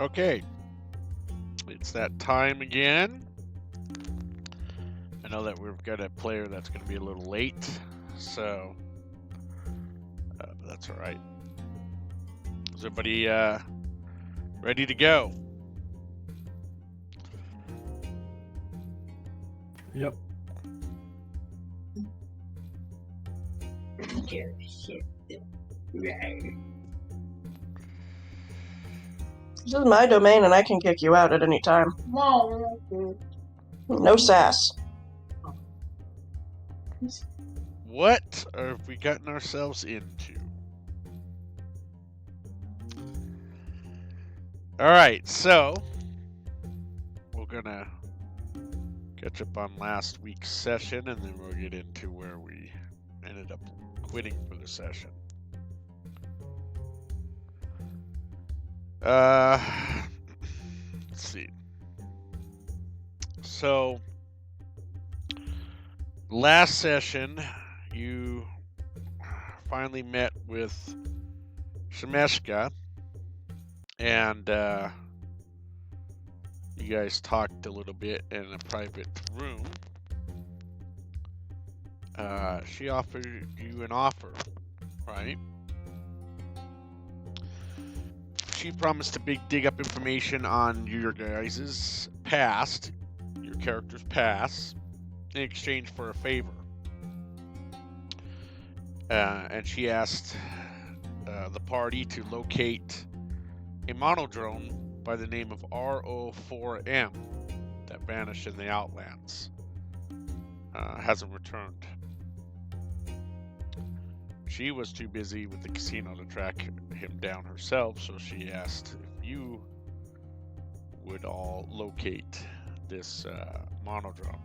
Okay, it's that time again. I know that we've got a player that's going to be a little late, so that's all right. Is everybody ready to go? Yep. This is my domain, and I can kick you out at any time. No sass. What have we gotten ourselves into? All right, so we're gonna catch up on last week's session, and then we'll get into where we ended up quitting for the session. Let's see. So last session, you finally met with Shemeshka, and you guys talked a little bit in a private room. She offered you an offer, right? She promised to dig up information on your guys' past, your character's past, in exchange for a favor. And she asked the party to locate a monodrone by the name of RO4M that vanished in the Outlands. Hasn't returned. she was too busy with the casino to track him down herself, so she asked if you would all locate this monodrone.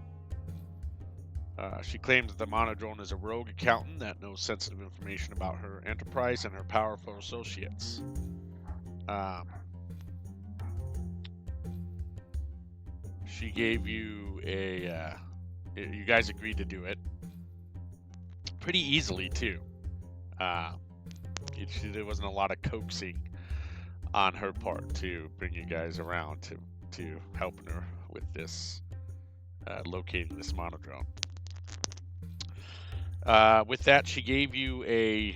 She claims that the monodrone is a rogue accountant that knows sensitive information about her enterprise and her powerful associates. She gave you a... you guys agreed to do it. Pretty easily, too. There wasn't a lot of coaxing on her part to bring you guys around to helping her with this, locating this monodrone. With that, she gave you a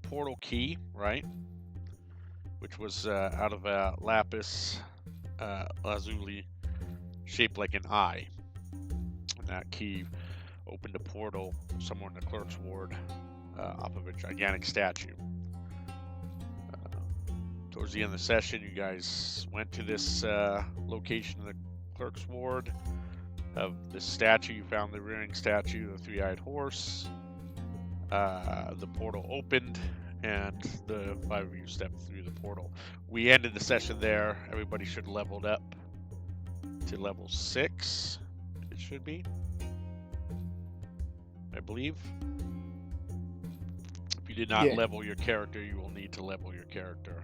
portal key, right? Which was out of a lapis lazuli shaped like an eye. And that key opened a portal somewhere in the clerk's ward off of a gigantic statue. Towards the end of the session, you guys went to this location in the clerk's ward of this statue. You found the rearing statue, the three-eyed horse. The portal opened, and the 5 of you stepped through the portal. We ended the session there. Everybody should have leveled up to level 6. It should be, I believe. If you did not level your character, you will need to level your character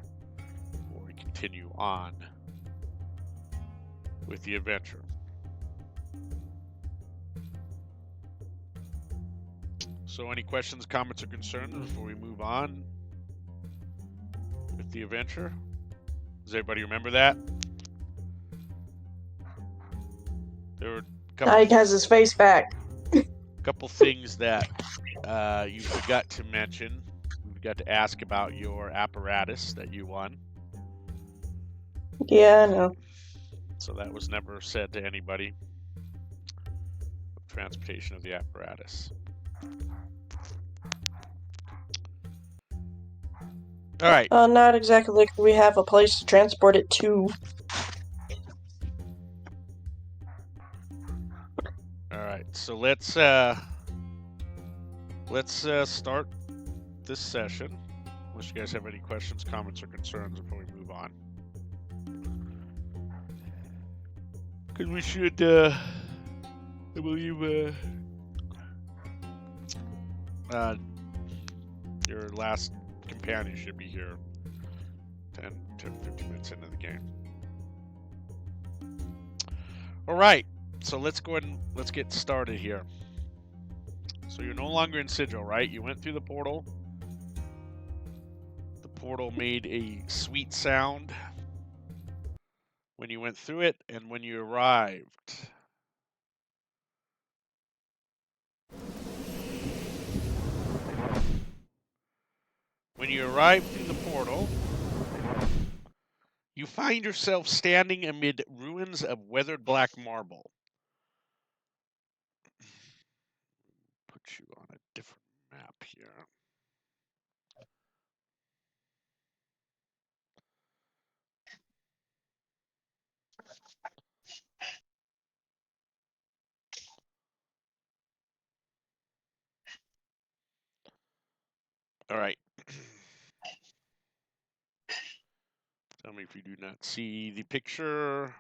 before we continue on with the adventure. So any questions, comments, or concerns before we move on with the adventure? Does everybody remember that? There were a couple... Ike has his face back. Couple things that you forgot to mention. We forgot to ask about your apparatus that you won. Yeah, I know. So that was never said to anybody. Transportation of the apparatus. All right. Not exactly like we have a place to transport it to. All right. So let's start this session. Unless you guys have any questions, comments, or concerns before we move on. Because we should, I believe, your last companion should be here 10 to 15 minutes into the game. All right, so let's go ahead and let's get started here. So you're no longer in Sigil, right? You went through the portal. The portal made a sweet sound when you went through it, and when you arrived. When you arrive through the portal, you find yourself standing amid ruins of weathered black marble. Put you on a different map here. All right. Tell me if you do not see the picture.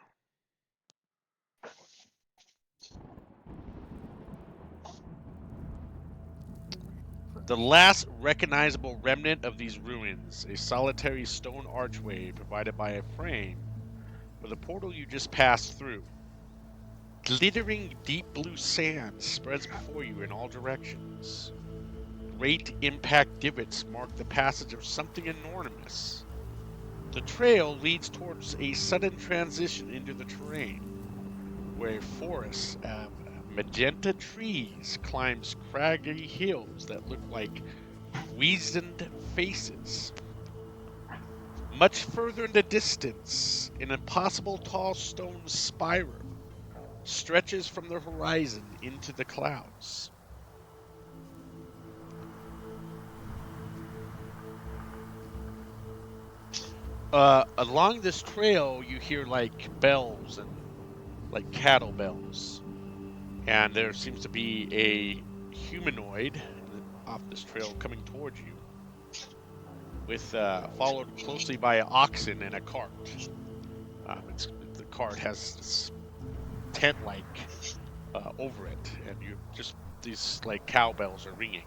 The last recognizable remnant of these ruins, a solitary stone archway provided by a frame for the portal you just passed through. Glittering deep blue sand spreads before you in all directions. Great impact divots mark the passage of something enormous. The trail leads towards a sudden transition into the terrain, where a forest of magenta trees climbs craggy hills that look like weazened faces. Much further in the distance, an impossible tall stone spire stretches from the horizon into the clouds. Along this trail, you hear like bells and like cattle bells. And there seems to be a humanoid off this trail coming towards you, with followed closely by oxen and a cart. The cart has this tent-like over it, and these like cowbells are ringing.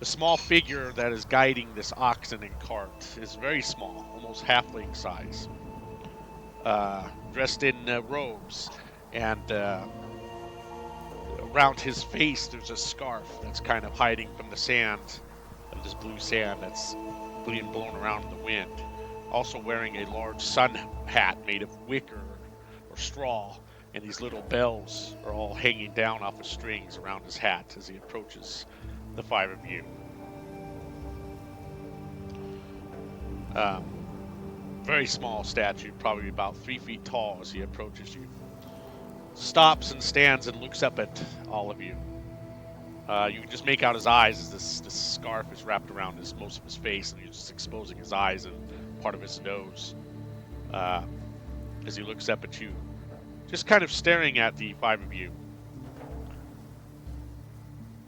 The small figure that is guiding this oxen and cart is very small, almost halfling size, dressed in robes, and around his face there's a scarf that's kind of hiding from the sand of this blue sand that's being blown around in the wind. Also wearing a large sun hat made of wicker or straw, and these little bells are all hanging down off of strings around his hat as he approaches the five of you. Very small statue, probably about 3 feet tall as he approaches you. Stops and stands and looks up at all of you. You can just make out his eyes as this scarf is wrapped around most of his face, and he's just exposing his eyes and part of his nose as he looks up at you, just kind of staring at the five of you.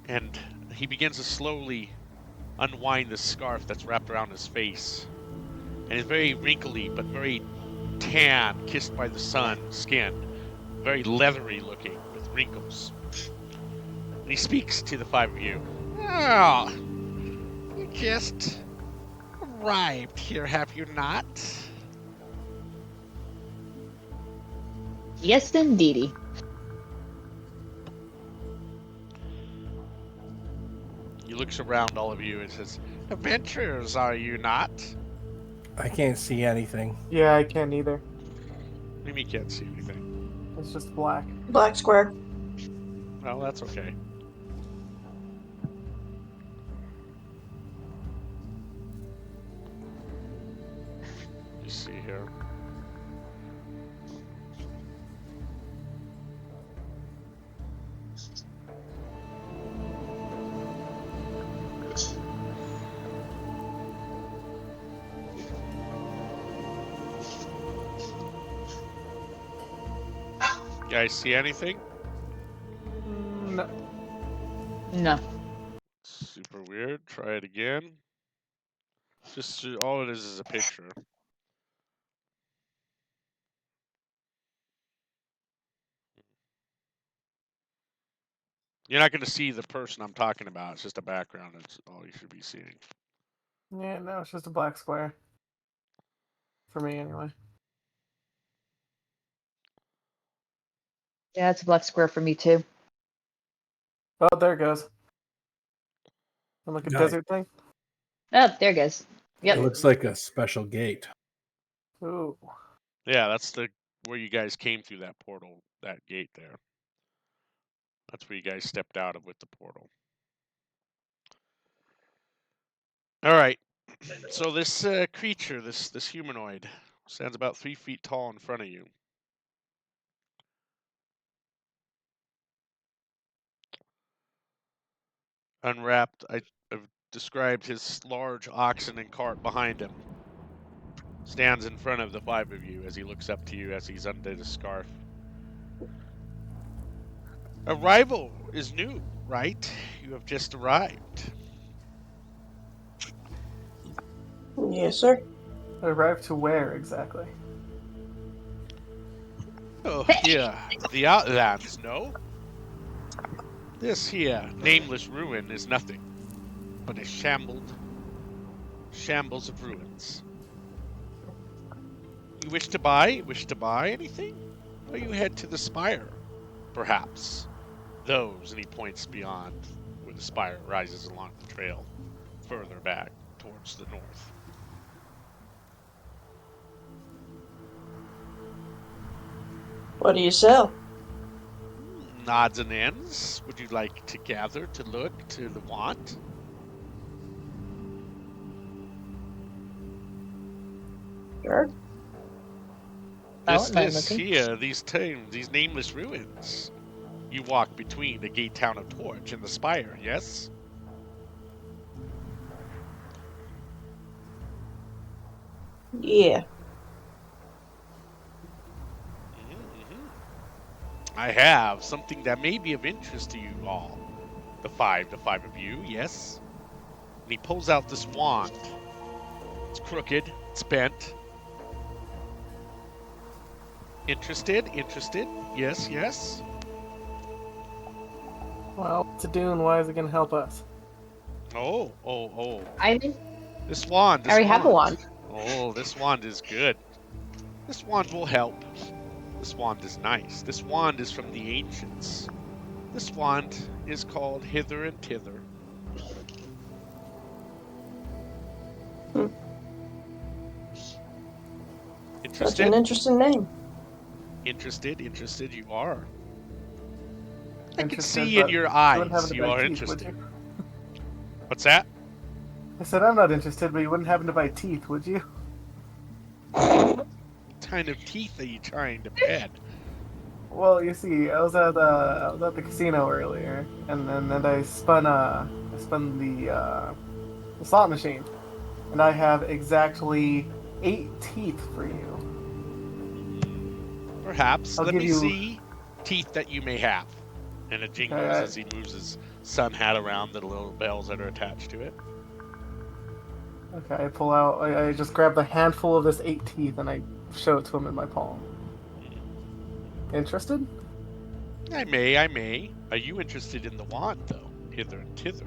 And he begins to slowly unwind the scarf that's wrapped around his face. And it's very wrinkly, but very tan, kissed by the sun skin. Very leathery looking, with wrinkles. And he speaks to the five of you. Oh, you just arrived here, have you not? Yes, indeedy. He looks around all of you and says, adventurers, are you not? I can't see anything. Yeah, I can't either. Maybe you can't see anything. It's just black. Black square. Well, that's okay. You see here. You guys see anything? No. No. Super weird. Try it again. Just all it is a picture. You're not going to see the person I'm talking about. It's just a background. That's all you should be seeing. Yeah, no, it's just a black square. For me, anyway. Yeah, it's a black square for me too. Oh, there it goes. I'm like a Nice. desert thing. Oh, there it goes. Yep. It looks like a special gate. Ooh. Yeah, that's where you guys came through that portal, that gate there. That's where you guys stepped out of with the portal. All right. So this creature, this humanoid, stands about 3 feet tall in front of you. Unwrapped, I've described his large oxen and cart behind him. Stands in front of the five of you as he looks up to you as he's undid his scarf. Arrival is new, right? You have just arrived. Yes, sir. Arrived to where exactly? Oh, here, the Outlands, no? This here, nameless ruin is nothing but a shambles of ruins. You wish to buy anything? Or you head to the spire, perhaps? Those, and he points beyond where the spire rises along the trail, further back towards the north. What do you sell? Odds and ends. Would you like to gather, to look, to the want? Sure. This here, these nameless ruins. You walk between the gate town of Torch and the spire, yes? Yeah. I have something that may be of interest to you all, The five of you, yes. And he pulls out this wand. It's crooked, it's bent. Interested? Yes, yes. Well, what's it doing? Why is it gonna help us? Oh. I This wand. already have a wand. Oh, this wand is good. This wand will help. This wand is nice. This wand is from the ancients. This wand is called Hither and Tither. Such Interested? an interesting name. Interested, you are. I can Interested, see in but your you wouldn't eyes happen to you buy are teeth, would interested. you? What's that? I said I'm not interested, but you wouldn't happen to buy teeth, would you? What kind of teeth are you trying to pad? Well, you see, I was at the casino earlier, and then I spun the slot machine, and I have exactly 8 teeth for you. Perhaps. I'll Let give me you- see teeth that you may have. And it jingles Okay, as he moves his sun hat around the little bells that are attached to it. Okay, I pull out. I just grab a handful of this 8 teeth, and I show it to him in my palm. Interested? I may. Are you interested in the wand, though? Hither and Tither.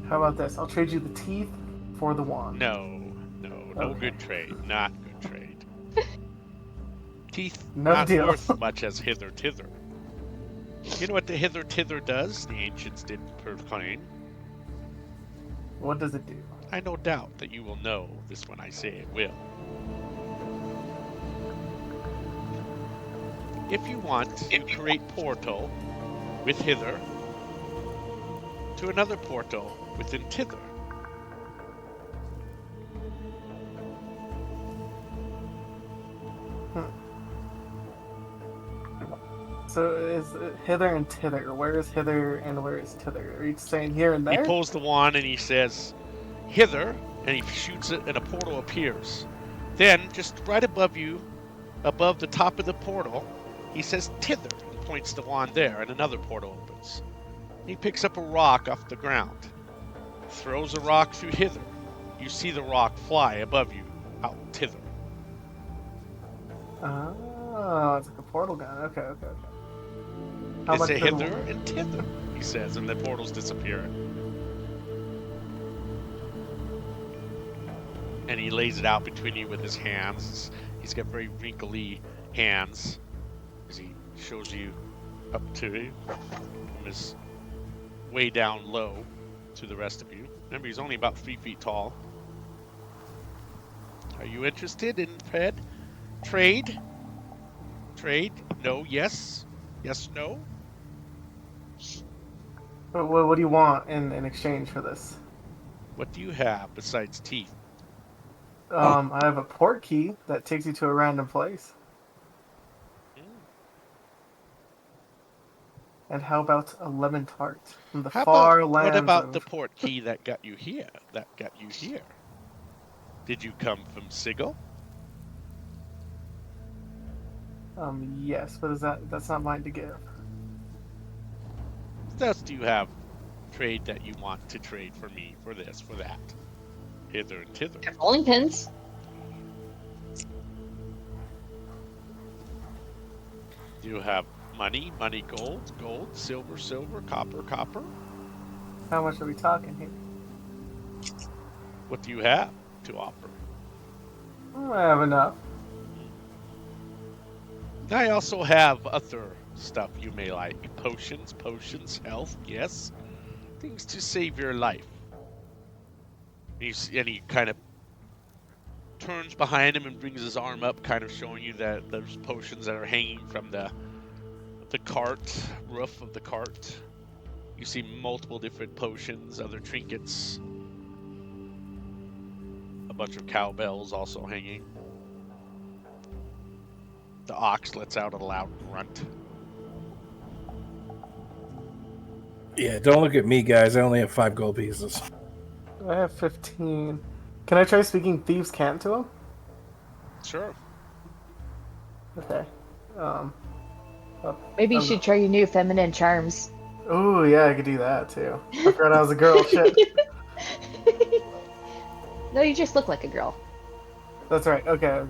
How about this? I'll trade you the teeth for the wand. No Okay. good trade. Not good trade. Teeth No not deal. worth much as hither tither. You know what the hither tither does? The ancients did proclaim. What does it do? I no doubt that you will know this when I say it will. If you want to create portal with hither to another portal within tither. So is it hither and tither? Where is hither and where is tither? Are you saying here and He there? pulls the wand and he says, hither, and he shoots it and a portal appears. Then, just right above you, above the top of the portal, he says tither, and points the wand there, and another portal opens. He picks up a rock off the ground, throws a rock through hither. You see the rock fly above you, out tither. Oh, it's like a portal gun. Okay. How It's much a for the hither wand? and tither, he says, and the portals disappear. And he lays it out between you with his hands. He's got very wrinkly hands as he shows you up to you from his way down low to the rest of you. Remember, he's only about 3 feet tall. Are you interested in trade? Trade? No, yes. Yes, no. What do you want in exchange for this? What do you have besides teeth? I have a port key that takes you to a random place. And how about a lemon tart from the far lands what about of... the port key that got you here? Did you come from Sigil? Yes, but that's not mine to give. What else do you have trade that you want to trade for me, for this, for that? Hither and tither. Rolling pins. Do you have money, gold, silver, copper? How much are we talking here? What do you have to offer? I have enough. I also have other stuff you may like. Potions, health, yes. Things to save your life. And he kind of turns behind him and brings his arm up, kind of showing you that there's potions that are hanging from the cart, roof of the cart. You see multiple different potions, other trinkets. A bunch of cowbells also hanging. The ox lets out a loud grunt. Yeah, don't look at me, guys. I only have 5 gold pieces. I have 15. Can I try speaking thieves' cant to him? Sure. Okay. Maybe you Um, should try your new feminine charms. Ooh, yeah, I could do that too. I forgot I was a girl. Shit. No, you just look like a girl. That's right. Okay.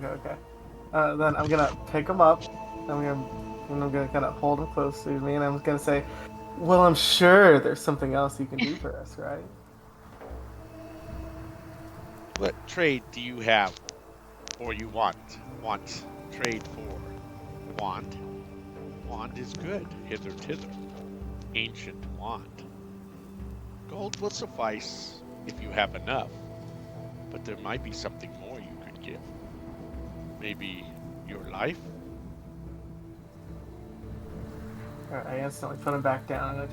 Then I'm gonna pick him up. I'm gonna kind of hold him close to me, and I'm gonna say, "Well, I'm sure there's something else you can do for us, right?" What trade do you have, or you want? Trade for wand. Wand is good. Hither, tither. Ancient wand. Gold will suffice if you have enough, but there might be something more you could give. Maybe your life? Alright, I instantly put him back down, and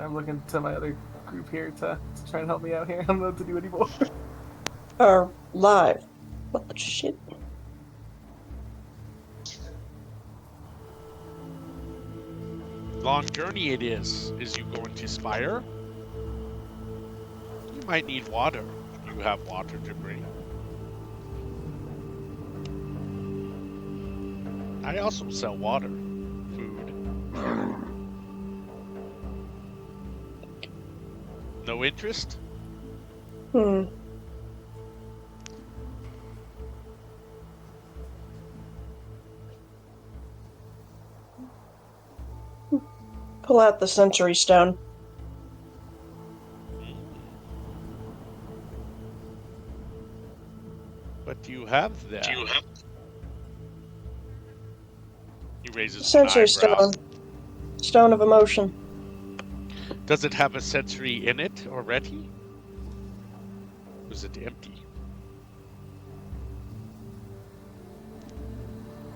I'm looking to my other group here to try and help me out here. I don't know what to do anymore. Are live. What the shit? Long journey it is. Is you going to Spire? You might need water. You have water to bring. I also sell water. Food. No interest? Pull out the Sensory Stone. What do you have there? He raises Sensory one eyebrow. Stone. Stone of Emotion. Does it have a sensory in it already? Or is it empty?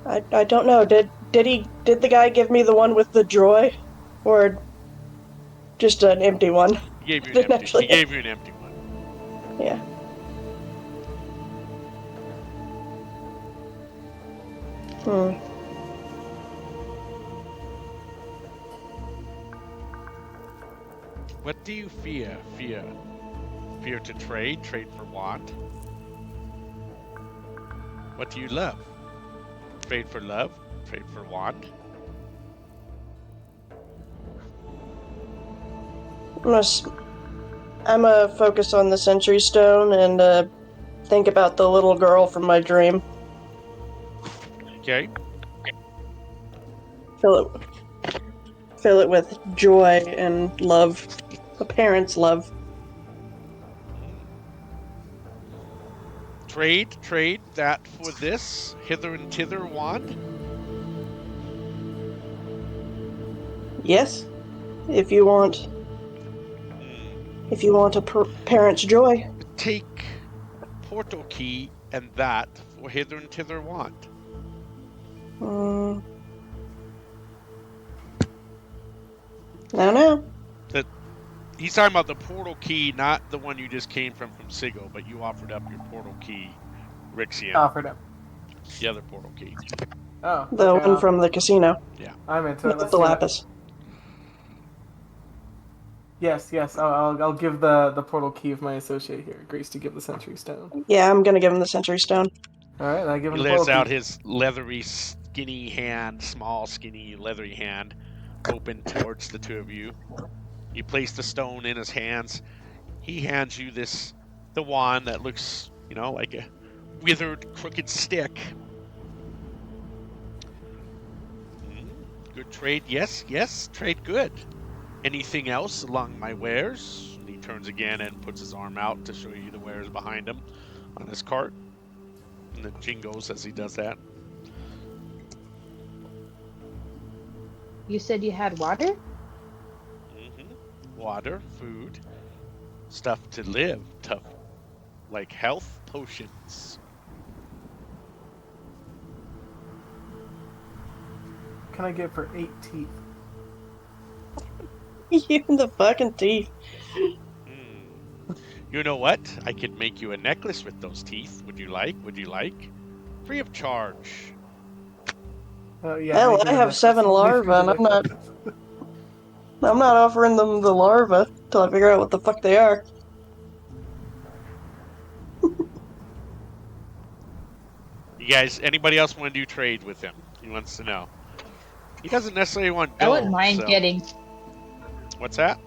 I don't know. Did the guy give me the one with the joy, or just an empty one? He gave you an empty. He gave you an empty one. Yeah. What do you fear? Fear to trade? Trade for want? What do you love? Trade for love? Trade for want? I'm gonna focus on the Sensory Stone and think about the little girl from my dream. Okay. Fill it with joy and love. A parent's love. Trade that for this hither and thither wand? Yes, if you want a parent's joy. Take portal key and that for hither and thither wand. No. He's talking about the portal key, not the one you just came from Sigo, but you offered up your portal key, Rixian. Offered up. The other portal key. Oh. The okay, one from the casino. Yeah. I'm into it. With the lapis. Yes. I'll give the portal key of my associate here. Agrees to give the Sensory Stone. Yeah, I'm gonna give him the Sensory Stone. All right, I give him He the portal lets out key. his leathery, skinny hand, small, skinny, leathery hand, open towards the two of you. You place the stone in his hands. He hands you the wand that looks, like a withered, crooked stick. Good trade, yes, trade good. Anything else along my wares? And he turns again and puts his arm out to show you the wares behind him on his cart. And it jingles as he does that. You said you had water? Water, food, stuff to live, tough, like health potions. Can I get for 8 teeth? Even the fucking teeth. You know what? I could make you a necklace with those teeth. Would you like? Free of charge. Yeah, Hell, I have 7 larvae, and I'm not offering them the larvae till I figure out what the fuck they are. You guys, anybody else want to do trade with him? He wants to know. He doesn't necessarily want I gold. wouldn't mind getting What's that?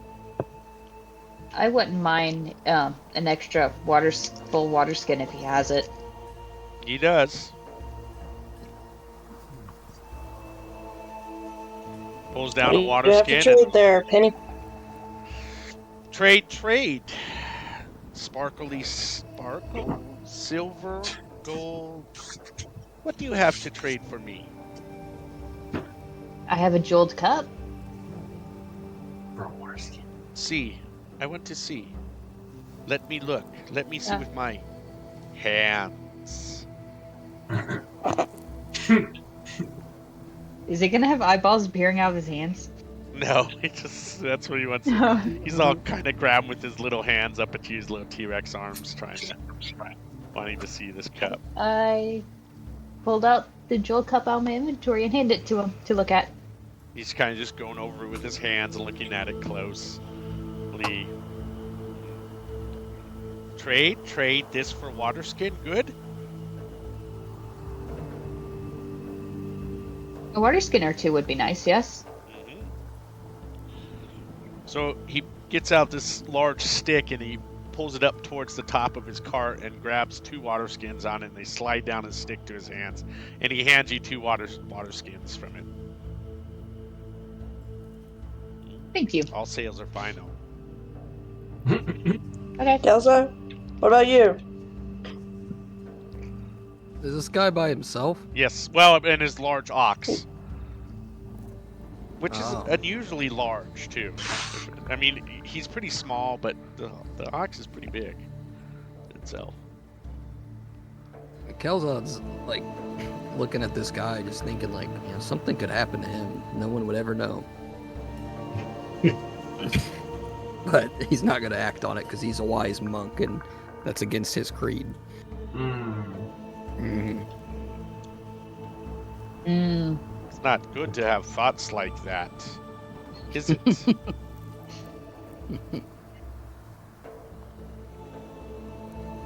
I wouldn't mind an extra full water skin if he has it. He does. Pulls down a You water have to skin and trade there, Penny. trade. Sparkly sparkle, silver, gold. What do you have to trade for me? I have a jeweled cup. See. I want to see. Let me look. Let me see with my hands. Is he gonna have eyeballs peering out of his hands? No, that's what he wants to. He's all kind of grabbing with his little hands up at his little T-Rex arms, wanting to see this cup. I pulled out the jeweled cup out of my inventory and handed it to him to look at. He's kind of just going over it with his hands and looking at it closely. Trade this for water skin. Good. A water skin or two would be nice, yes. Mm-hmm. So he gets out this large stick and he pulls it up towards the top of his cart and grabs 2 water skins on it, and they slide down his stick to his hands, and he hands you 2 water skins from it. Thank you. All sales are final. Okay. Kelso, what about you? Is this guy by himself? Yes, well, and his large ox, which is Oh. unusually large too. I mean, he's pretty small, but the ox is pretty big itself. Kelzon's like looking at this guy, just thinking like, something could happen to him. No one would ever know. But he's not gonna act on it because he's a wise monk, and that's against his creed. Mm-hmm. It's not good to have thoughts like that, is it?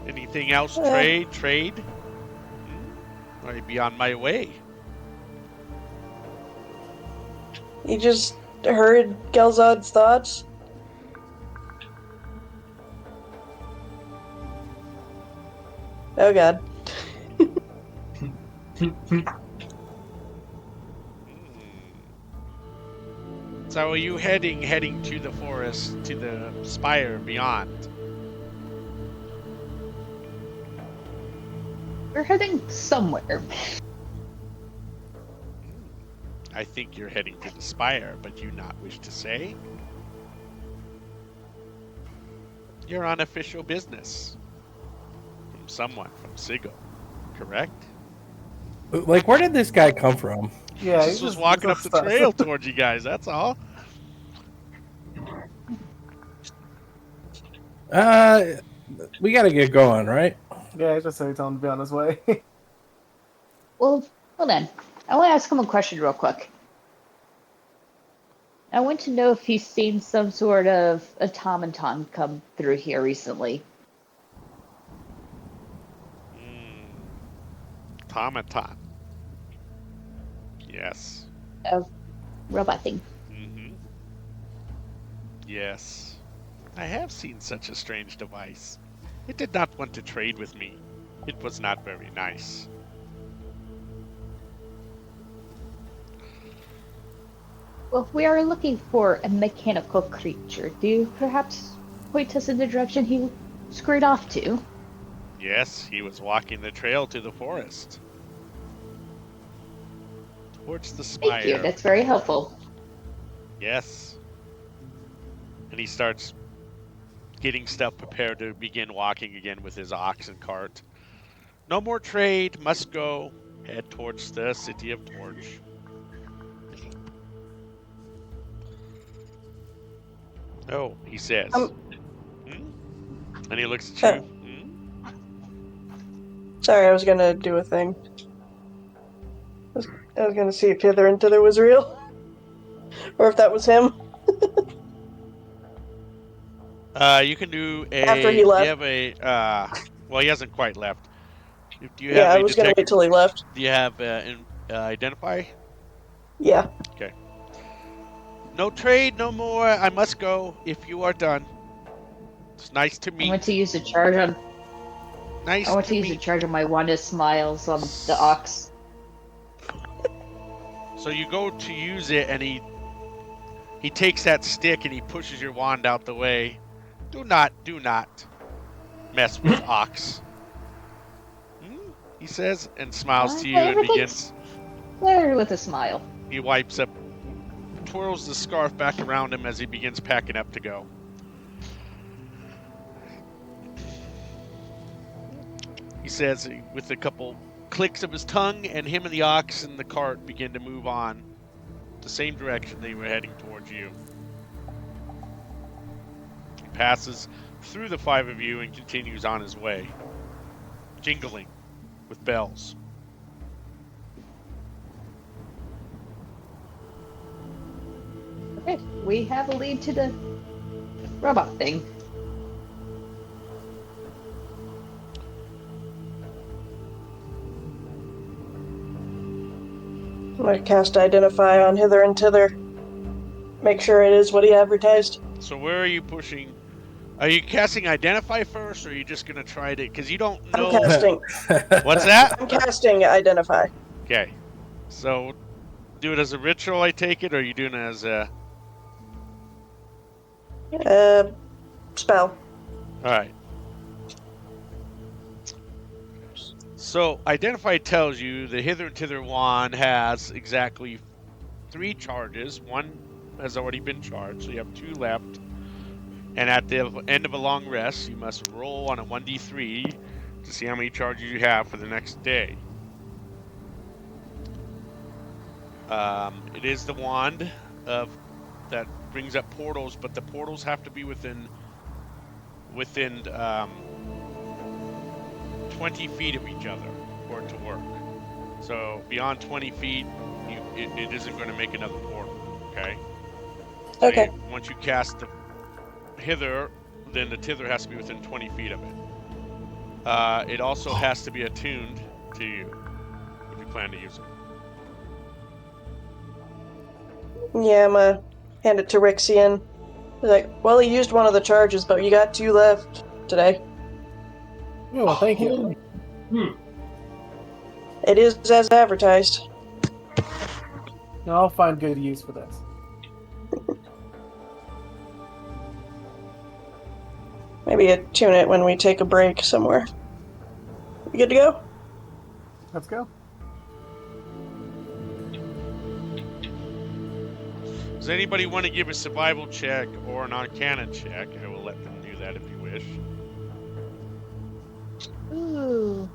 Anything else? Trade? I'd be on my way. You just heard Gelzad's thoughts? Oh god. So are you heading to the forest, to the spire beyond? We're heading somewhere. I think you're heading to the spire, but you not wish to say? You're on official business. From someone from Sigo, correct? Like, where did this guy come from? Yeah, He just was walking up the trail towards you guys, that's all. We gotta get going, right? Yeah, I just said tell him to be on his way. Well, then. I want to ask him a question real quick. I want to know if he's seen some sort of automaton come through here recently. Automaton. Yes. A robot thing. Mm-hmm. Yes. I have seen such a strange device. It did not want to trade with me. It was not very nice. Well, if we are looking for a mechanical creature, do you perhaps point us in the direction he scurried off to? Yes, he was walking the trail to the forest. Towards the spire. Thank you, that's very helpful. Yes. And he starts getting stuff prepared to begin walking again with his ox and cart. No more trade, must go. Head towards the city of Torch. Oh, he says. And he looks at you. Sorry, I was gonna do a thing. I was gonna see if Hither and Thither was real. Or if that was him. You can do a... After he left. You have a... well, he hasn't quite left. Do you have Yeah, I a was gonna wait till he left. Do you have identify? Yeah. Okay. No trade, no more. I must go if you are done. It's nice to I meet. want to use a charge on. Nice I want to to use a meet. charge on my Wanda Smiles on the ox. So you go to use it, and he takes that stick and he pushes your wand out the way. Do not mess with ox. He says, and smiles to you and begins. There with a smile. He wipes up, twirls the scarf back around him as he begins packing up to go. He says, with a couple clicks of his tongue, and him and the ox and the cart begin to move on the same direction they were heading towards you. He passes through the five of you and continues on his way, jingling with bells. Okay, we have a lead to the robot thing. I might cast Identify on hither and thither. Make sure it is what he advertised. So where are you pushing? Are you casting Identify first, or are you just going to try to... Because you don't know... I'm casting. What's that? I'm casting Identify. Okay. So, do it as a ritual, I take it, or are you doing it as a... Spell. Alright. So, Identify tells you the Hither and Thither wand has exactly 3 charges. One has already been charged, so you have 2 left. And at the end of a long rest, you must roll on a 1d3 to see how many charges you have for the next day. It is the wand that brings up portals, but the portals have to be within 20 feet of each other for it to work. So beyond 20 feet, it isn't going to make another portal. Okay. So Okay. Once you cast the hither, then the tither has to be within 20 feet of it. It also has to be attuned to you if you plan to use it. Yeah, I'm gonna hand it to Rixian. He's like, well, he used one of the charges, but you got 2 left today. Oh, well, thank you. It is as advertised. No, I'll find good use for this. Maybe attune it when we take a break somewhere. You good to go? Let's go. Does anybody want to give a survival check or an arcana check? I will let them do that if you wish. Ooh.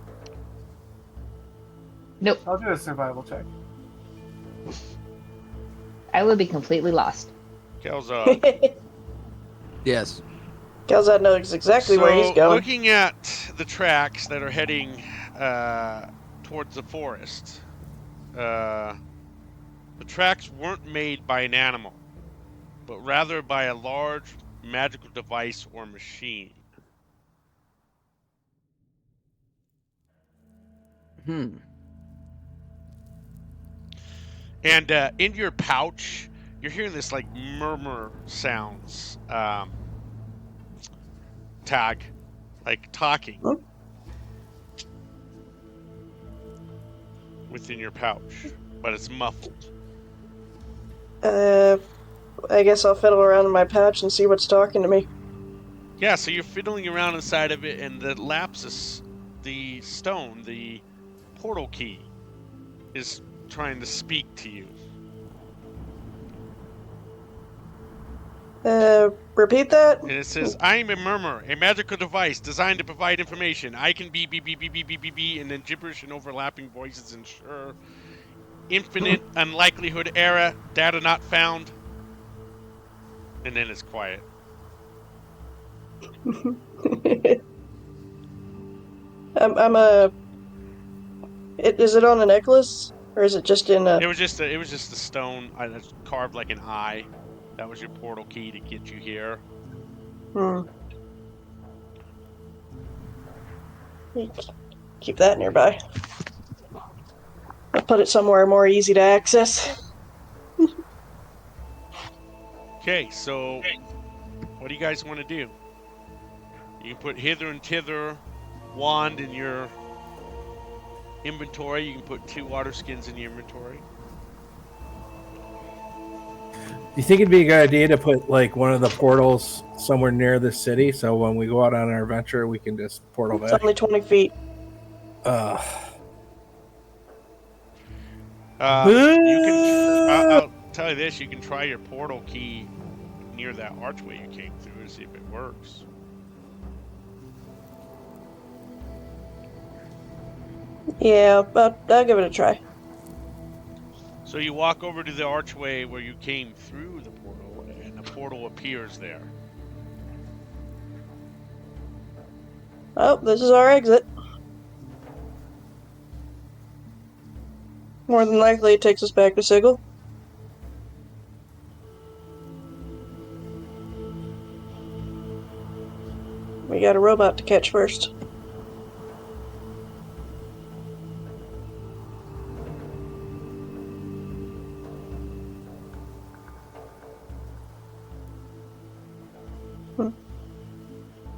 Nope. I'll do a survival check. I would be completely lost. Kelza. Yes. Kelzad knows exactly where he's going. Looking at the tracks that are heading towards the forest, the tracks weren't made by an animal, but rather by a large magical device or machine. And in your pouch, you're hearing this like murmur sounds. Tag, like talking within your pouch, but it's muffled. I guess I'll fiddle around in my pouch and see what's talking to me. Yeah, so you're fiddling around inside of it, and the lapsus, the stone, the portal key, is trying to speak to you. Repeat that? And it says, I am a murmur, a magical device designed to provide information. I can be, and then gibberish and overlapping voices ensure infinite unlikelihood error, data not found. And then it's quiet. Is it on a necklace? Or is it just in a... It was just a stone that's carved like an eye. That was your portal key to get you here. Keep that nearby. I'll put it somewhere more easy to access. Okay, so what do you guys want to do? You can put hither and thither wand in your inventory. You can put 2 water skins in your inventory. Do you think it'd be a good idea to put like one of the portals somewhere near the city, so when we go out on our adventure, we can just portal It's back? only 20 feet. You can. I'll tell you this: you can try your portal key near that archway you came through to see if it works. Yeah, but I'll give it a try. So you walk over to the archway where you came through the portal, and a portal appears there. Oh, this is our exit. More than likely, it takes us back to Sigil. We got a robot to catch first.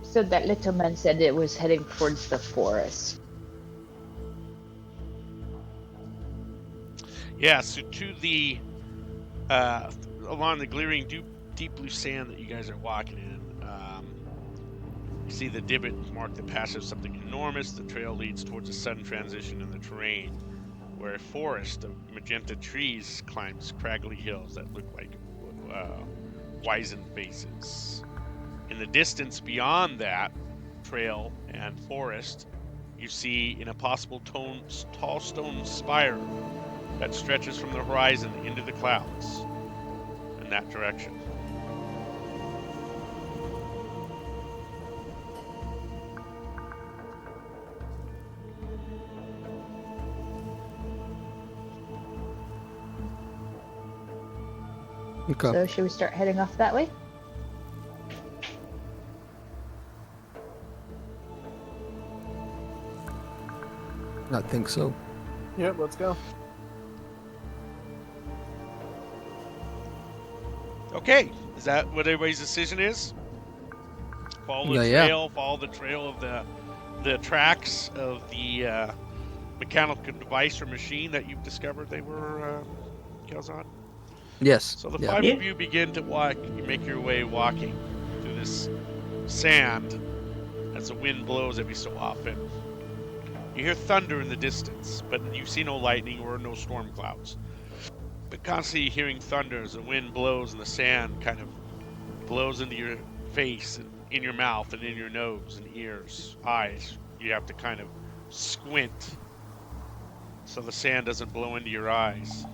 So that little man said it was heading towards the forest. Yeah, so to the along the glittering deep blue sand that you guys are walking in, you see the divot mark the passage of something enormous. The trail leads towards a sudden transition in the terrain, where a forest of magenta trees climbs craggly hills that look like wizened faces. In the distance beyond that trail and forest, you see an impossible tall stone spire that stretches from the horizon into the clouds in that direction. Okay. So should we start heading off that way? I think so. Yep, let's go. Okay, is that what everybody's decision is? Follow the Yeah. trail. Follow the trail of the tracks of the mechanical device or machine that you've discovered they were Kelzon. Yes. So the Yeah. 5 Yeah. of you begin to walk. You make your way walking through this sand as the wind blows every so often. You hear thunder in the distance, but you see no lightning or no storm clouds. But constantly hearing thunder as the wind blows and the sand kind of blows into your face and in your mouth and in your nose and ears, eyes. You have to kind of squint so the sand doesn't blow into your eyes.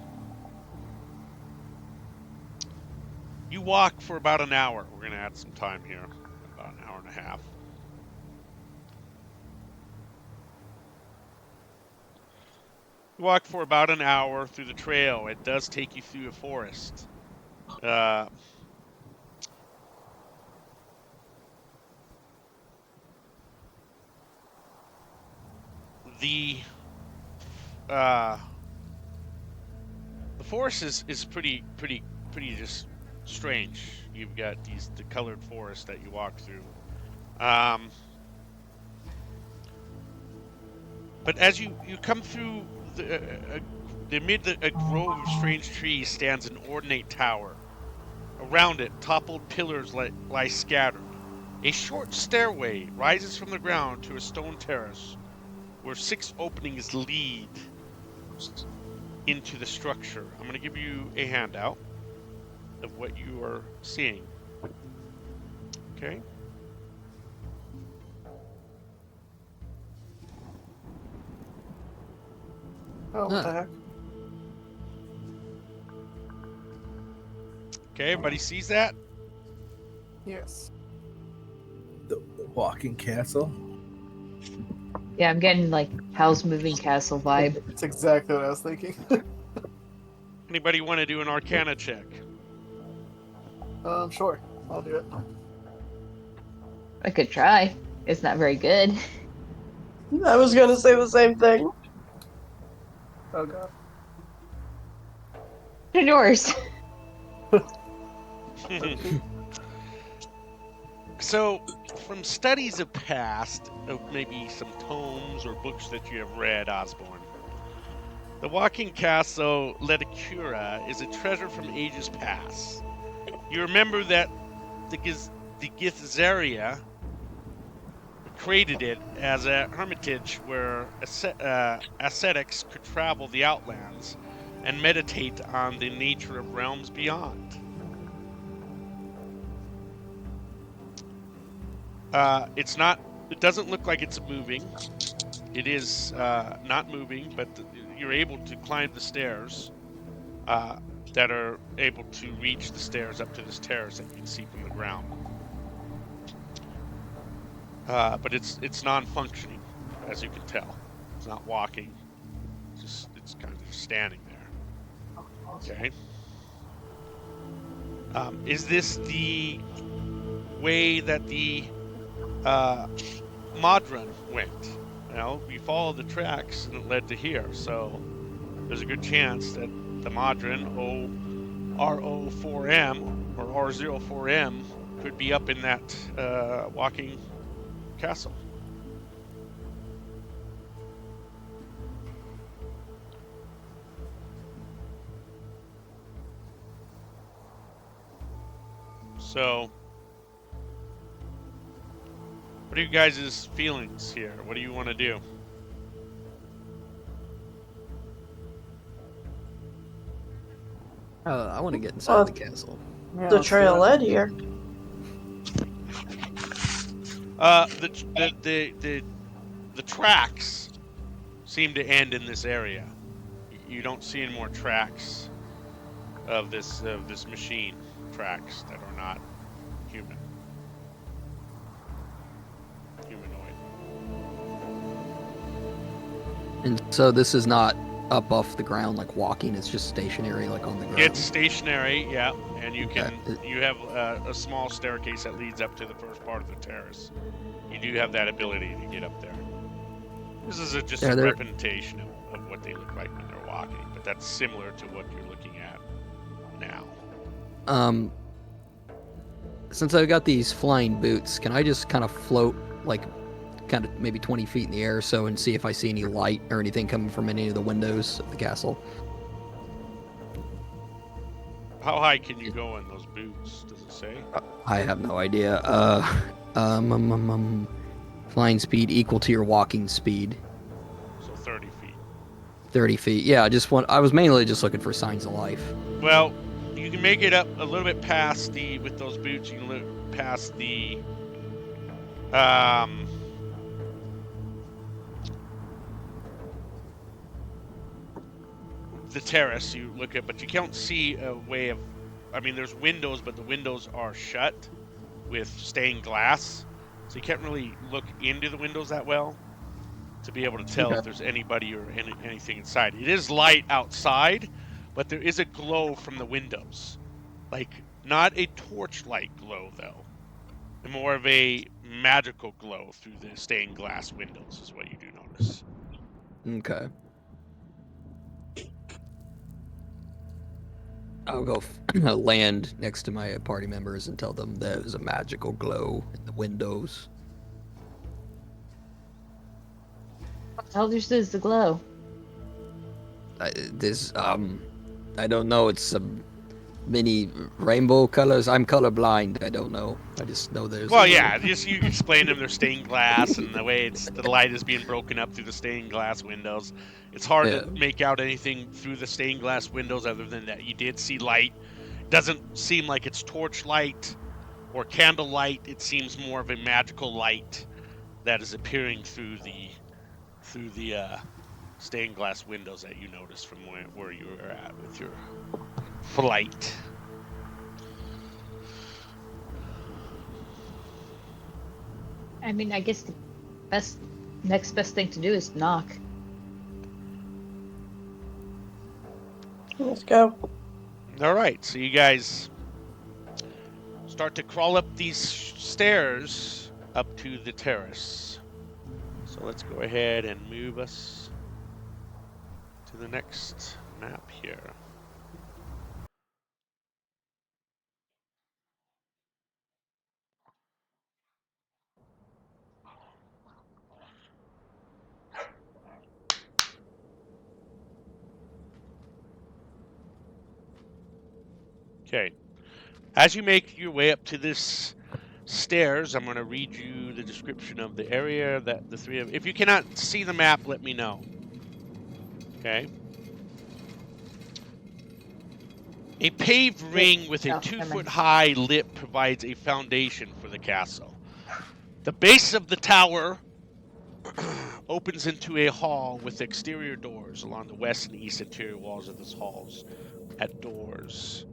You walk for about an hour. We're going to add some time here, about an hour and a half. You walk for about an hour through the trail. It does take you through a forest. The forest is pretty just strange. You've got the colored forest that you walk through. But as you come through amid a grove of strange trees stands an ornate tower. Around it, toppled pillars lie scattered. A short stairway rises from the ground to a stone terrace where 6 openings lead into the structure. I'm going to give you a handout of what you are seeing. Okay? Oh, what the heck? Okay, everybody sees that? Yes. The walking castle. Yeah, I'm getting like Howl's Moving Castle vibe. That's exactly what I was thinking. Anybody want to do an Arcana check? Sure. I'll do it. I could try. It's not very good. I was gonna say the same thing. Oh god. Yours. So, from studies of past, of maybe some tomes or books that you have read, Osborne, the Walking Castle Ledicura is a treasure from ages past. You remember that the Githzeria created it as a hermitage where ascetics could travel the Outlands and meditate on the nature of realms beyond. It's not. It doesn't look like it's moving. It is not moving, but you're able to climb the stairs that are able to reach the stairs up to this terrace that you can see from the ground. But it's non-functioning, as you can tell. It's not walking. It's kind of just standing there. Okay. Is this the way that the Modron went? We followed the tracks and it led to here. So there's a good chance that the Modron RO4M or R04M could be up in that walking castle. So, what are you guys' feelings here? What do you want to do? I want to get inside the castle. Yeah, The let's do trail it. led here. The tracks seem to end in this area. You don't see any more tracks of this machine. Tracks that are not humanoid. And so this is not up off the ground like walking. It's just stationary, like on the ground. It's stationary, yeah, and you Okay. have a small staircase that leads up to the first part of the terrace. You do have that ability to get up there. This is just a representation of what they look like when they're walking, but that's similar to what you're looking at now. Since I've got these flying boots, can I just kind of float, like, kind of maybe 20 feet in the air or so, and see if I see any light or anything coming from any of the windows of the castle? How high can you go in those boots? Does it say? I have no idea. Flying speed equal to your walking speed. So 30 feet. 30 feet. Yeah, I was mainly just looking for signs of life. Well, you can make it up a little bit past with those boots. You can look past the terrace. You look at, but you can't see a way of. I mean, there's windows, but the windows are shut with stained glass, so you can't really look into the windows that well to be able to tell if there's anybody or anything inside. It is light outside, but there is a glow from the windows. Like, not a torchlight glow, though. More of a magical glow through the stained glass windows is what you do notice. Okay. I'll go land next to my party members and tell them there's a magical glow in the windows. What colors is the glow? I don't know. It's some many rainbow colors. I'm colorblind. I don't know. I just know there's. Well, yeah. Just you explain to them they're stained glass and the way the light is being broken up through the stained glass windows. It's hard to make out anything through the stained glass windows other than that you did see light. Doesn't seem like it's torch light or candle light. It seems more of a magical light that is appearing through the stained glass windows that you noticed from where you were at with your flight. I mean, I guess the next best thing to do is knock. Let's go. All right, so you guys start to crawl up these stairs up to the terrace. So let's go ahead and move us to the next map here. Okay. As you make your way up to this stairs, I'm going to read you the description of the area that the three of. If you cannot see the map, let me know. Okay. A paved ring with a Oh, 2 never foot mind. high lip provides a foundation for the castle. The base of the tower opens into a hall with exterior doors along the west and east interior walls of this halls at doors.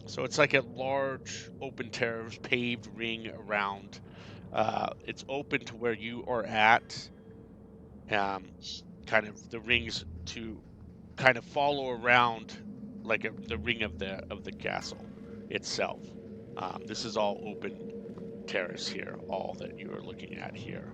So it's like a large open terrace paved ring around. It's open to where you are at. Kind of the rings to kind of follow around like the ring of the castle itself. This is all open terrace here, all that you are looking at here.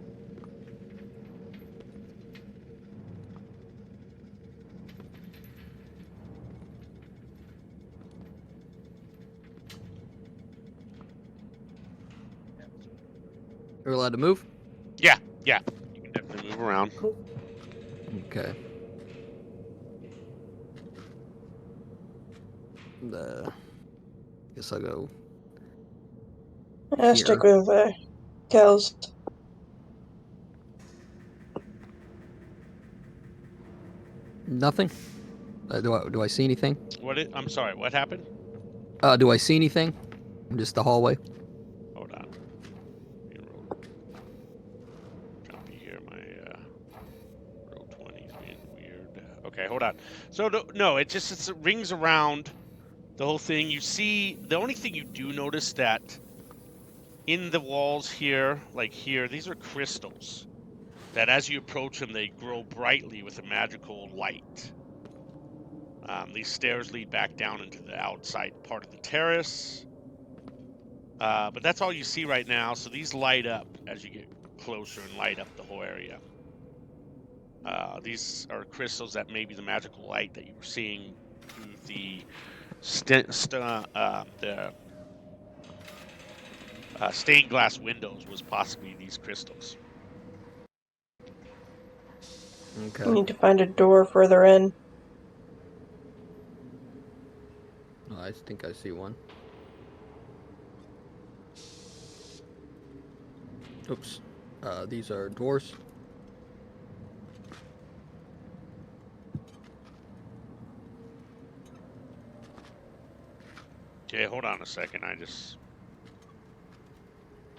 You're allowed to move? Yeah, you can definitely move around. Okay. Guess I'll go I stick here. with Kel's. Nothing? Do I see anything? I'm sorry, what happened? Do I see anything? Just the hallway? Hold on. Let me roll jumpy here. My roll 20's being weird. Okay, hold on. So no, it rings around the whole thing. You see, the only thing you do notice that in the walls here, like here, these are crystals that as you approach them, they grow brightly with a magical light. These stairs lead back down into the outside part of the terrace. But that's all you see right now. So these light up as you get closer and light up the whole area. These are crystals that may be the magical light that you were seeing through the stained glass windows was possibly these crystals. I Okay. need to find a door further in. Oh, I think I see one. Oops. These are doors. Okay, hold on a second. I just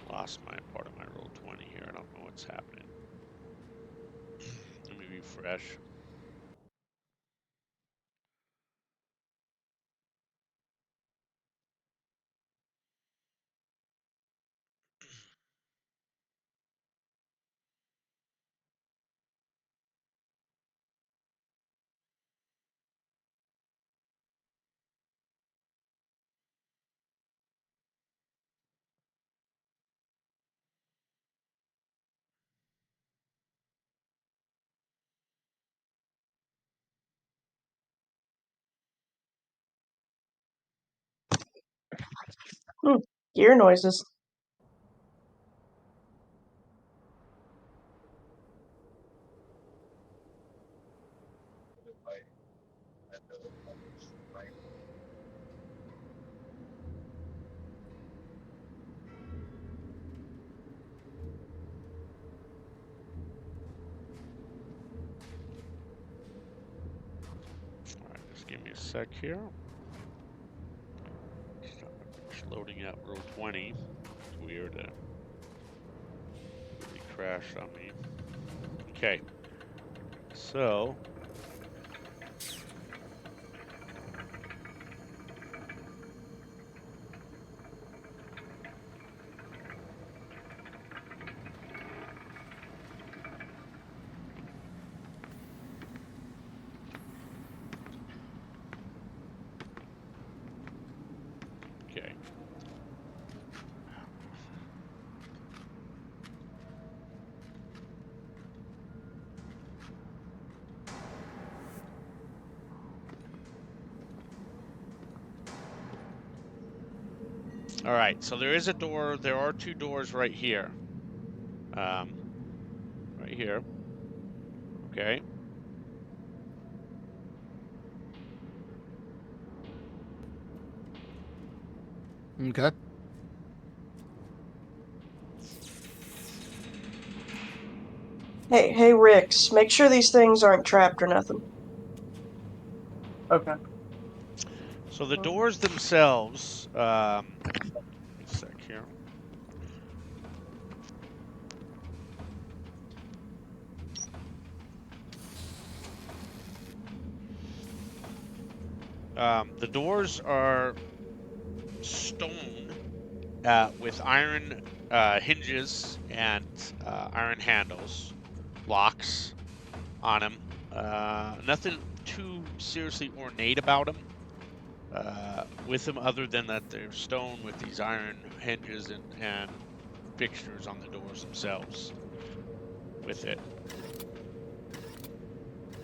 lost my part of my roll 20 here. I don't know what's happening. Let me refresh. Gear noises. All right, just give me a sec here. It's loading up roll 20. It's weird. It really crashed on me. Okay. So. Okay. All right, so there is a door. There are two doors right here. Right here. Okay. Okay. Hey, Rix, make sure these things aren't trapped or nothing. Okay. So the doors themselves, a sec here. The doors are stone with iron hinges and iron handles, locks on them. Nothing too seriously ornate about them. With them, other than that they're stone with these iron hinges and fixtures on the doors themselves. With it,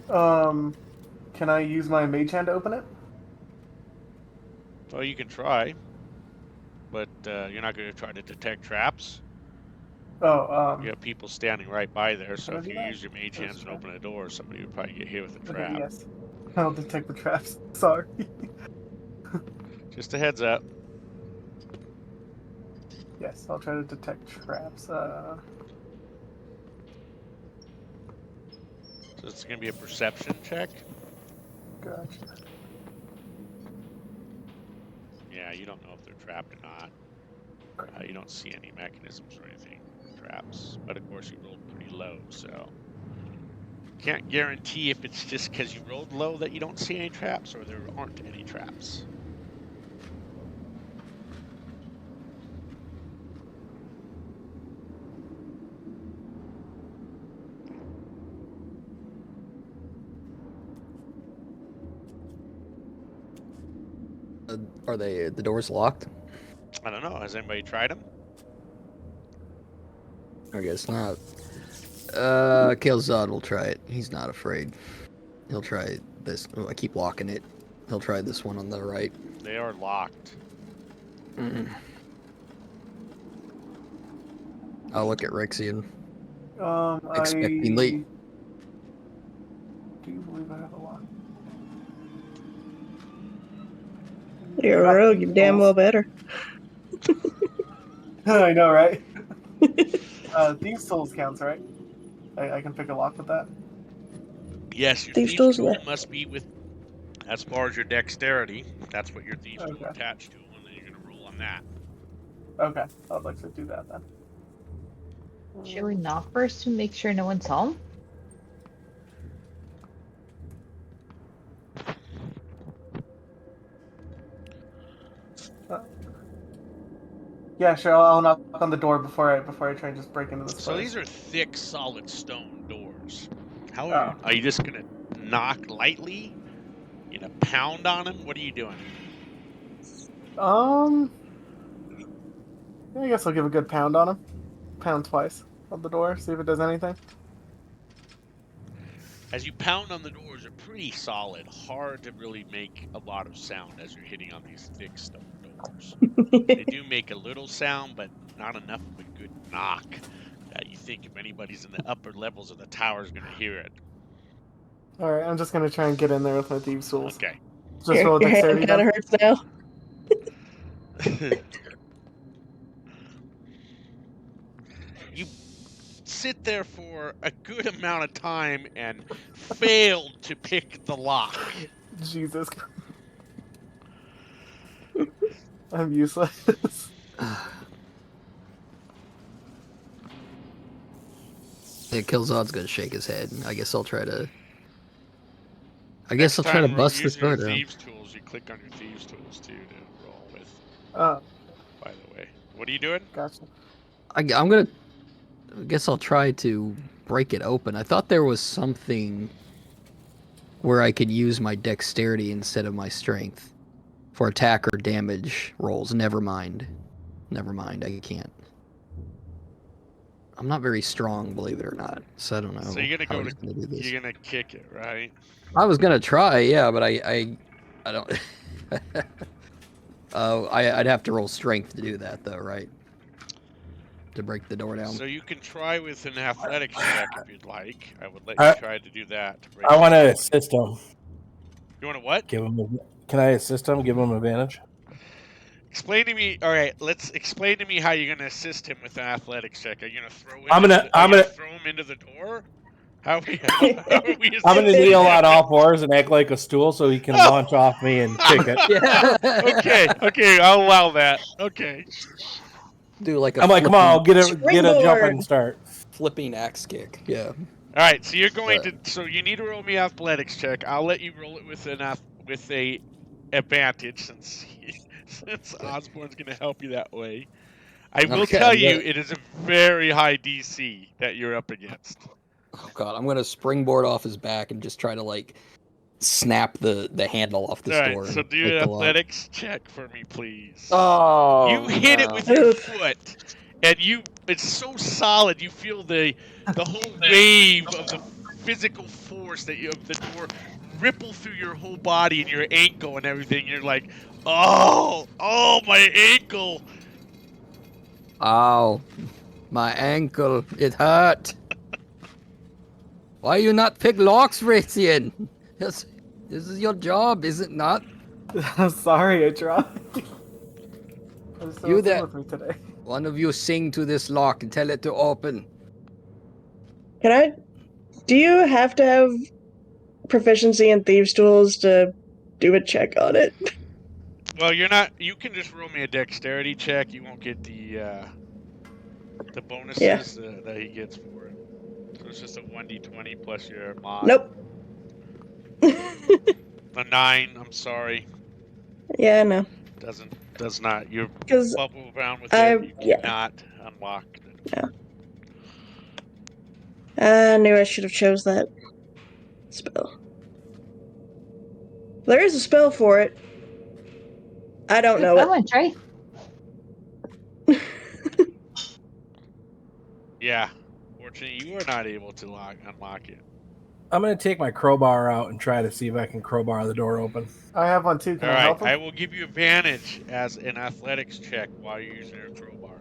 Can I use my mage hand to open it? well, you can try, but you're not going to try to detect traps. Oh, You have people standing right by there, so can I if do you that? use your mage Let's hands and try. open a door, somebody would probably get hit with a Okay, trap. yes. I'll detect the traps. Sorry. Just a heads up. Yes, I'll try to detect traps. So it's going to be a perception check. Gotcha. Yeah, you don't know if they're trapped or not. You don't see any mechanisms or anything, traps. But of course, you rolled pretty low, so can't guarantee if it's just because you rolled low that you don't see any traps or there aren't any traps. Are the doors locked? I don't know. Has anybody tried them? I guess not. Killzad will try it. He's not afraid. He'll try this. Oh, I keep locking it. He'll try this one on the right. They are locked. I'll look at Rixian. I Expectingly. do believe I have a lock. You're a rogue, you damn well better. I know, right? Thieves' Tools counts, right? I can pick a lock with that. Yes, your Thieves' thieves Tools, tool yeah. must be with, as far as your dexterity. That's what your thieves tool Okay. attached to, and then you're going to roll on that. Okay, I'd like to do that then. Should we knock first to make sure no one's home? Yeah, sure. I'll knock on the door before I try and just break into this So place. these are thick, solid stone doors. How Oh. are you just going to knock lightly? You know, pound on them? What are you doing? I guess I'll give a good pound on him. Pound twice on the door, see if it does anything. As you pound on the doors, they're pretty solid. Hard to really make a lot of sound as you're hitting on these thick stone doors. They do make a little sound, but not enough of a good knock that you think if anybody's in the upper levels of the tower is going to hear it. Alright, I'm just gonna try and get in there with my thieves' tools. Okay. Just roll a Your hand dexterity kind of then. hurts now. You sit there for a good amount of time and failed to pick the lock. Jesus. I'm useless. Yeah, Killzad's gonna shake his head. I guess I'll try to. I guess Next I'll try to time, bust this using your door down. thieves tools, you click on your thieves tools too to roll with. Oh, By the way, what are you doing? gotcha. I'm gonna. I guess I'll try to break it open. I thought there was something where I could use my dexterity instead of my strength for attack or damage rolls. Never mind. Never mind. I can't. I'm not very strong, believe it or not. So I don't know So you're how gonna he's gonna do this. you're gonna kick it, right? I was gonna try, yeah, but I don't. I'd have to roll strength to do that, though, right? To break the door down. So you can try with an athletics check if you'd like. I would let you try to do that to break. I want to the door. assist him. You want to what? Give him. Can I assist him? Give him advantage. Explain to me. All right, let's explain to me how you're gonna assist him with an athletics check. Are you gonna throw him? I'm gonna throw him into the door. How are we assisting? I'm gonna kneel him? on all fours and act like a stool so he can launch off me and kick it. Yeah. Okay, I'll allow that. Okay. Do like a I'm like, come on, I'll get a Springboard. jumping start. flipping axe kick. Yeah. All right, so you're going But- to. So you need to roll me athletics check. I'll let you roll it with a advantage since Osborne's going to help you that way. I will Okay, tell I'm you, gonna- it is a very high DC that you're up against. Oh god, I'm gonna springboard off his back and just try to like snap the handle off the All right, door. so and do break an the lock. athletics check for me, please. Oh, You hit it no. with your Oof. foot, and it's so solid. You feel the whole wave of the physical force of the door ripple through your whole body and your ankle and everything. You're like, oh, my ankle. Ow, my ankle, it hurt. Why you not pick locks, Ratian? This is your job, is it not? I'm sorry, I tried. You Sing that- with me today. One of you sing to this lock and tell it to open. Can I? Do you have to have proficiency in thieves' tools to do a check on it? Well, you're not. You can just roll me a dexterity check. You won't get the bonuses that he gets for it. So it's just a 1d20 plus your mod. Nope. A 9. I'm sorry. Yeah, no. Does not. You Because bubble around with I- it. You yeah. cannot unlock it. I knew I should have chose that spell. There is a spell for it. I don't know I it. want to try. Yeah. Fortunately, you are not able to unlock it. I'm gonna take my crowbar out and try to see if I can crowbar the door open. I have one too. Can All I right. help him? I will give you advantage as an athletics check while you're using your crowbar.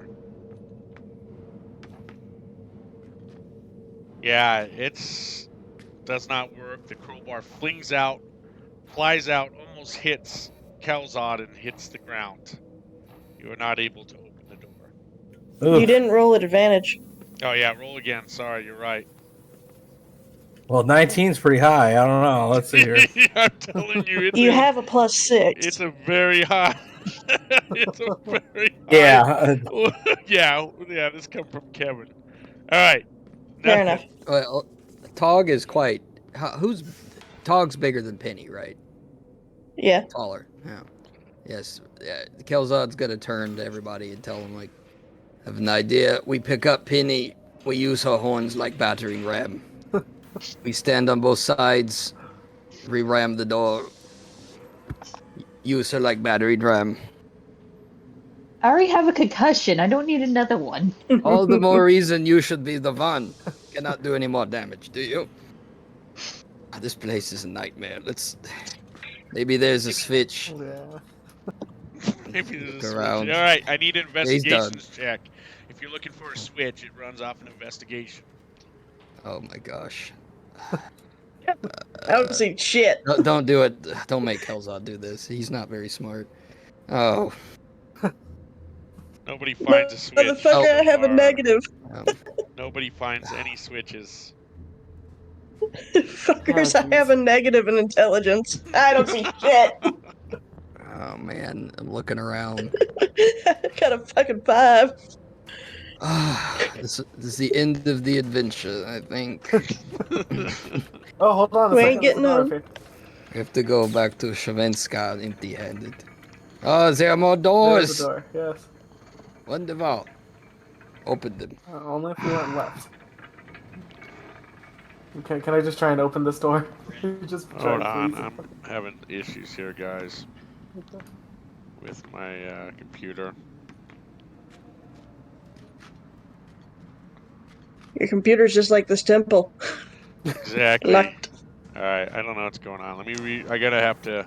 Yeah, it's does not work. The crowbar flies out, almost hits Kelzad and hits the ground. You are not able to open the door. You Oof. didn't roll at advantage. Oh yeah, roll again. Sorry, you're right. Well, 19's pretty high. I don't know. Let's see here. I'm telling you, You have a +6. it's a very high. It's a very high. Yeah. yeah. This come from Kevin. All right. Fair Nothing. enough. Well, Tog is quite. Who's Tog's bigger than Penny, right? Yeah. Taller. Yeah. Yes. Kelzad's gonna turn to everybody and tell them like, "Have an idea? We pick up Penny. We use her horns like battering ram. We stand on both sides, re-ram the door. Use her like battering ram. I already have a concussion. I don't need another one. All the more reason you should be the one. Cannot do any more damage, do you? This place is a nightmare. Maybe there's a switch. Yeah. Maybe there's a Look switch. around. All right, I need an He's done. investigations check. If you're looking for a switch, it runs off an investigation. Oh my gosh. I don't see shit. Don't do it. Don't make Kelzad do this. He's not very smart. Oh. Nobody finds a switch. Motherfucker, so I have a far. negative. Nobody finds any switches. Fuckers, Oh, I have a negative in intelligence. I don't see shit. Oh man, I'm looking around. Got a fucking 5. This is the end of the adventure, I think. Oh, hold on a We second. ain't getting there's a door home. up here. We have to go back to Shavenska empty-handed. Oh, there are more There's doors. a door. Yes. Wonderful. Open them. Only if you went left. Okay, can I just try and open this door? Just try Hold and on, please. I'm having issues here, guys, with my computer. Your computer's just like this temple. Exactly. Locked. All right, I don't know what's going on. Let me I gotta have to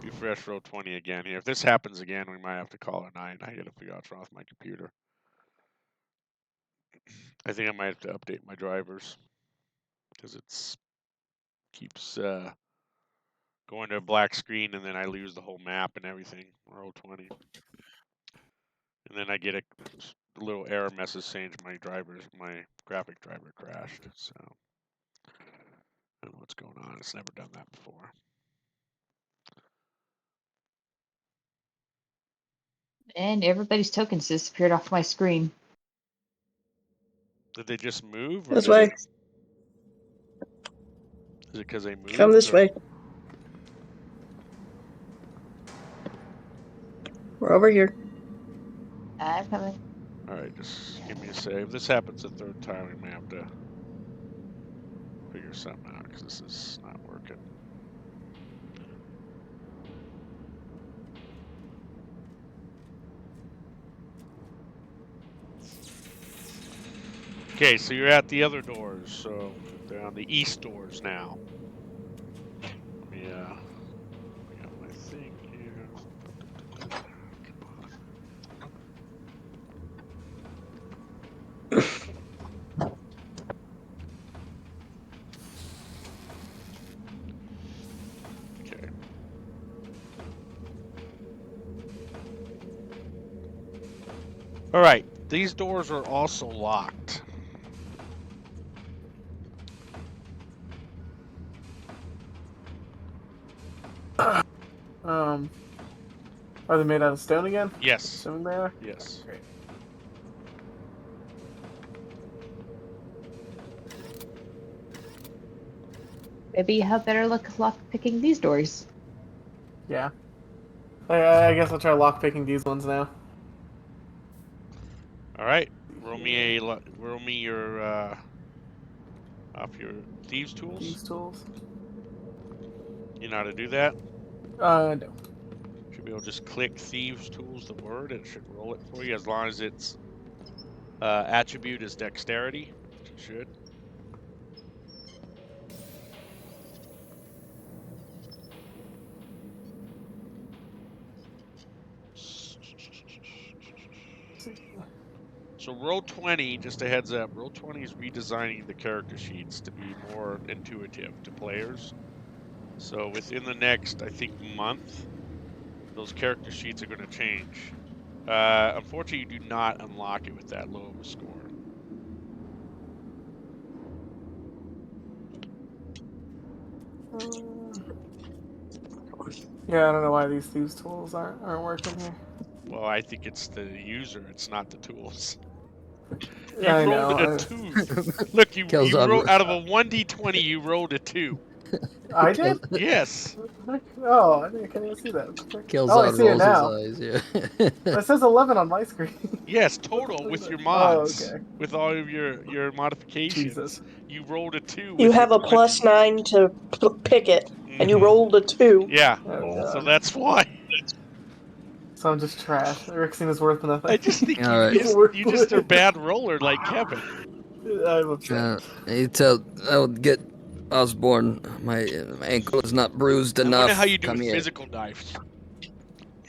refresh roll 20 again here. If this happens again, we might have to call it a night. I gotta figure out what's wrong with my computer. I think I might have to update my drivers because it's keeps going to a black screen and then I lose the whole map and everything. Roll 20. And then I get a little error message saying my graphic driver crashed. So I don't know what's going on. It's never done that before. And everybody's tokens disappeared off my screen. Did they just move, or This is way. it because they moved? Come this or- way. We're over here. I'm coming. All right, just give me a sec. If this happens a third time, we may have to figure something out because this is not working. Okay, so you're at the other doors. So they're on the east doors now. Let me bring up my thing here. Come on. Okay. All right, these doors are also locked. Are they made out of stone again? Yes. Assuming they are? Yes. Great. Maybe you have better luck lock-picking these doors. Yeah. I guess I'll try lockpicking these ones now. All right. Roll me your off your thieves tools. These tools. You know how to do that? No. Should be able to just click thieves tools, the word, and it should roll it for you as long as its attribute is dexterity, which it should. So roll 20, just a heads up, roll 20 is redesigning the character sheets to be more intuitive to players. So within the next, I think, month, those character sheets are going to change. Unfortunately, you do not unlock it with that low of a score. Yeah, I don't know why these thieves tools aren't working here. Well, I think it's the user, it's not the tools. You I rolled know. a 2. Look, you Killzone. rolled out of a 1d20, you rolled a 2. I did? Yes. Oh, I can't even see that. Kills Oh, I on see it rolls now. his eyes, yeah. It says 11 on my screen. Yes, total with your Oh, mods. okay. With all of your modifications. Jesus. You rolled a 2 with You have your a +9 to pick it, and you Mhm. rolled a 2. Yeah. Oh, So God. that's why. So I'm just trash. Rixine is worth nothing. I just think All right. you just are a bad roller like Kevin. I'm upset. You tell I'll get Osborne. My ankle is not bruised I enough. wonder how you do Come with here. physical dice.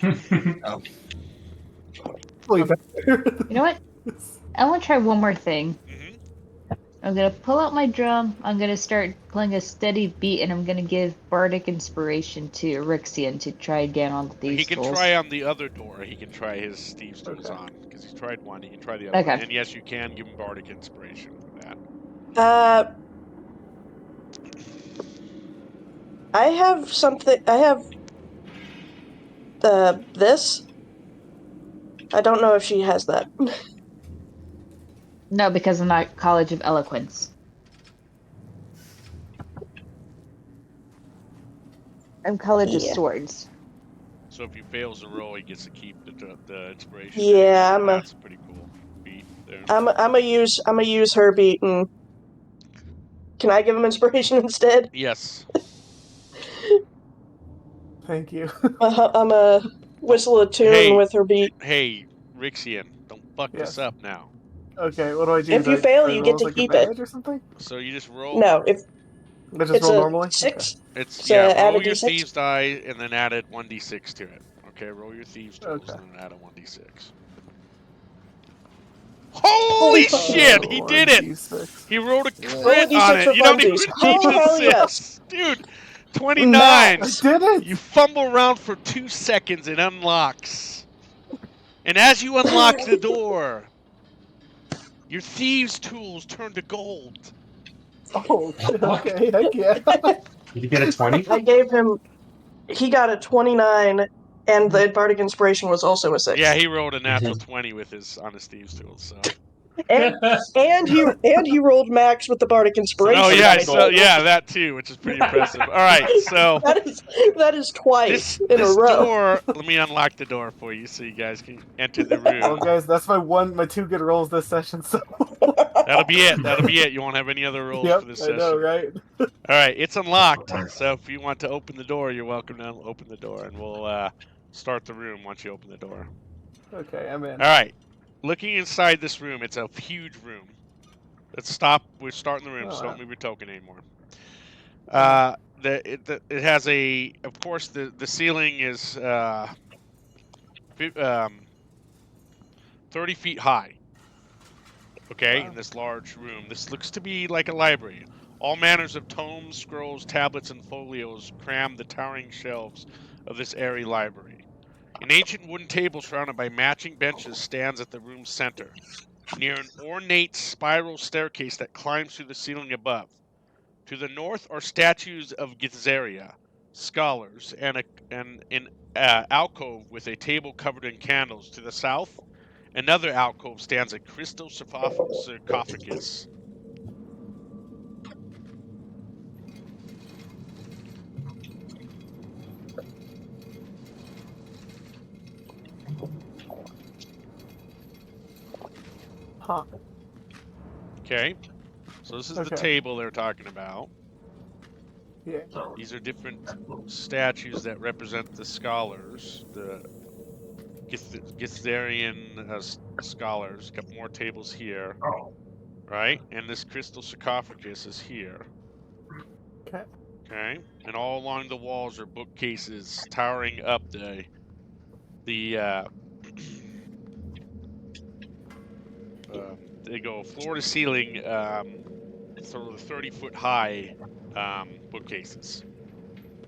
Oh. Holy You know what? I want to try one more thing. Mm-hmm. I'm gonna pull out my drum. I'm gonna start playing a steady beat, and I'm gonna give bardic inspiration to Rixian to try again on these He can tools. try on the other door. He can try his Steve's tools Okay. on because he's tried one. He can try the other Okay. one. And yes, you can give him bardic inspiration for that. I have something. I have this. I don't know if she has that. No, because I'm not College of Eloquence. I'm College of Yeah. Swords. So if he fails the roll, he gets to keep the inspiration. Yeah, That's a pretty cool beat there. I'm a use her beat, and can I give him inspiration instead? Yes. Thank you. I'm a whistle a tune Hey. with her beat. Hey, Rixian, don't fuck this Yes. up now. Okay, what do I do? If Do you I fail, you roll get as, to like, keep it. advantage or something? So you just roll. No, if I just it's roll a normally? 6. It's add roll a your d6. thieves die and then add a 1d6 to it. Okay, roll your thieves tools Okay. and then add a 1d6. Holy shit! He did it! 1d6. He rolled a Roll a crit on d6 it. with You don't even funsies. need Oh, the hell yes. 6, dude. 29. Max. I did it! You fumble around for 2 seconds. It unlocks. And as you unlock the door, your thieves' tools turn to gold. Oh, shit, okay, heck yeah. Did you get a 20? I gave him. He got a 29, and the Bardic Inspiration was also a 6. Yeah, he rolled a natural 20 with his on his thieves' tools. So. and he rolled max with the Bardic Inspiration. Oh yeah, dice. so yeah, that too, which is pretty impressive. All right, so that is twice this in a row. door. Let me unlock the door for you, so you guys can enter the room. Well, guys, that's my 2 good rolls this session. So That'll be it. That'll be it. You won't have any other rolls yep, for this I session. know, right? All right, it's unlocked. So if you want to open the door, you're welcome to open the door, and we'll start the room once you open the door. Okay, I'm in. All right, looking inside this room, it's a huge room. Let's stop. We're starting the room, so don't move your token anymore. It has a, of course, the ceiling is 30 feet high. Okay, in this large room. This looks to be like a library. All manners of tomes, scrolls, tablets, and folios cram the towering shelves of this airy library. An ancient wooden table surrounded by matching benches stands at the room's center, near an ornate spiral staircase that climbs through the ceiling above. To the north are statues of Githaria, scholars, and an alcove with a table covered in candles. To the south, another alcove stands a crystal sarcophagus. Huh. Okay, so this is the table they're talking about. Yeah. These are different statues that represent the scholars, the Githarian scholars. A couple more tables here, right? And this crystal sarcophagus is here. Okay. Okay, and all along the walls are bookcases towering up the they go floor to ceiling, sort of 30-foot high bookcases.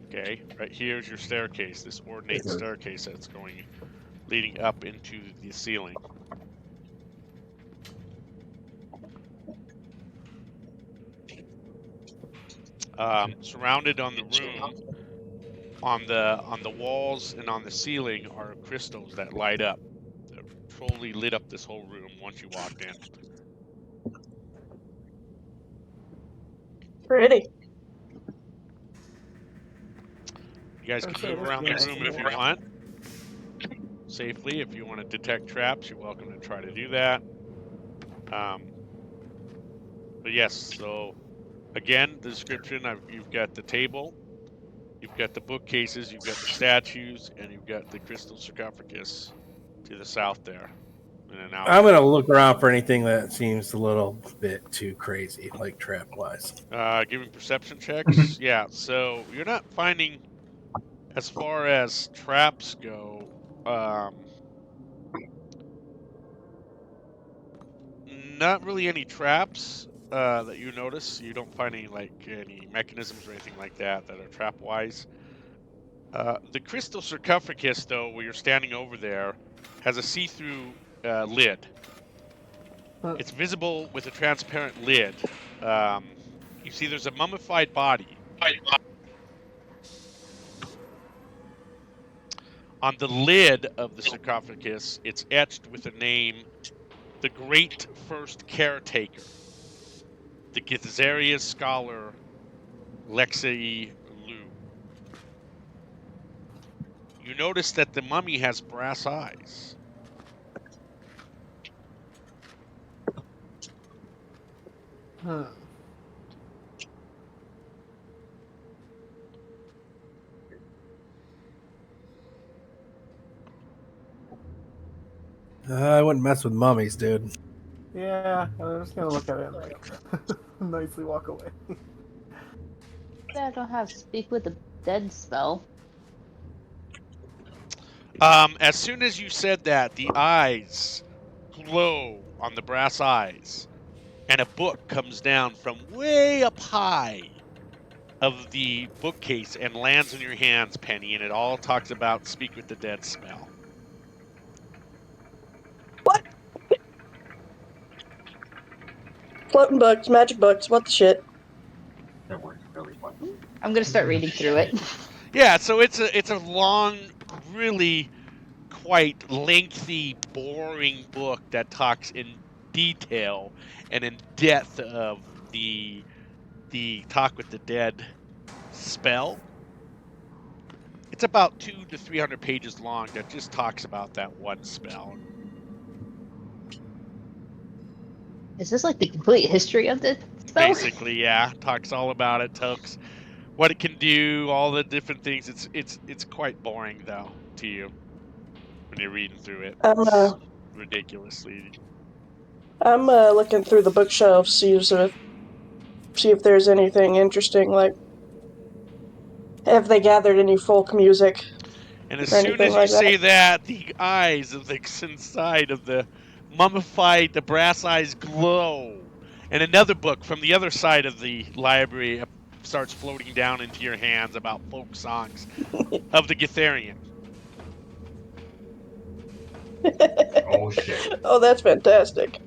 Okay, right here's your staircase, this ornate staircase that's going leading up into the ceiling. Surrounded on the room, on the walls and on the ceiling are crystals that light up. That totally lit up this whole room once you walked in. Pretty. You guys can move around the room if you want safely. If you want to detect traps, you're welcome to try to do that. But yes, so again, the description, you've got the table, you've got the bookcases, you've got the statues, and you've got the crystal sarcophagus to the south there. And I'm going to look around for anything that seems a little bit too crazy, like trap-wise. Giving perception checks? Yeah, so you're not finding, as far as traps go, not really any traps that you notice. You don't find any mechanisms or anything like that that are trap-wise. The crystal sarcophagus, though, where you're standing over there, has a see-through lid. It's visible with a transparent lid. You see there's a mummified body. On the lid of the sarcophagus, it's etched with the name, the Great First Caretaker, the Githaria scholar Lexi Lu. You notice that the mummy has brass eyes. I wouldn't mess with mummies, dude. Yeah, I'm just gonna look at it and like nicely walk away. I don't have speak with the dead spell. As soon as you said that, the eyes glow on the brass eyes, and a book comes down from way up high of the bookcase and lands in your hands, Penny, and it all talks about speak with the dead spell. Floating books, magic books, what the shit? That worked really well. I'm gonna start reading through it. Yeah, so it's a long, really quite lengthy, boring book that talks in detail and in depth of the talk with the dead spell. It's about 200 to 300 pages long that just talks about that one spell. Is this like the complete history of the spell? Basically, yeah, talks all about it, talks what it can do, all the different things. It's quite boring though to you when you're reading through it. It's ridiculously. I'm looking through the bookshelf, see if there's anything interesting. Like, have they gathered any folk music And as or soon anything as you like that? say that, the eyes of the inside of the mummified, the brass eyes glow. And another book from the other side of the library starts floating down into your hands about folk songs of the Githerian. Oh shit. Oh, that's fantastic.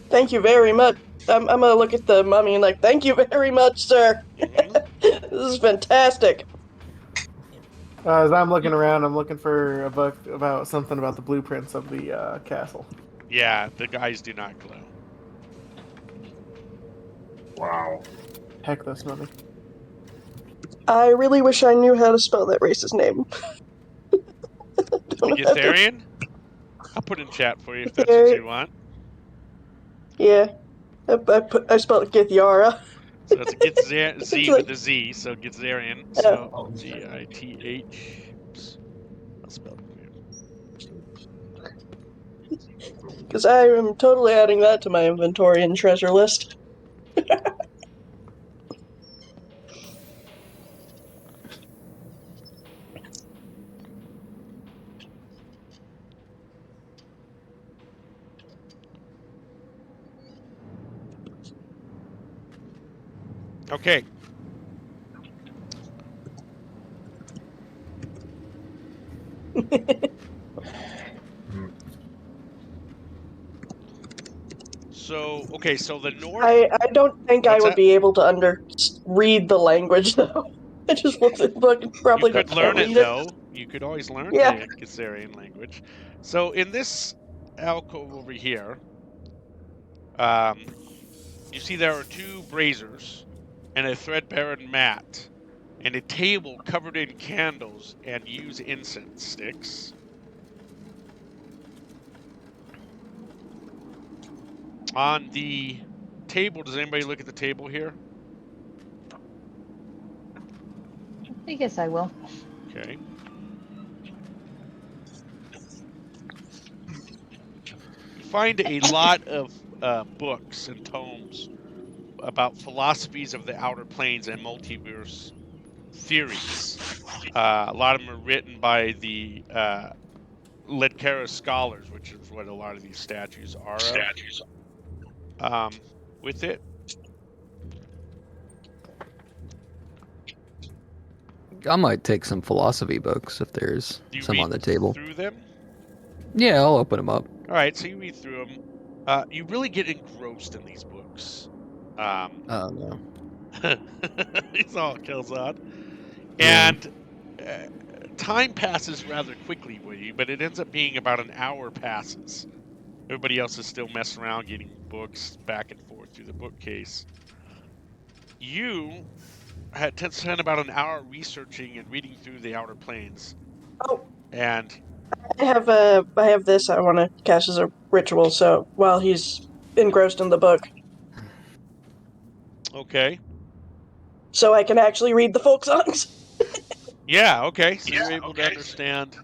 Thank you very much. I'm gonna look at the mummy and like, thank you very much, sir. Mm-hmm. This is fantastic. As I'm looking around, I'm looking for a book about something about the blueprints of the castle. Yeah, the eyes do not glow. Wow. Heck, this mummy. I really wish I knew how to spell that race's name. The Don't know how to- Githerian? I'll put in chat for you if that's what you want. Yeah, I spelled Githyara. So it's a Githzer It's Z like, with a Z, so Githerian. yeah. So Gith. Oops, I'll spell it for you. Because I am totally adding that to my inventory and treasure list. Okay. So the north. I don't think I What's would that? be able to read the language though. I just want to probably You could can't learn it read it. though. You could always learn Yeah. the Githerian language. So in this alcove over here, you see there are 2 braziers and a thread-bearer mat and a table covered in candles and use incense sticks. On the table, does anybody look at the table here? I guess I will. Okay. You find a lot of books and tomes about philosophies of the outer planes and multiverse theories. A lot of them are written by the Ledkera scholars, which is what a lot of these statues are of. With it, I might take some philosophy books if there's do you some read on the table. through them? Yeah, I'll open them up. All right, so you read through them. You really get engrossed in these books. Oh no. It's all Kelzad. Yeah. And time passes rather quickly with you, but it ends up being about an hour passes. Everybody else is still messing around getting books back and forth through the bookcase. You had spent about an hour researching and reading through the outer planes. Oh, And I have this I want to cast as a ritual. So while he's engrossed in the book, okay. so I can actually read the folk songs. Yeah, okay. So you're able to understand.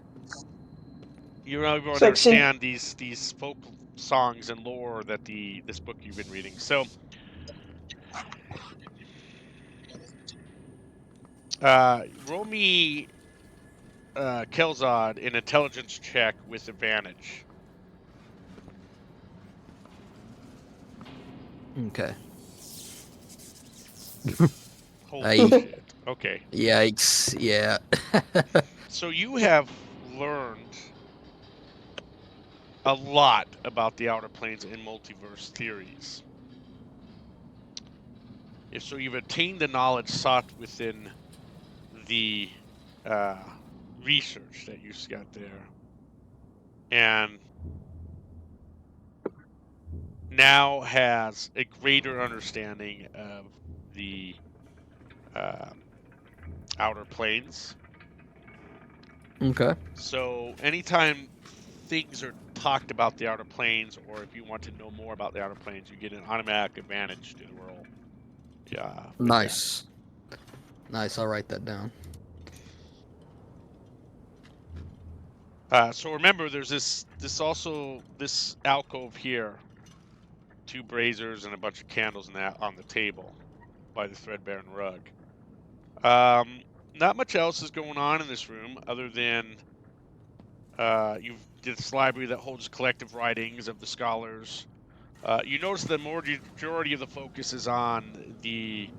You're able to It's like, see, understand these folk songs and lore that this book you've been reading. So, roll me Kelzad an intelligence check with advantage. Okay. Holy shit. Okay. Yikes. Yeah. So you have learned a lot about the outer planes and multiverse theories. So you've attained the knowledge sought within the research that you've got there, and now has a greater understanding of the outer planes. Okay. So anytime things are talked about the outer planes, or if you want to know more about the outer planes, you get an automatic advantage to the roll. Yeah. with Nice. Nice. I'll write that down. that. So remember, there's this alcove here, 2 braziers and a bunch of candles and that on the table by the threadbare rug. Not much else is going on in this room other than you've this library that holds collective writings of the scholars. You notice the majority of the focus is on the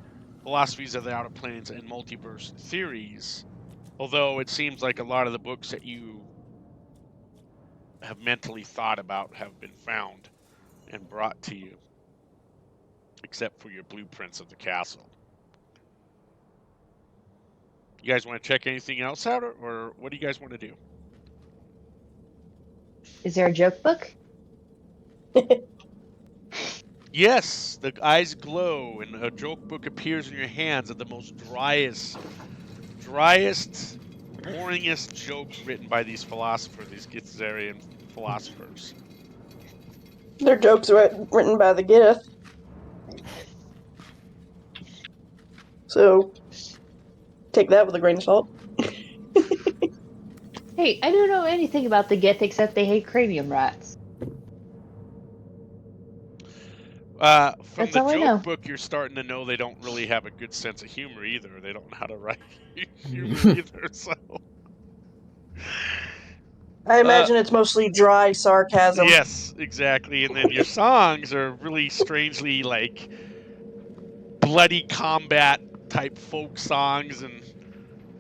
philosophies of the outer planes and multiverse theories, although it seems like a lot of the books that you have mentally thought about have been found and brought to you, except for your blueprints of the castle. You guys want to check anything else out, or what do you guys want to do? Is there a joke book? Yes, the eyes glow, and a joke book appears in your hands of the most driest, boringest jokes written by these philosophers, these Githzerian philosophers. They're jokes written by the Gith. So, take that with a grain of salt. Hey, I don't know anything about the Gith except they hate cranium rats. From That's the all I know. joke book, you're starting to know they don't really have a good sense of humor either. They don't know how to write humor either, so... I imagine it's mostly dry sarcasm. Yes, exactly. And then your songs are really strangely like bloody combat type folk songs and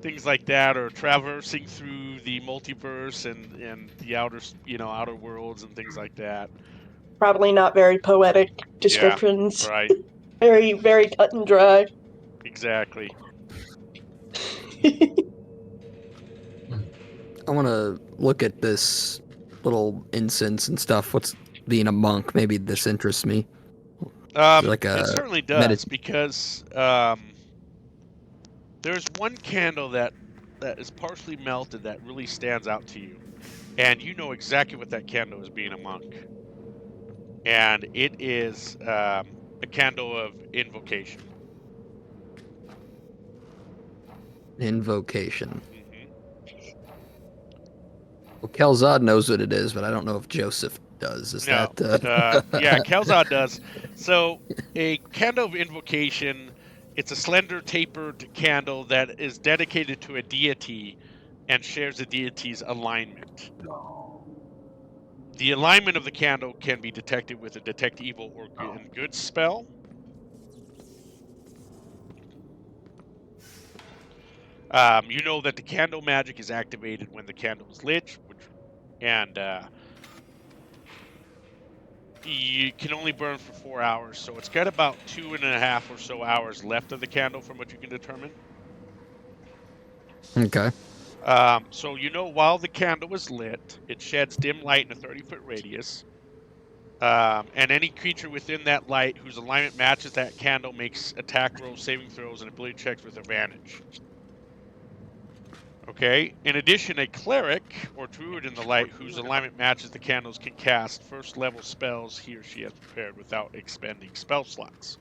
things like that, or traversing through the multiverse and the outer worlds and things like that. Probably not very poetic descriptions. Yeah, right. Very, very cut and dry. Exactly. I want to look at this little incense and stuff. What's being a monk? Maybe this interests me. Like it certainly does, because there's one candle that is partially melted that really stands out to you, and you know exactly what that candle is, being a monk. And it is a candle of invocation. Invocation. Mm-hmm. Well, Kelzad knows what it is, but I don't know if Joseph does. Is No, that? yeah, Kelzad does. So a candle of invocation, it's a slender tapered candle that is dedicated to a deity and shares the deity's alignment. The alignment of the candle can be detected with a detect evil or good spell. You know that the candle magic is activated when the candle is lit, and you can only burn for 4 hours, so it's got about 2.5 or so hours left of the candle from what you can determine. Okay. So you know while the candle is lit, it sheds dim light in a 30-foot radius. And any creature within that light whose alignment matches that candle makes attack rolls, saving throws, and ability checks with advantage. Okay. In addition, a cleric or druid in the light whose alignment matches the candles can cast first-level spells he or she has prepared without expending spell slots.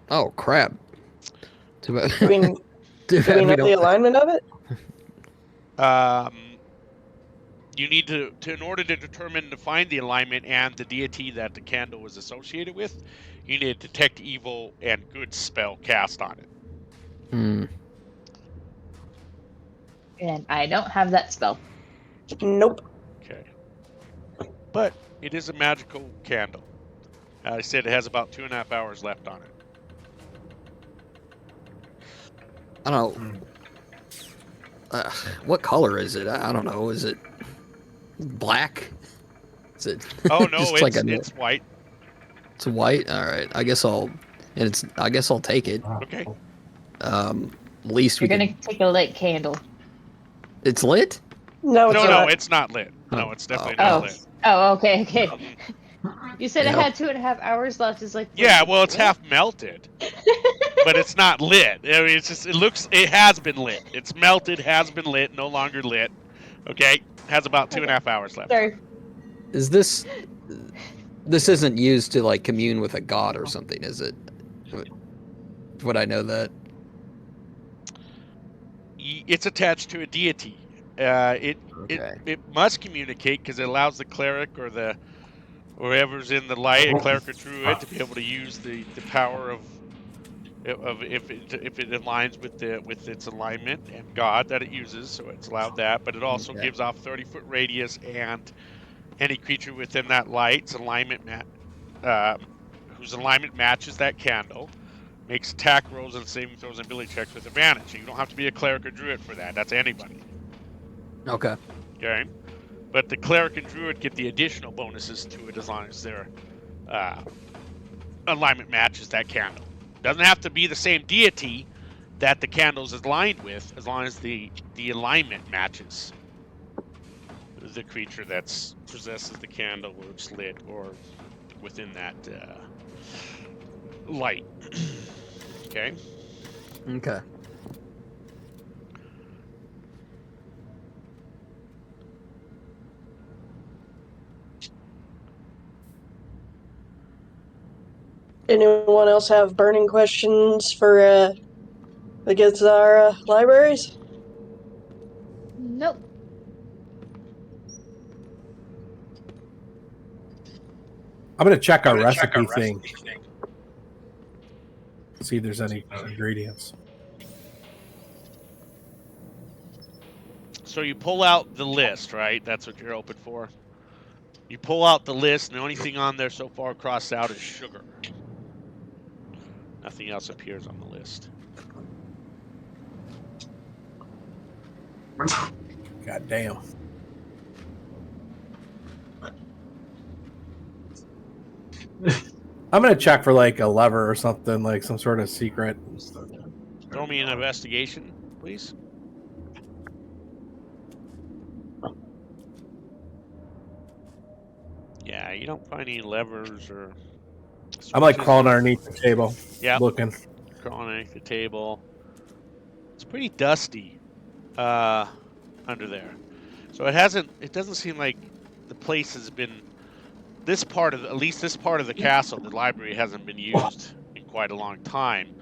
Oh crap! Do we know the alignment of it? You need to in order to determine to find the alignment and the deity that the candle is associated with, you need to detect evil and good spell cast on it. And I don't have that spell. Nope. Okay. But it is a magical candle. I said it has about 2.5 hours left on it. I don't know. What color is it? I don't know. Is it black? Is it? Oh no, just it's white. It's white. All right. I guess I'll and it's. I guess I'll take it. Okay. At least You're we gonna can. take a lit candle. It's lit. No, it's No, not. it's not lit. No, Oh. it's definitely Oh. not Oh. lit. Oh, okay, okay. Mhm. You said it Yeah. had 2.5 hours left. It's like, Yeah, wait, well, it's what? half melted, but it's not lit. I mean, it's just it has been lit. It's melted, has been lit, no longer lit. Okay, has about 2.5 hours left. Sorry. Is this? This isn't used to like commune with a god or something, is it? Would I know that? It's attached to a deity. Okay. It must communicate because it allows the cleric or the whoever's in the light, a cleric or druid, to be able to use the power of if it aligns with its alignment and God that it uses. So it's allowed that, but it also Okay. gives off 30-foot radius, and any creature within that light's alignment whose alignment matches that candle makes attack rolls and saving throws and ability checks with advantage. So you don't have to be a cleric or druid for that. That's anybody. Okay. Okay. But the cleric and druid get the additional bonuses to it as long as their alignment matches that candle. Doesn't have to be the same deity that the candle's aligned with, as long as the alignment matches the creature that's possesses the candle, or it's lit, or within that light. Okay. Okay. Anyone else have burning questions for against our libraries? Nope. I'm gonna check our recipe thing. See if there's any ingredients. So you pull out the list, right? That's what you're open for. You pull out the list, and the only thing on there so far crossed out is sugar. Nothing else appears on the list. God damn. I'm gonna check for like a lever or something, like some sort of secret. Throw me an investigation, please. Yeah, you don't find any levers or I'm like switches crawling or- underneath the table, Yep, looking. crawling underneath the table. It's pretty dusty under there. So it doesn't seem like the place has been, at least this part of the castle, the library hasn't been used in quite a long time.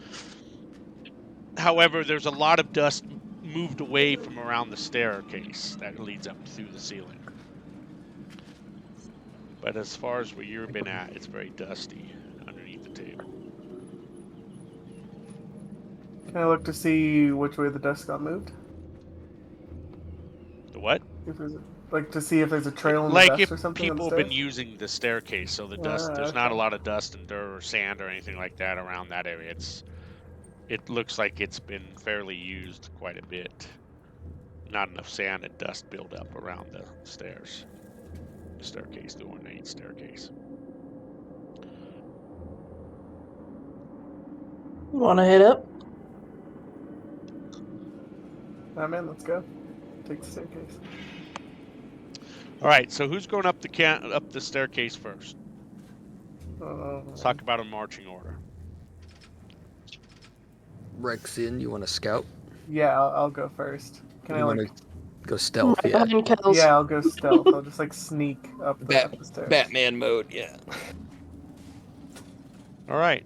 However, there's a lot of dust moved away from around the staircase that leads up through the ceiling. But as far as where you've been at, it's very dusty underneath the table. Can I look to see which way the dust got moved? The what? If there's like to see if there's a trail in the Like dust if or something on the people have been stairs? using the staircase, so the dust, there's not a Okay. lot of dust and dirt or sand or anything like that around that area. It looks like it's been fairly used quite a bit. Not enough sand and dust build up around the stairs. The staircase, the ornate staircase. Want to hit up? I'm in. Let's go. Take the staircase. All right, so who's going up the staircase first? Let's talk about a marching order. Rexian, you want to scout? Yeah, I'll go first. Can I You like? want to go stealth? Right Yeah. behind Kells. Yeah, I'll go stealth. I'll just like sneak up the stairs. Batman mode. Yeah. All right,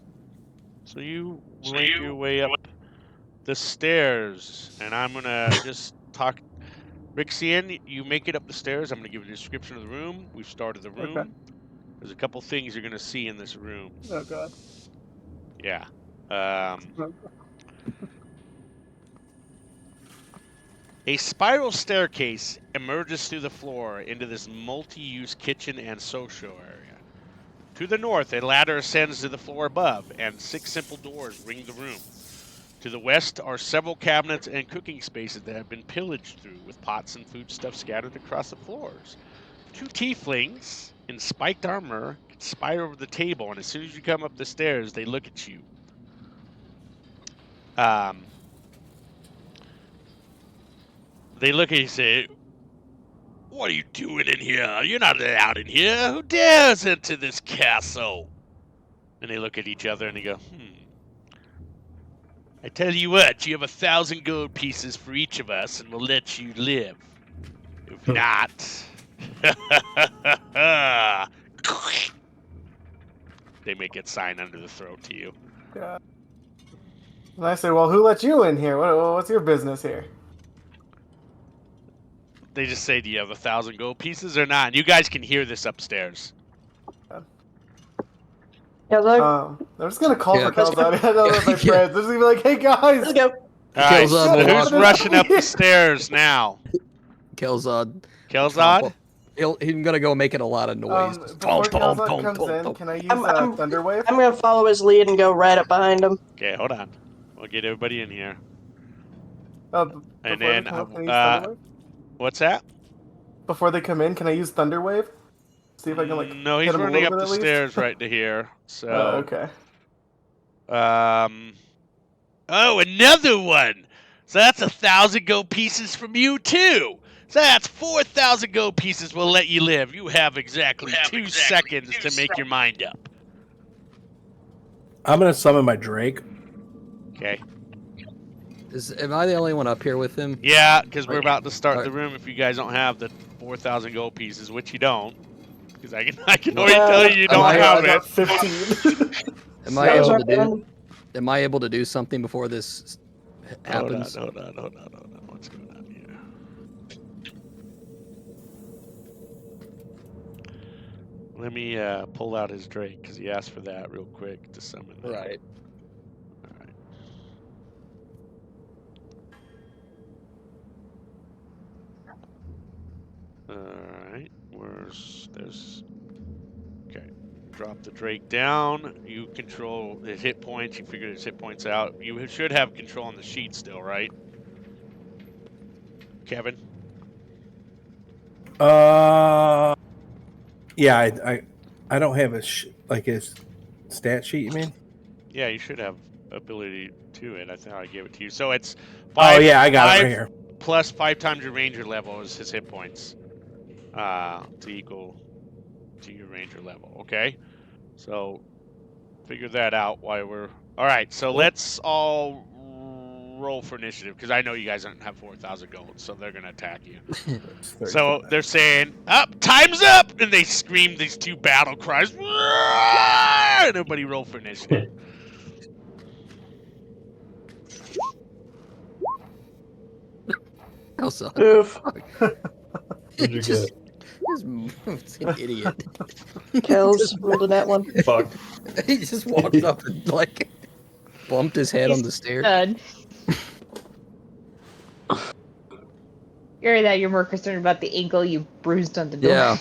so you make your way up the stairs, and I'm gonna just talk. Rixian, you make it up the stairs. I'm gonna give a description of the room. We've started the room. Okay. There's a couple things you're gonna see in this room. Oh god. Yeah. A spiral staircase emerges through the floor into this multi-use kitchen and social area. To the north, a ladder ascends to the floor above, and 6 simple doors ring the room. To the west are several cabinets and cooking spaces that have been pillaged through, with pots and foodstuffs scattered across the floors. 2 tieflings in spiked armor conspire over the table, and as soon as you come up the stairs, they look at you. They look at you and say, "What are you doing in here? You're not allowed in here. Who dares enter this castle?" And they look at each other and they go, I tell you what, you have 1,000 gold pieces for each of us, and we'll let you live. If not, they make it sign under the throat to you. God. And I say, well, who let you in here? What's your business here? They just say, do you have 1,000 gold pieces or not? And you guys can hear this upstairs. Yeah, look. I'm just gonna call Yeah. for Calzone. I don't know if my Yeah. friends. I'm just gonna be like, hey guys. Let's go. All right, Kills so on the who's walk. rushing up the stairs now? Kelzad. Kelzad? He's gonna go making a lot of noise. Before Calzone comes in, can I use Thunderwave? I'm gonna follow his lead and go right up behind him. Okay, hold on. We'll get everybody in here. Before And they then, come up, can I use Thunderwave? what's that? Before they come in, can I use Thunderwave? See if I can No, hit he's him a running little up bit the at least. stairs right to here. So, Okay. Oh, another one. So that's 1,000 gold pieces from you too. So that's 4,000 gold pieces. We'll let you live. You have exactly 2 seconds to make your mind up. I'm gonna summon my Drake. Okay. Am I the only one up here with him? Yeah, because we're Right. about to start All the right. room. If you guys don't have the 4,000 gold pieces, which you don't, because I can already tell you don't have I got it. 15. Am I able to do something before this happens? Hold on. What's going on here? Let me pull out his Drake because he asked for that real quick to summon that. Right. All right. Okay. Drop the Drake down. You control his hit points. You figured his hit points out. You should have control on the sheet still, right? Kevin? Yeah, I don't have his stat sheet. You mean? Yeah, you should have ability to it. I think I gave it to you. So it's 5. Oh yeah, I got it right here. Plus 5 times your ranger level is his hit points. To equal to your ranger level. Okay? So figure that out while we're all right. So let's all roll for initiative because I know you guys don't have 4,000 gold, so they're gonna attack you. So they're saying, "Up, time's up!" and they scream these 2 battle cries. And everybody roll for initiative. Oof. What'd you get? He's an idiot. Kills. Rolled a net one. Fuck. He just walked up and bumped his head on the stairs. Done. You're that you're more concerned about the ankle you bruised on the door. Yeah.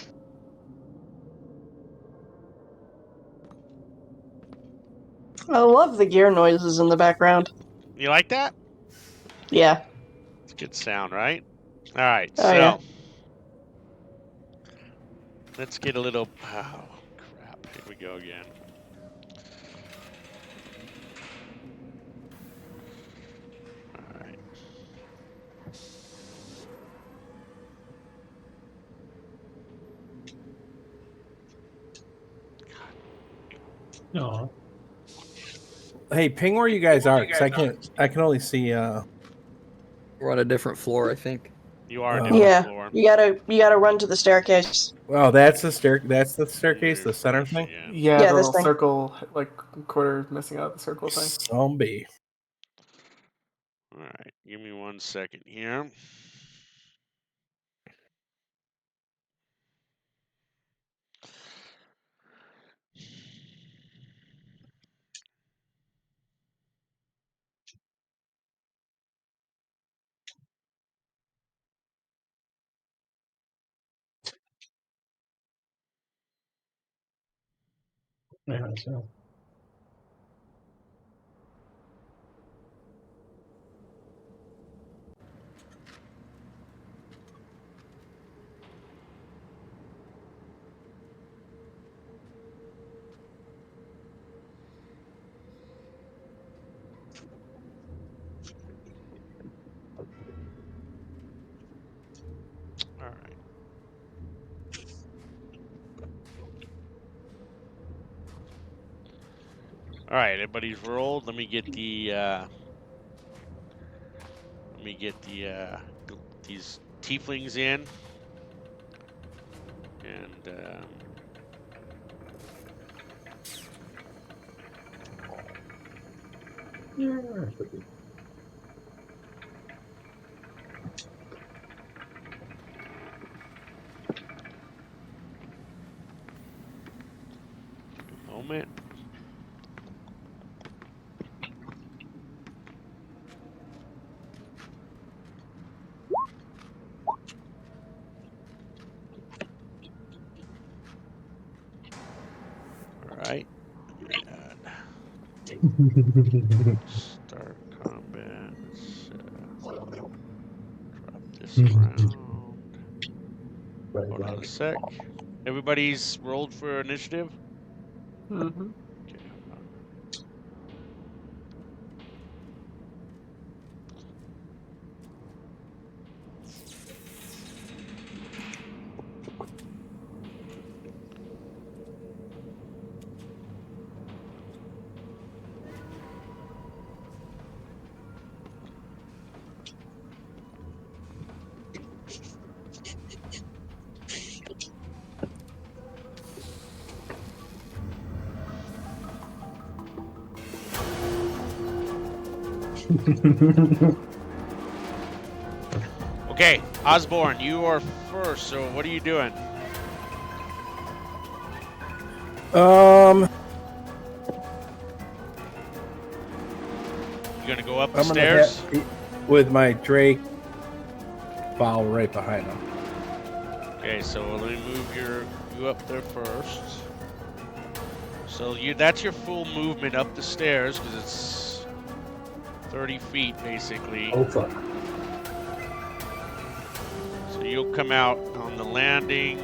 I love the gear noises in the background. You like that? Yeah. It's a good sound, right? All right, Oh, so yeah. let's get a little. Oh crap! Here we go again. All right. No. Hey, ping where you guys are, because I can only see. We're on a different floor, I think. You are a different floor. You gotta run to the staircase. Oh, that's the staircase, the center thing. Yeah, Yeah, the this little thing. circle, quarter missing out the circle thing. Zombie. All right, give me 1 second here. Yeah, so. All right, everybody's rolled. Let me get the these tieflings in, and a moment. All right, and start combat. Let's drop this around. Hold on a sec. Everybody's rolled for initiative. Mm-hmm. Okay, hold on. Okay, Osborne, you are first. So what are you doing? I'm You gonna go up the gonna stairs? with my Drake follow right behind him. Okay, so let me move you up there first. So that's your full movement up the stairs because it's 30 feet basically. Oh fuck. So you'll come out on the landing.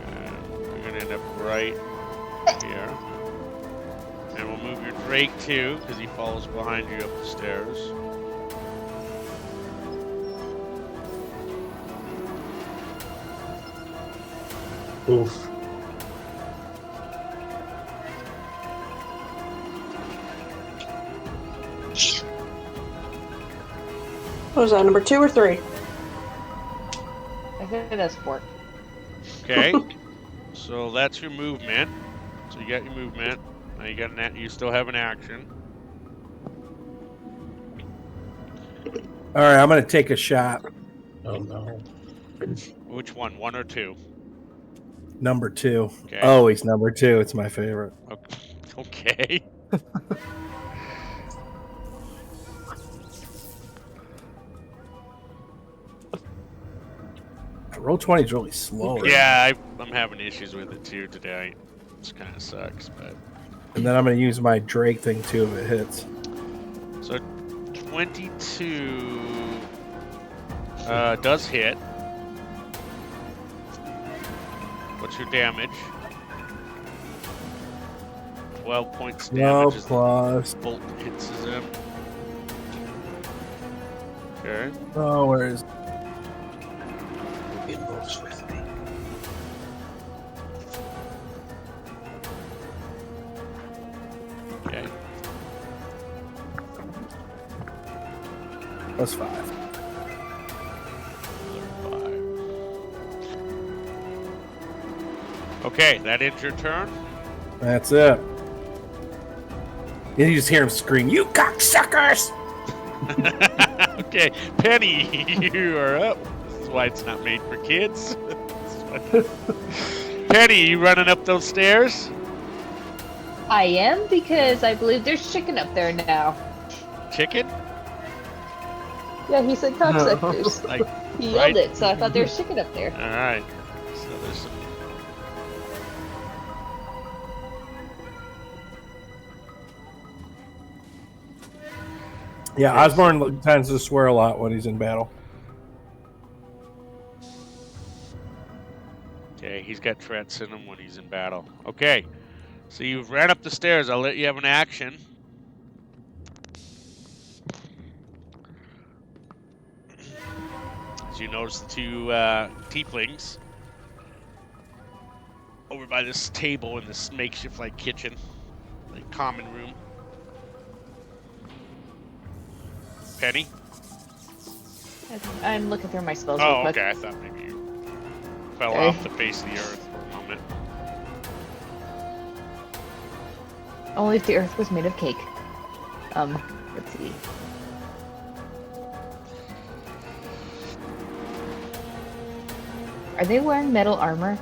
And you're gonna end up right here. And we'll move your Drake too because he follows behind you up the stairs. Oof. What was that, number 2 or 3? I think that's 4. Okay. So that's your movement. So you got your movement. Now you got you still have an action. All right, I'm gonna take a shot. Oh no. Which one? 1 or 2? Number 2. Okay. Always number 2. It's my favorite. Okay. Roll20 is really slow. Right? Yeah, I'm having issues with it too today. It kind of sucks, but. And then I'm gonna use my Drake thing too if it hits. So 22 does hit. What's your damage? 12 points No damage as plus. the bolt hits him. Okay. Oh, where is? It moves with me. Okay. Plus 5. Another 5. Okay, that ends your turn. That's it. And you just hear him scream, "You cocksuckers!" Okay, Penny, you are up. This is why it's not made for kids. Penny, you running up those stairs? I am, because I believe there's chicken up there now. Chicken? Yeah, he said cocksuckers. Like, He right? yelled it, so I thought there was chicken up there. All right. So there's some. Yeah, Yes. Osborne tends to swear a lot when he's in battle. Okay, he's got threats in him when he's in battle. Okay, so you've ran up the stairs. I'll let you have an action. As you notice the two tieflings over by this table in this makeshift like kitchen, like common room. Penny? I'm looking through my spells real Oh, quick. okay. I thought maybe you fell Sorry. off the face of the earth for a moment. Only if the earth was made of cake. Let's see. Are they wearing metal armor?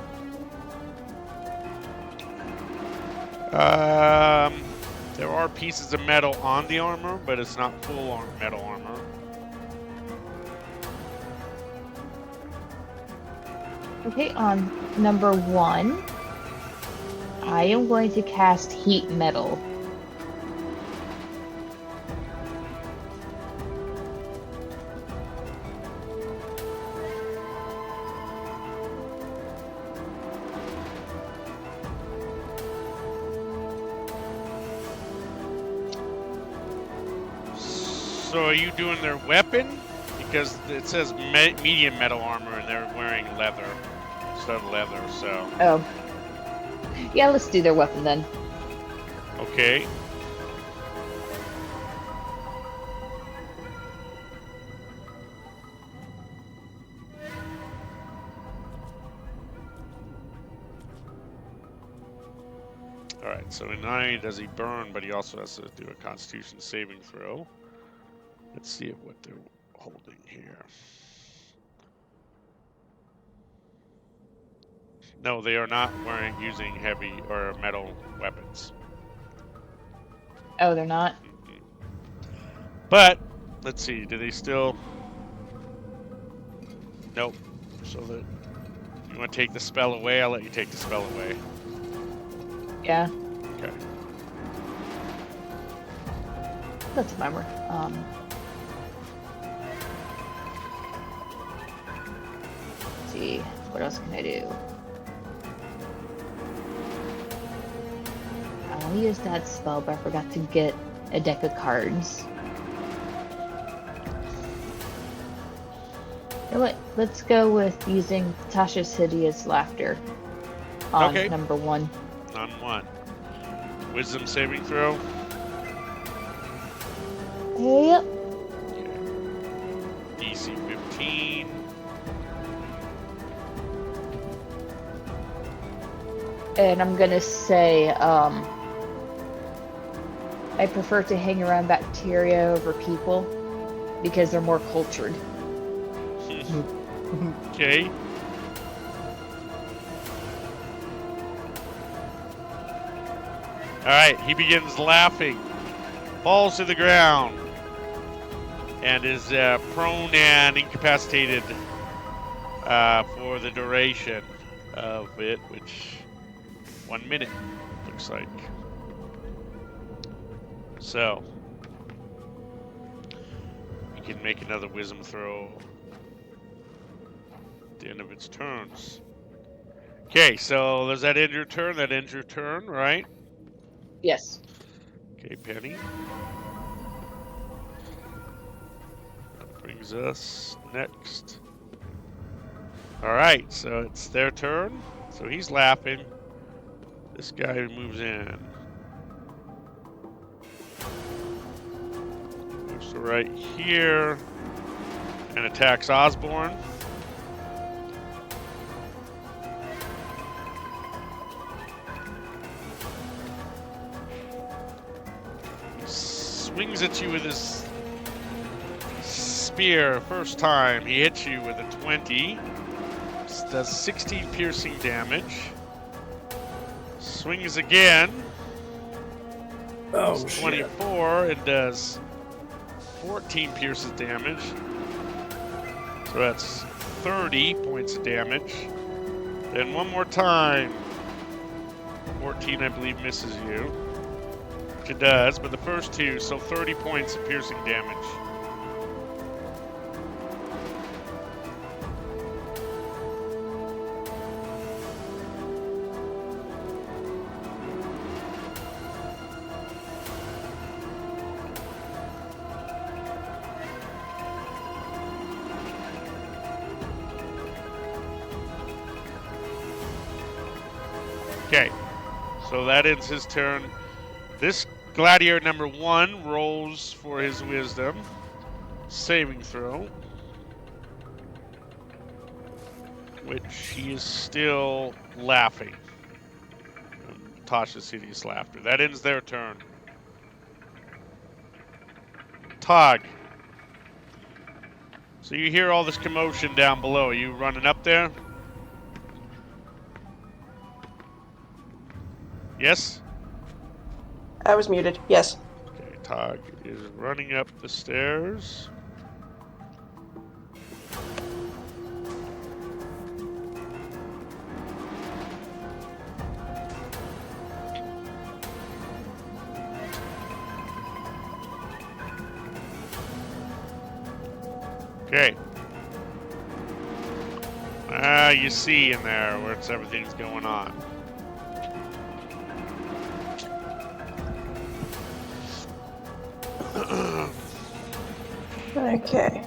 There are pieces of metal on the armor, but it's not full metal armor. Okay, on number 1, I am going to cast Heat Metal. So are you doing their weapon? Because it says medium metal armor and they're wearing leather instead of leather, so. Oh. Yeah, let's do their weapon then. Okay. Alright, so not only does he burn, but he also has to do a Constitution saving throw. Let's see what they're holding here. No, they are not using heavy or metal weapons. Oh, they're not? But, let's see, do they still... Nope. So that... You want to take the spell away? I'll let you take the spell away. Yeah. Okay. That's fine. Let's see, what else can I do? I'll use that spell, but I forgot to get a deck of cards. You know what? Let's go with using Tasha's Hideous Laughter on Okay. number 1. On 1. Wisdom saving throw. Yep. Okay. DC 15. And I'm gonna say, I prefer to hang around bacteria over people because they're more cultured. Okay. Alright, he begins laughing, falls to the ground, and is prone and incapacitated for the duration of it, which 1 minute looks like. So, you can make another wisdom throw at the end of its turns. Okay, so does that end your turn? That ends your turn, right? Yes. Okay, Penny. That brings us next. Alright, so it's their turn. So he's laughing. This guy moves in. Moves to right here. And attacks Osborne. Swings at you with his spear. First time he hits you with a 20. Does 16 piercing damage. Swings again. Oh, Does shit. 24 and does 14 pierces damage. So that's 30 points of damage. Then one more time. 14, I believe, misses you. It does, but the first two, so 30 points of piercing damage. Okay, so that ends his turn. This gladiator number 1 rolls for his wisdom saving throw, which he is still laughing. Tasha's hideous laughter. That ends their turn. Tog. So you hear all this commotion down below. Are you running up there? Yes? I was muted. Yes. Okay, Tog is running up the stairs. Okay. You see in there where everything's going on. Okay.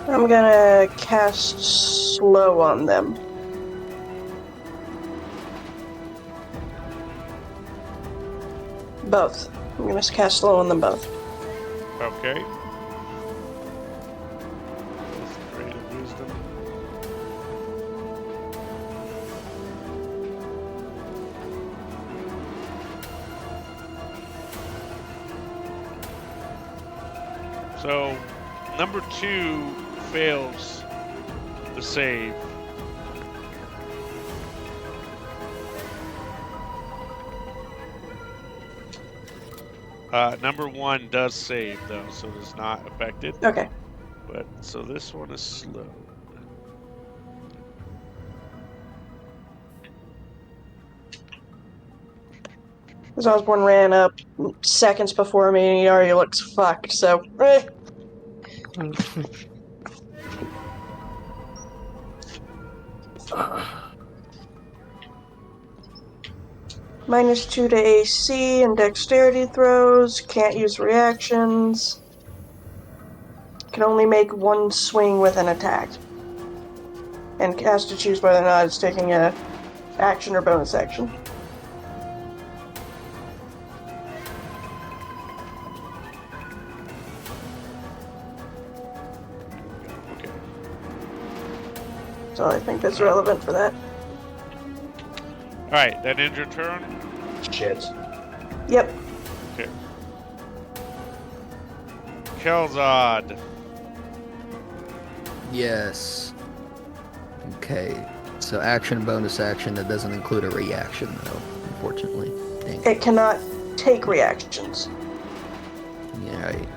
I'm gonna cast slow on them. Both. I'm gonna cast slow on them both. Okay. Creative wisdom. So, number 2 fails the save. Number 1 does save though, so it is not affected. Okay. But so this one is slow. Because Osborne ran up seconds before me and he already looks fucked, so. -2 to AC and dexterity throws. Can't use reactions. Can only make one swing with an attack. And has to choose whether or not it's taking a action or bonus action. Okay. So I think that's relevant for that. Alright, that ends your turn? Shit. Yep. Okay. Kelzad. Yes. Okay. So action, bonus action, that doesn't include a reaction, though, unfortunately. Dang. It cannot take reactions. Yeah, right.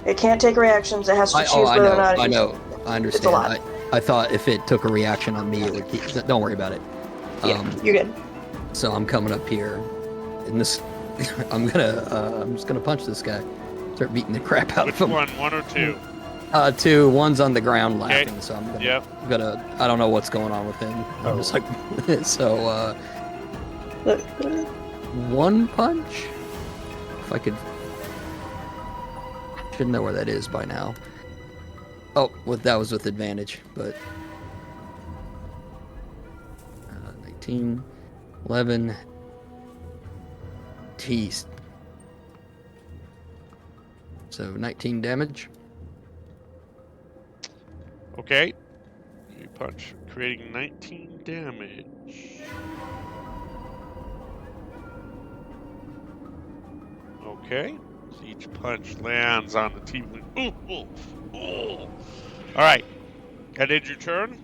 It can't take reactions. It has to choose I whether know, or not it I uses know. them. I understand. It's a lot. I thought if it took a reaction on me, it would keep... Don't worry about it. Yeah, you're good. So I'm coming up here, and this... I'm just gonna punch this guy. Start beating the crap out Which of him. one? 1 or 2? 2. One's on the ground Okay. laughing, so I'm gonna... Yep. I don't know what's going on with him. I'm just like... So, one punch? If I could... Should know where that is by now. Oh, well, that was with advantage, but... 19, 11... Teased. So 19 damage. Okay. You punch, creating 19 damage. Okay. So each punch lands on the team. Ooh, ooh, ooh. Alright. That ends your turn?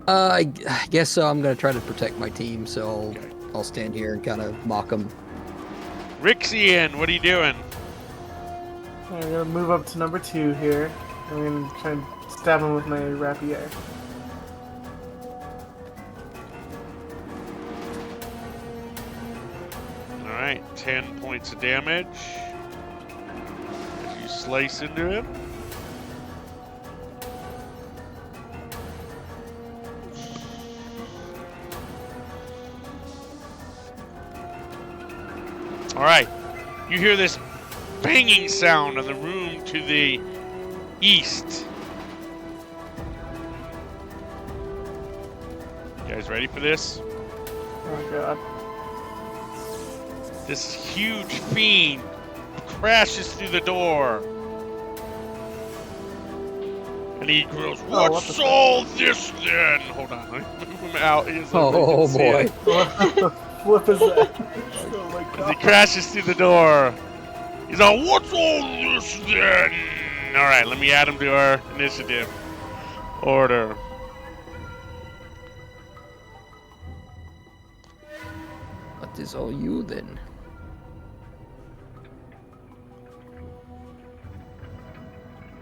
I guess so. I'm gonna try to protect my team, so Okay. I'll stand here and kind of mock them. Rixian, what are you doing? I'm gonna move up to number 2 here. I'm gonna try and stab him with my rapier. Alright, 10 points of damage. As you slice into him. Alright, you hear this banging sound in the room to the east. You guys ready for this? Oh god. This huge fiend crashes through the door. And he grows, what what's the all this then? Hold on, let me move him out here so Oh, everybody can see boy. it. What the flip is that? Oh my As he god. crashes through the door, he's all, what's all this then? Alright, let me add him to our initiative order. What is all you then?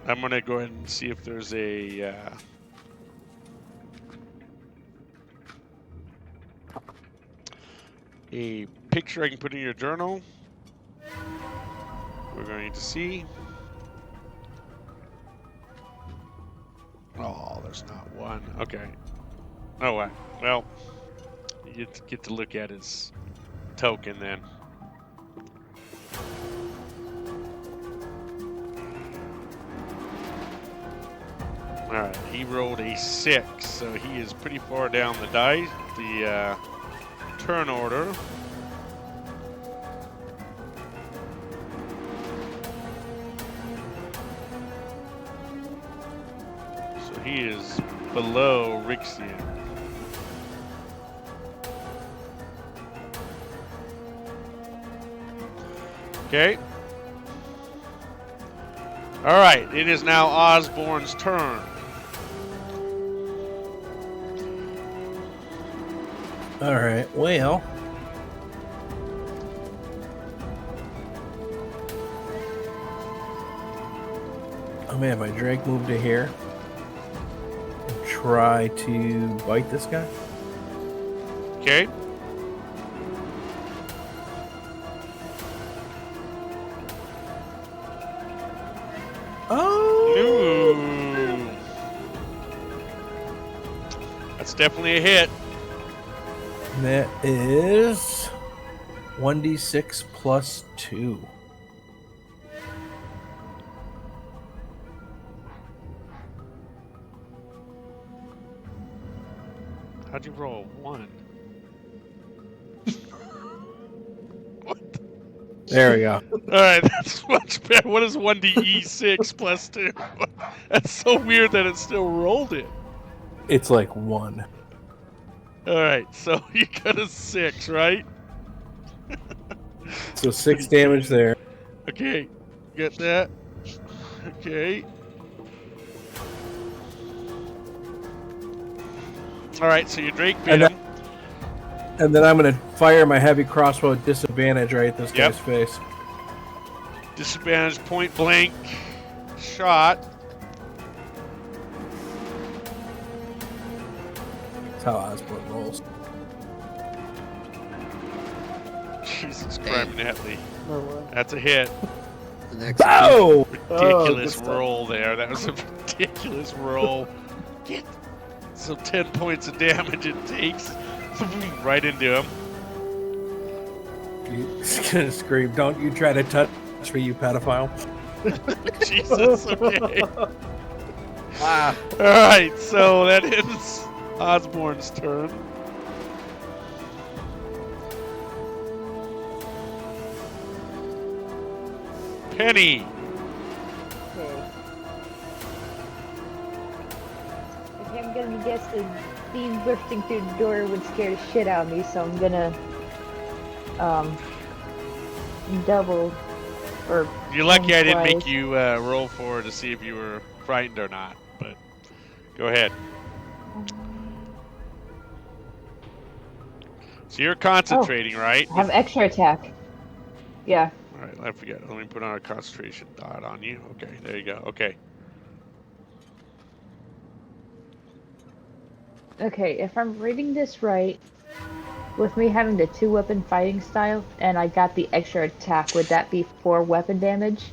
I'm gonna go ahead and see if there's a picture I can put in your journal. We're going to see. Oh, there's not one. Okay. Oh, wow. Well, you get to look at his token then. Alright, he rolled a 6, so he is pretty far down the dice, the turn order. So he is below Rixian. Okay. Alright, it is now Osborne's turn. All right. Well, I'm gonna have my Drake move to here. And try to bite this guy. Okay. Oh! Ooh. That's definitely a hit. That is 1d6 plus 2. How'd you roll? 1. What? There we go. Alright, that's much better. What is 1d6 plus 2? That's so weird that it still rolled it. It's like 1. Alright, so you got a 6, right? So 6 damage there. Okay, get that. Okay. Alright, so your Drake beat And him. And then I'm going to fire my heavy crossbow at disadvantage right at this Yep. guy's face. Disadvantage point blank shot. That's how Osborne rolls. Jesus Damn. Christ, Netley. No way. That's a hit. The next Oh! Ridiculous good stuff. roll there. That was a ridiculous roll. Get so 10 points of damage it takes. Right into him. He's going to scream, don't you try to touch me, you pedophile. Jesus, okay. Ah. Alright, so that ends Osborne's turn. Penny. Okay. Okay, I'm gonna guess the fiend bursting through the door would scare the shit out of me, so I'm gonna double or You're lucky I didn't make twice. you roll for to see if you were frightened or not, but go ahead. So you're concentrating, right? I have extra attack. Yeah. Alright, I forget. Let me put on a concentration dot on you. Okay, there you go. Okay. Okay, if I'm reading this right, with me having the 2-weapon fighting style and I got the extra attack, would that be 4 weapon damage?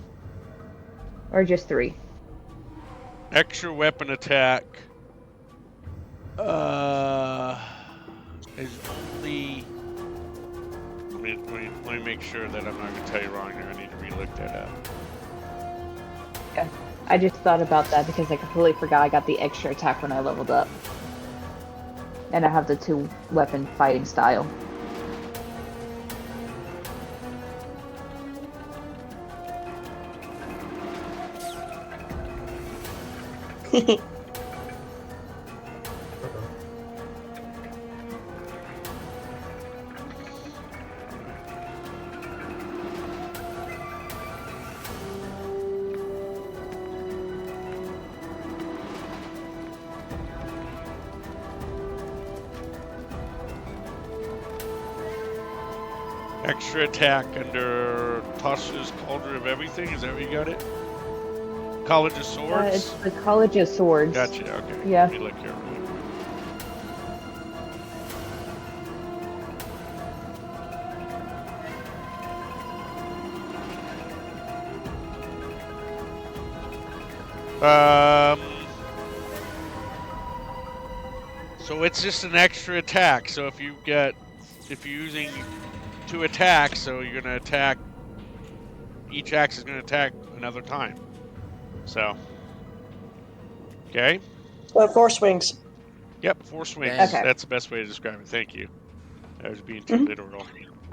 Or just 3? Extra weapon attack is only. Let me make sure that I'm not going to tell you wrong here. I need to re-look that up. Yeah. I just thought about that because I completely forgot I got the extra attack when I leveled up. And I have the 2-weapon fighting style. Extra attack under Tasha's Cauldron of Everything. Is that where you got it? College of Swords? It's the College of Swords. Gotcha, okay. Yeah. Let me look here really quick. So it's just an extra attack. So if you're using 2 attacks, so you're gonna attack. Each axe is gonna attack another time. So, okay. 4 swings. Yep, 4 swings. Okay. That's the best way to describe it. Thank you. I was being too literal.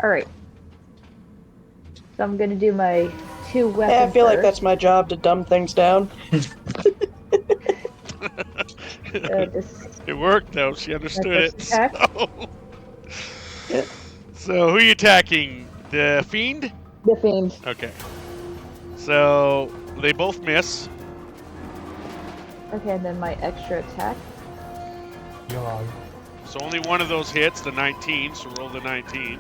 Alright. So I'm gonna do my 2 weapons. Yeah, I feel like that's my job to dumb things down. It worked though. She understood it. Attack. Yeah. So who are you attacking? The Fiend? The Fiend. Okay. So they both miss. Okay, and then my extra attack. Yawn. So only one of those hits, the 19. So roll the 19.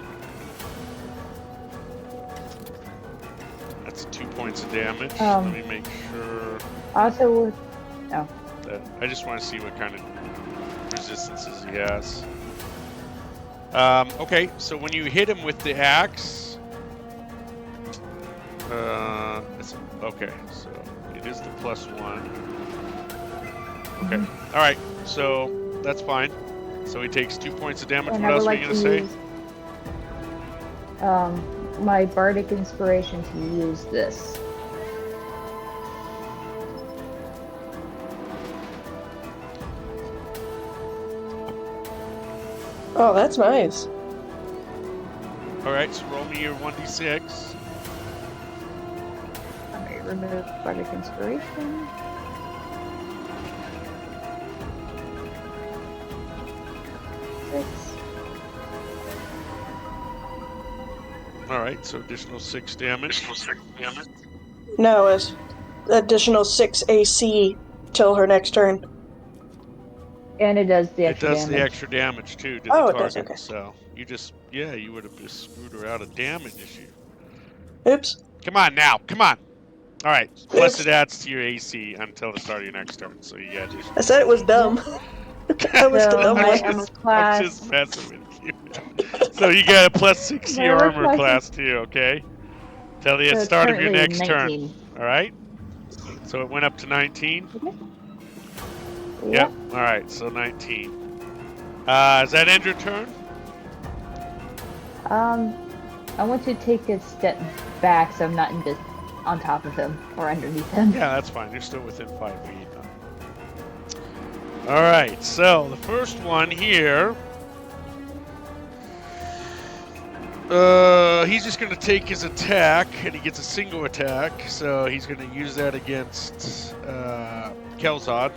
That's 2 points of damage. Let me make sure. Also, oh. I just want to see what kind of resistances he has. Okay, so when you hit him with the axe, okay, so it is the +1. Okay, all right, so that's fine. So he takes 2 points of damage. And What I else would were you like gonna to say? use my bardic inspiration to use this. Oh, that's nice. All right, so roll me your 1d6. Let me remove bardic inspiration. All right, so additional 6 damage. No, it's additional 6 AC till her next turn. And it does the It extra does damage. the extra damage too to Oh, the it does, target. okay. So you just, you would have just screwed her out of damage issue. Oops. Come on now, come on. All right, plus Oops. it adds to your AC until the start of your next turn. So you got I said it was dumb. I was the So dumb my one. armor class. I'm just messing with you. So you got a +6 to My your armor armor class class too, okay? Till the So it's start of your currently next 19. turn. All right. So it went up to 19. Yep. Yep. All right. So 19. Does that end your turn? I want to take a step back so I'm not in on top of him or underneath him. Yeah, that's fine. You're still within 5 feet. All right. So the first one here. He's just going to take his attack, and he gets a single attack, so he's going to use that against Kelzad.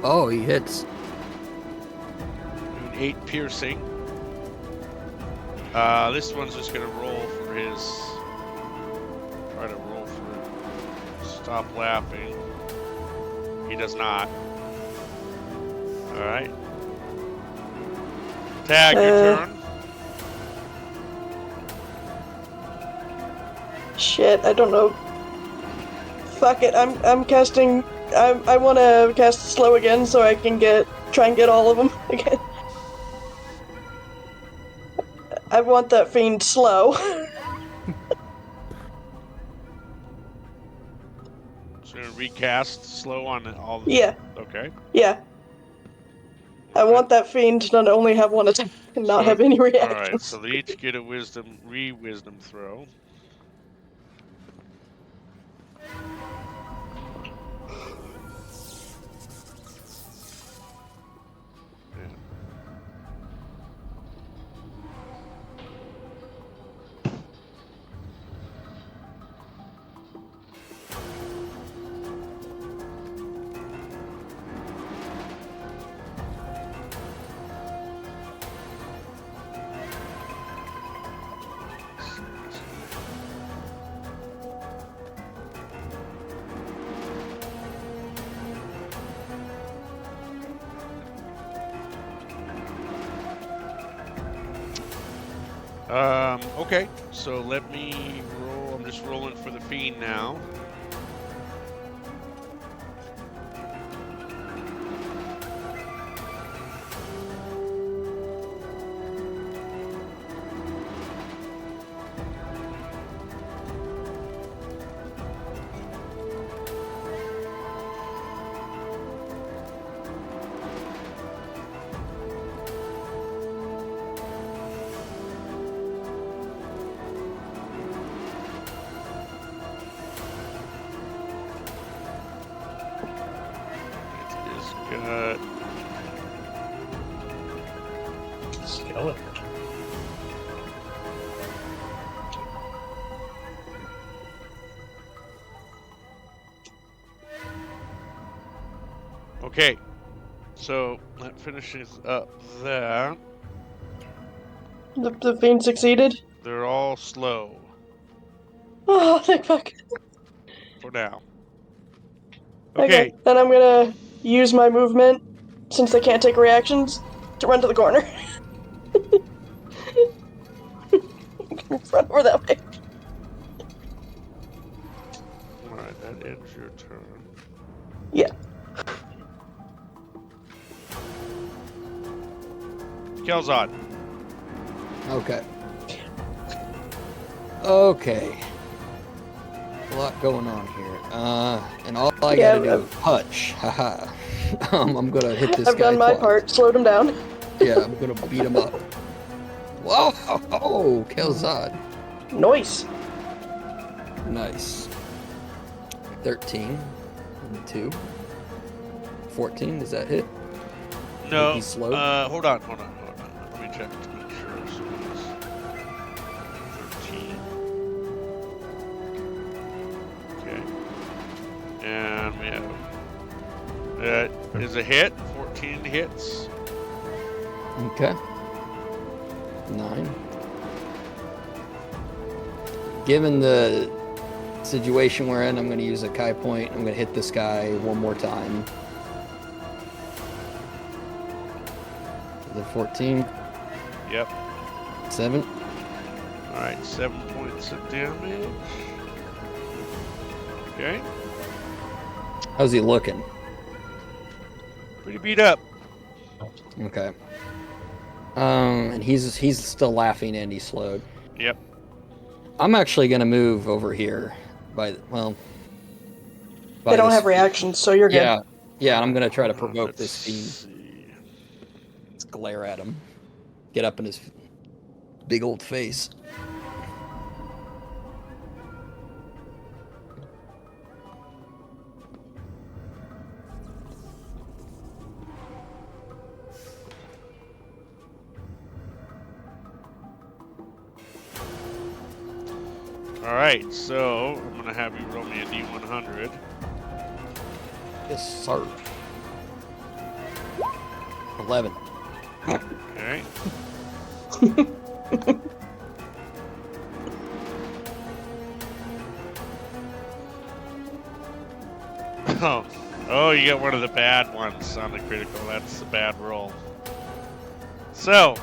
Oh, he hits. Doing 8 piercing. This one's just going to roll for his... Try to roll for... Stop laughing. He does not. Alright. Tag, your turn. Shit, I don't know. Fuck it, I'm casting... I want to cast slow again so I can try and get all of them again. I want that fiend slow. So recast slow on all of them. Yeah. Okay. Yeah. I want that fiend to not only have one attack and not have any reactions. Alright, so they each get a re-wisdom throw. Okay, so let me roll. I'm just rolling for the fiend now. It is got Skeleton. okay. So that finishes up that. The fiend succeeded. They're all slow Oh, thank fuck. for now. Okay, Okay. then I'm gonna use my movement, since they can't take reactions, to run to the corner. Run over that way. All right, that ends your turn. Yeah. Kelzad. Okay. Okay. A lot going on here. And all I Yeah, gotta do is punch. Haha. I'm gonna hit this I've guy done my twice. part. Slowed him down. Yeah, I'm gonna beat him up. Whoa! Oh, Kelzad. Nice. Nice. 13. And 2. 14, does that hit? No. He's slow? Hold on. Let me check to make sure. So it's 13. Okay. And we have that is a hit. 14 hits. Okay. 9. Given the situation we're in, I'm going to use a Kai point. I'm going to hit this guy one more time. The 14. Yep. 7. All right. 7 points of damage. Okay. How's he looking? Pretty beat up. Okay. And he's still laughing and he's slowed. Yep. I'm actually going to move over here by They don't this have fiend. reactions, so you're good. Yeah, I'm going to try to provoke this fiend. See. Let's glare at him. Get up in his big old face. All right. So I'm gonna have you roll me a D100. Yes, sir. 11. Okay. Oh, you got one of the bad ones on the critical. That's the bad roll. So,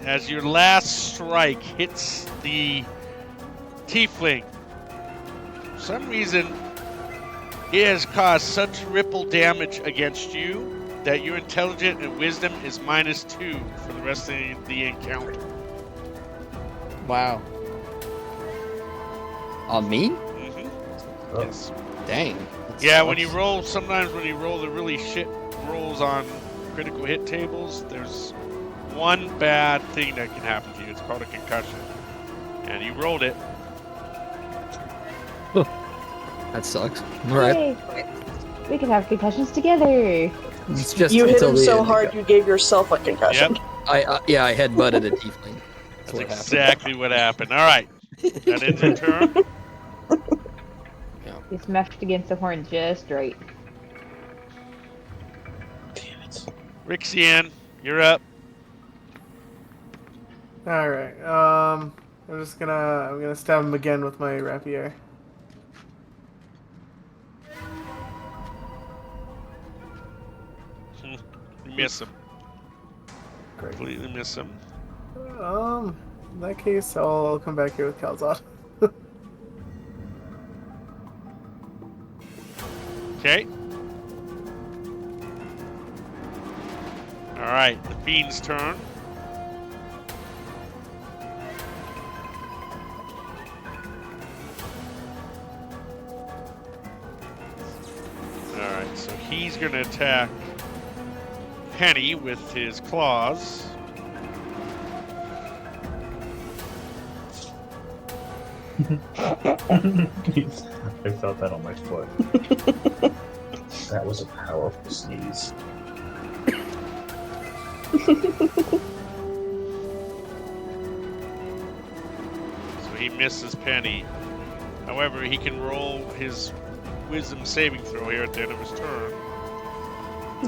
as your last strike hits the tiefling, for some reason, it has caused such ripple damage against you that your intelligence and wisdom is -2 for the rest of the encounter. Wow. On me? Mm-hmm. Yes. Dang. Yeah, when you roll, sometimes when you roll the really shit rolls on critical hit tables, there's one bad thing that can happen to you. It's called a concussion. And you rolled it. That sucks. All right. Yay. We can have concussions together. It's just You hit until him the so end. hard you gave yourself a concussion. Yep. I headbutted a tiefling. That's what happened. exactly what happened. All right. That ends your turn. You smashed against the horn just right. Rixian, you're up. All right. I'm gonna stab him again with my rapier. You miss him. Great. Completely miss him. In that case, I'll come back here with Calzot. Okay. Alright, the Fiend's turn. Alright, so he's going to attack Penny with his claws. I felt that on my foot. That was a powerful sneeze. So he misses Penny. However, he can roll his wisdom saving throw here at the end of his turn.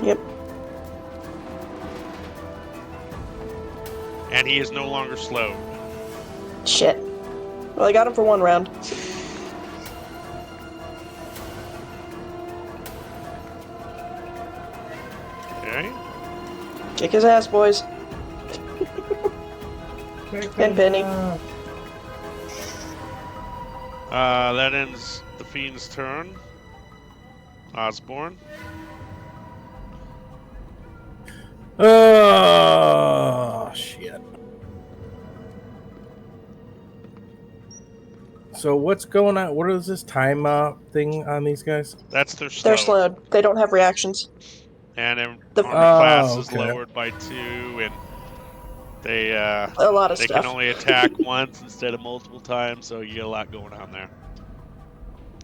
Yep. And he is no longer slowed. Shit. Well, I got him for 1 round. Okay. Kick his ass, boys. And Penny. That ends the Fiend's turn. Osborne. Oh, shit. So what's going on? What is this time thing on these guys? That's their They're slowed. slowed. They don't have reactions. And their The- armor class is okay. lowered by 2, and they A lot of they stuff. can only attack once instead of multiple times, so you get a lot going on there.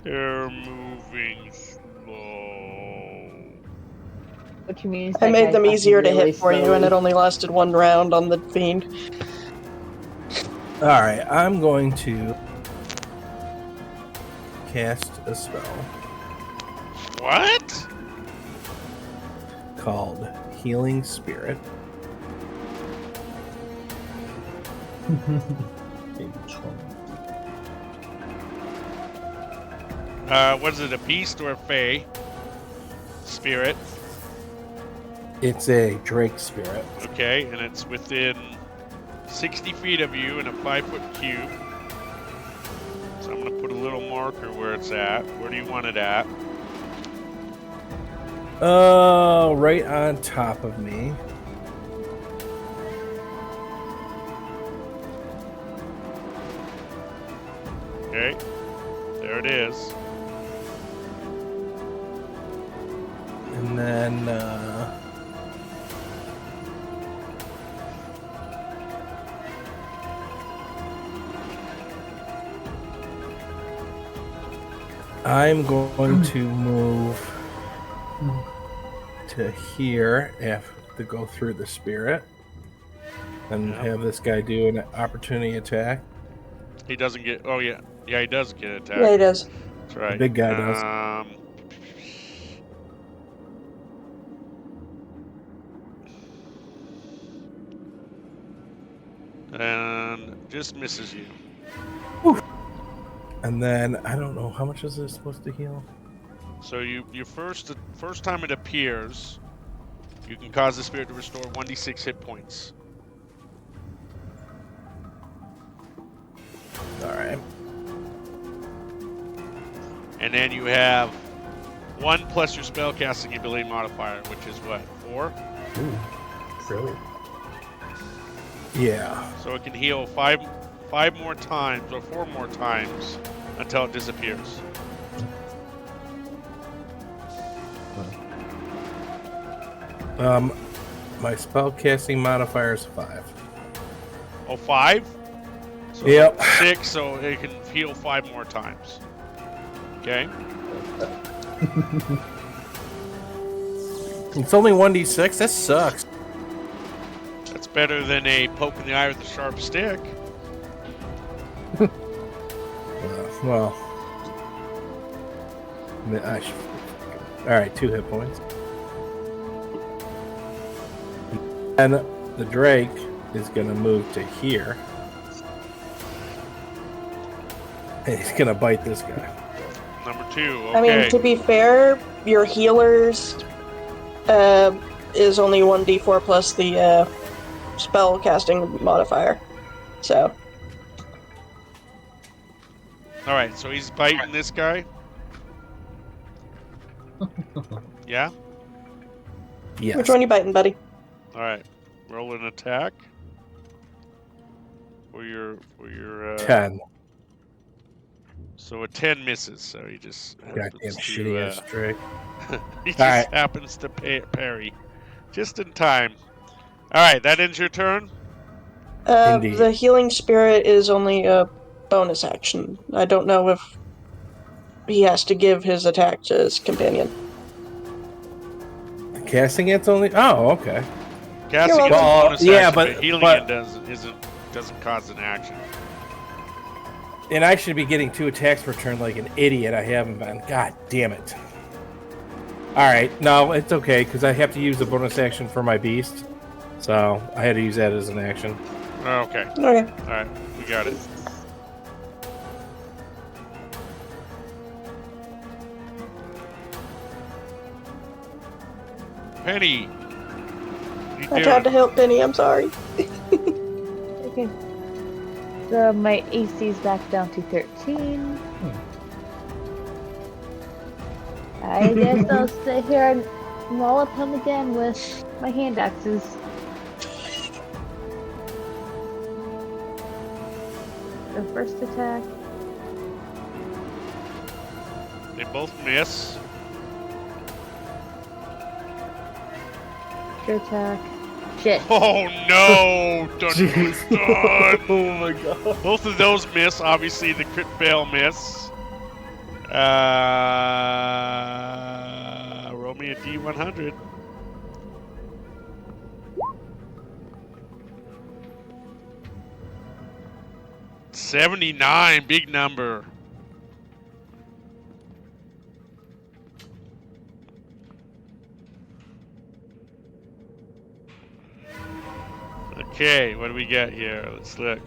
They're moving slow. Which means I that made guy's them fucking easier to really hit for you, and it slowly. only lasted 1 round on the Fiend. All right, I'm going to cast a spell What? called Healing Spirit. Big trunk. What is it, a beast or a fae? Spirit. It's a Drake Spirit. Okay, and it's within 60 feet of you in a 5-foot cube. So I'm going to put a little marker where it's at. Where do you want it at? Right on top of me. Okay, there it is. And then, I'm going to move to here to go through the spirit and Yeah. have this guy do an opportunity attack. He doesn't get. Oh yeah, yeah, he does get attacked. Yeah, he does. That's right. The big guy does. And just misses you. And then I don't know how much is this supposed to heal. So your first time it appears, you can cause the spirit to restore 1d6 hit points. All right. And then you have 1 plus your spellcasting ability modifier, which is what, 4? Ooh, really? Yeah. So it can heal 5 more times or 4 more times until it disappears. My spell casting modifier is 5. Oh, 5? So Yep. 6, so it can heal 5 more times. Okay. It's only 1d6. That sucks. That's better than a poke in the eye with a sharp stick. Well, all right, 2 hit points. And the Drake is going to move to here. And he's going to bite this guy. Number 2, okay. I mean, to be fair, your healers is only 1d4 plus the spell casting modifier. So, All right, so he's biting this guy. Yeah. Yes. which one you biting, buddy? All right. Roll an attack. For your 10. So a 10 misses. So he just Goddamn happens shitty ass to trick. he just right. happens to parry, just in time. All right, that ends your turn. Indeed. The healing spirit is only a bonus action. I don't know if he has to give his attack to his companion. Casting it's only. Oh, okay. Casting is a welcome. bonus Yeah, action, but- but healing but- it doesn't cause an action. And I should be getting 2 attacks per turn like an idiot. I haven't been. God damn it. All right. No, it's okay because I have to use the bonus action for my beast. So I had to use that as an action. Okay. Okay. All right, we got it. Penny. What I are you tried to doing? help Penny, I'm sorry. Okay. So my AC's back down to 13. I guess I'll sit here and maul up him again with my hand axes. The first attack. They both miss. Your attack. Shit. Oh no! Dun, dun, Jeez. dun. Oh my god. Both of those miss. Obviously, the crit fail miss. Roll me a D100. $79, big number. Okay, what do we got here? Let's look.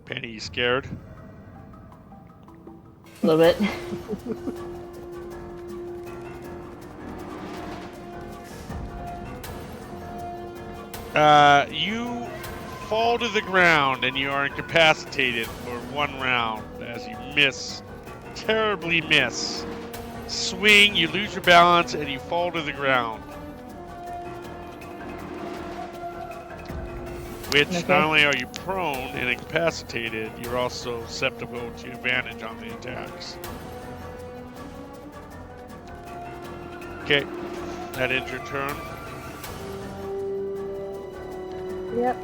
Penny, you scared? A little bit. You fall to the ground and you are incapacitated for 1 round as you miss, terribly miss. Swing, you lose your balance, and you fall to the ground. Which, Okay. not only are you prone and incapacitated, you're also susceptible to advantage on the attacks. Okay, that ends your turn. Yep.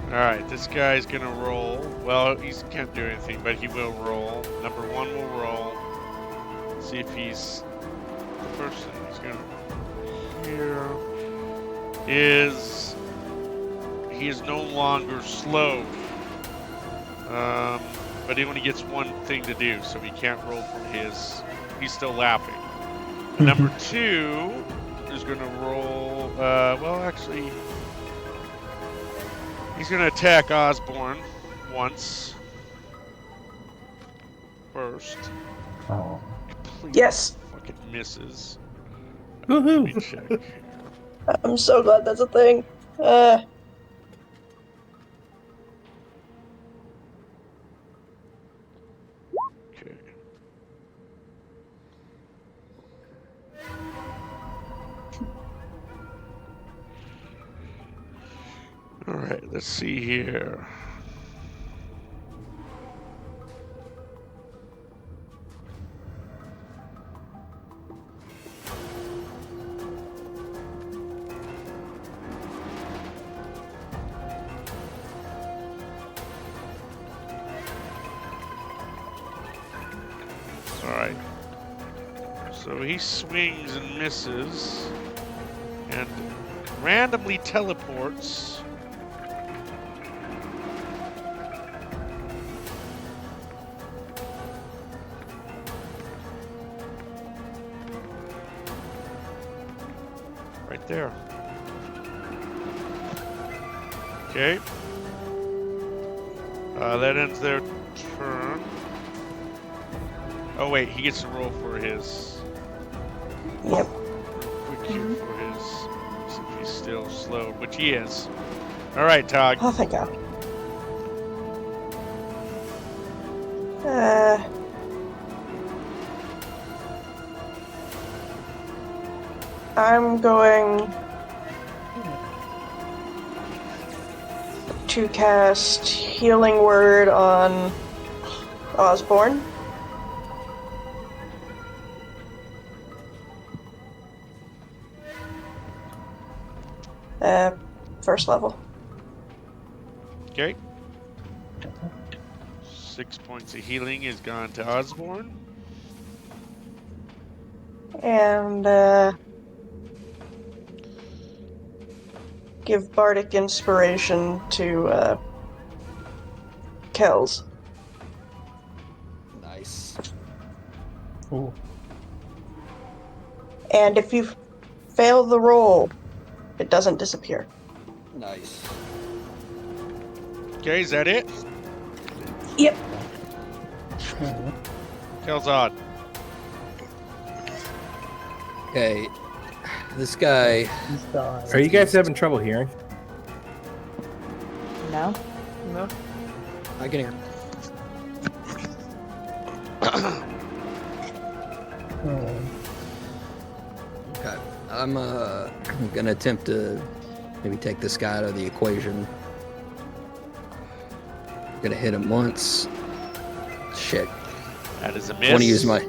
Alright, this guy's gonna roll. Well, he can't do anything, but he will roll. Number 1 will roll. See if he's the person he's gonna roll here is he is no longer slow. But he only gets 1 thing to do, so he can't roll from his. He's still laughing. Number 2 is gonna roll. Well, actually. He's going to attack Osborne once. First. Oh. Completely Yes. fucking misses. Woohoo! Let me check. I'm so glad that's a thing. Okay. Alright, let's see here. Alright. So he swings and misses and randomly teleports right there. Okay. That ends their turn. Oh wait, he gets to roll for his Yep. quick cue for his. See if he's still slowed, which he is. All right, Tog. Oh, thank God. I'm going to cast Healing Word on Osborne. First level. Okay. 6 points of healing is gone to Osborne. And give Bardic Inspiration to Kells. Nice. Ooh. And if you fail the roll, it doesn't disappear. Nice. Okay, is that it? Yep. Kelzad. Okay. This guy. Are you guys having trouble hearing? No? No? I can hear. Okay. I'm gonna attempt to maybe take this guy out of the equation. Gonna hit him once. Shit. That is a I miss. want to use my.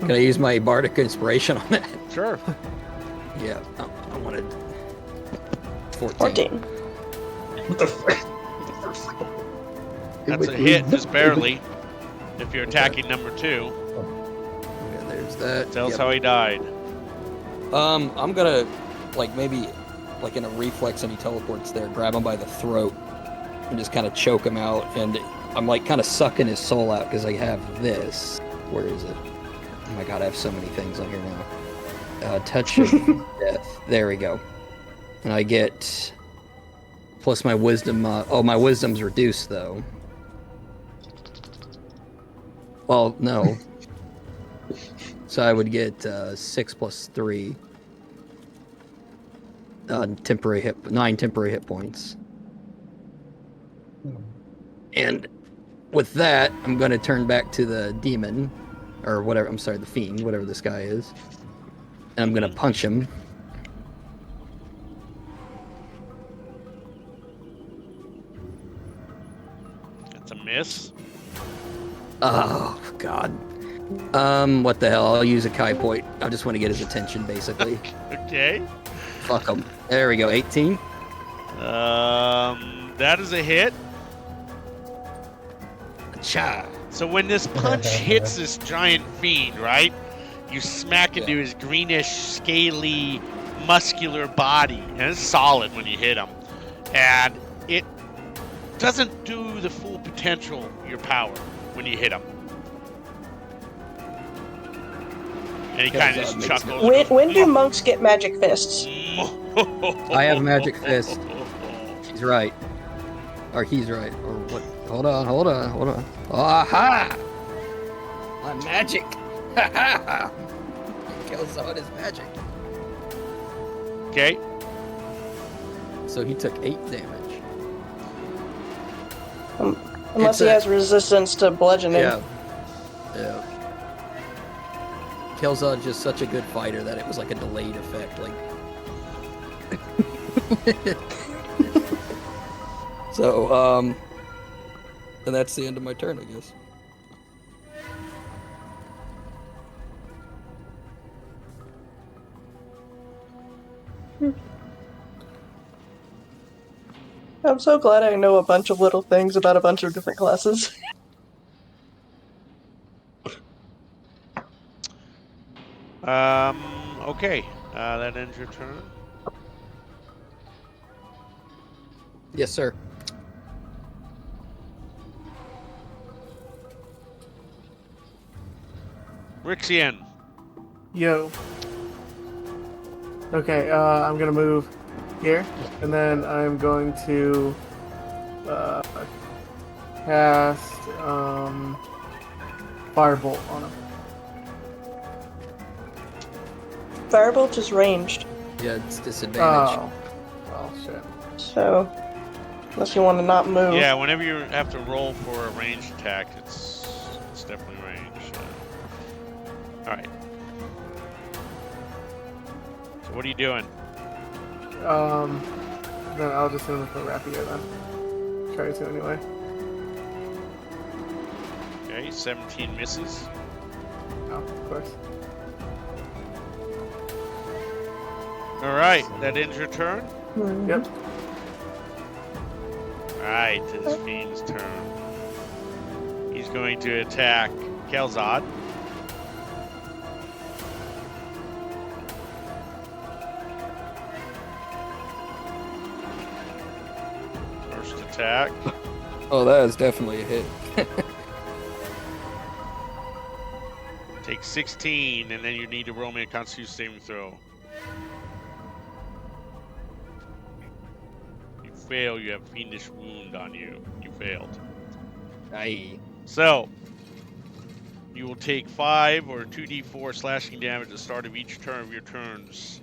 Can I use my bardic inspiration on that? Sure. Yeah. I wanted 14. 14. What the frick? That's a hit, just barely. If you're attacking number 2, Yeah, there's that. tell us Yep. how he died. I'm gonna maybe in a reflex, and he teleports there, grab him by the throat, and just kind of choke him out. And I'm kind of sucking his soul out because I have this. Where is it? Oh my god, I have so many things on here now. Touch of death. There we go. And I get plus my wisdom. My wisdom's reduced though. Well, no. So I would get 6 plus 3 9 temporary hit points. And with that, I'm going to turn back to the demon, or whatever. I'm sorry, the fiend, whatever this guy is, and I'm going to punch him. That's a miss. Oh God. What the hell? I'll use a Kai point. I just want to get his attention, basically. Okay. Fuck him. There we go. 18. That is a hit. Cha. So when this punch hits this giant fiend, right? You smack into his greenish, scaly, muscular body, and it's solid when you hit him. And it doesn't do the full potential of your power when you him. And he kind of just chuckles. When do monks get magic fists? I have magic fist. She's right. Or he's right. Or what? Hold on. Aha! I'm magic. Ha ha! Kills on his magic. Okay. So he took 8 damage. Unless he has resistance to bludgeoning. Yeah. Kelzad's just such a good fighter that it was like a delayed effect. So, and that's the end of my turn, I guess. I'm so glad I know a bunch of little things about a bunch of different classes. Okay. That ends your turn. Yes, sir. Rixian. Yo. Okay, I'm gonna move here, and then I'm going to cast firebolt on him. Firebolt is ranged, Yeah, it's disadvantage. Oh. Well, shit. so unless you want to not move. Yeah, whenever you have to roll for a ranged attack, it's definitely ranged. All right. So what are you doing? Then I'll just move for rapier then. Try to anyway. Okay, 17 misses. Oh, of course. All right, that ends your turn. Mhm. Yep. All right, it's Fiend's turn. He's going to attack Kel'Zad. First attack. Oh, that is definitely a hit. Take 16, and then you need to roll me a Constitution saving throw. You fail, you have Fiendish Wound on you. You failed. Aye. So, you will take 5 or 2d4 slashing damage at the start of each turn of your turns.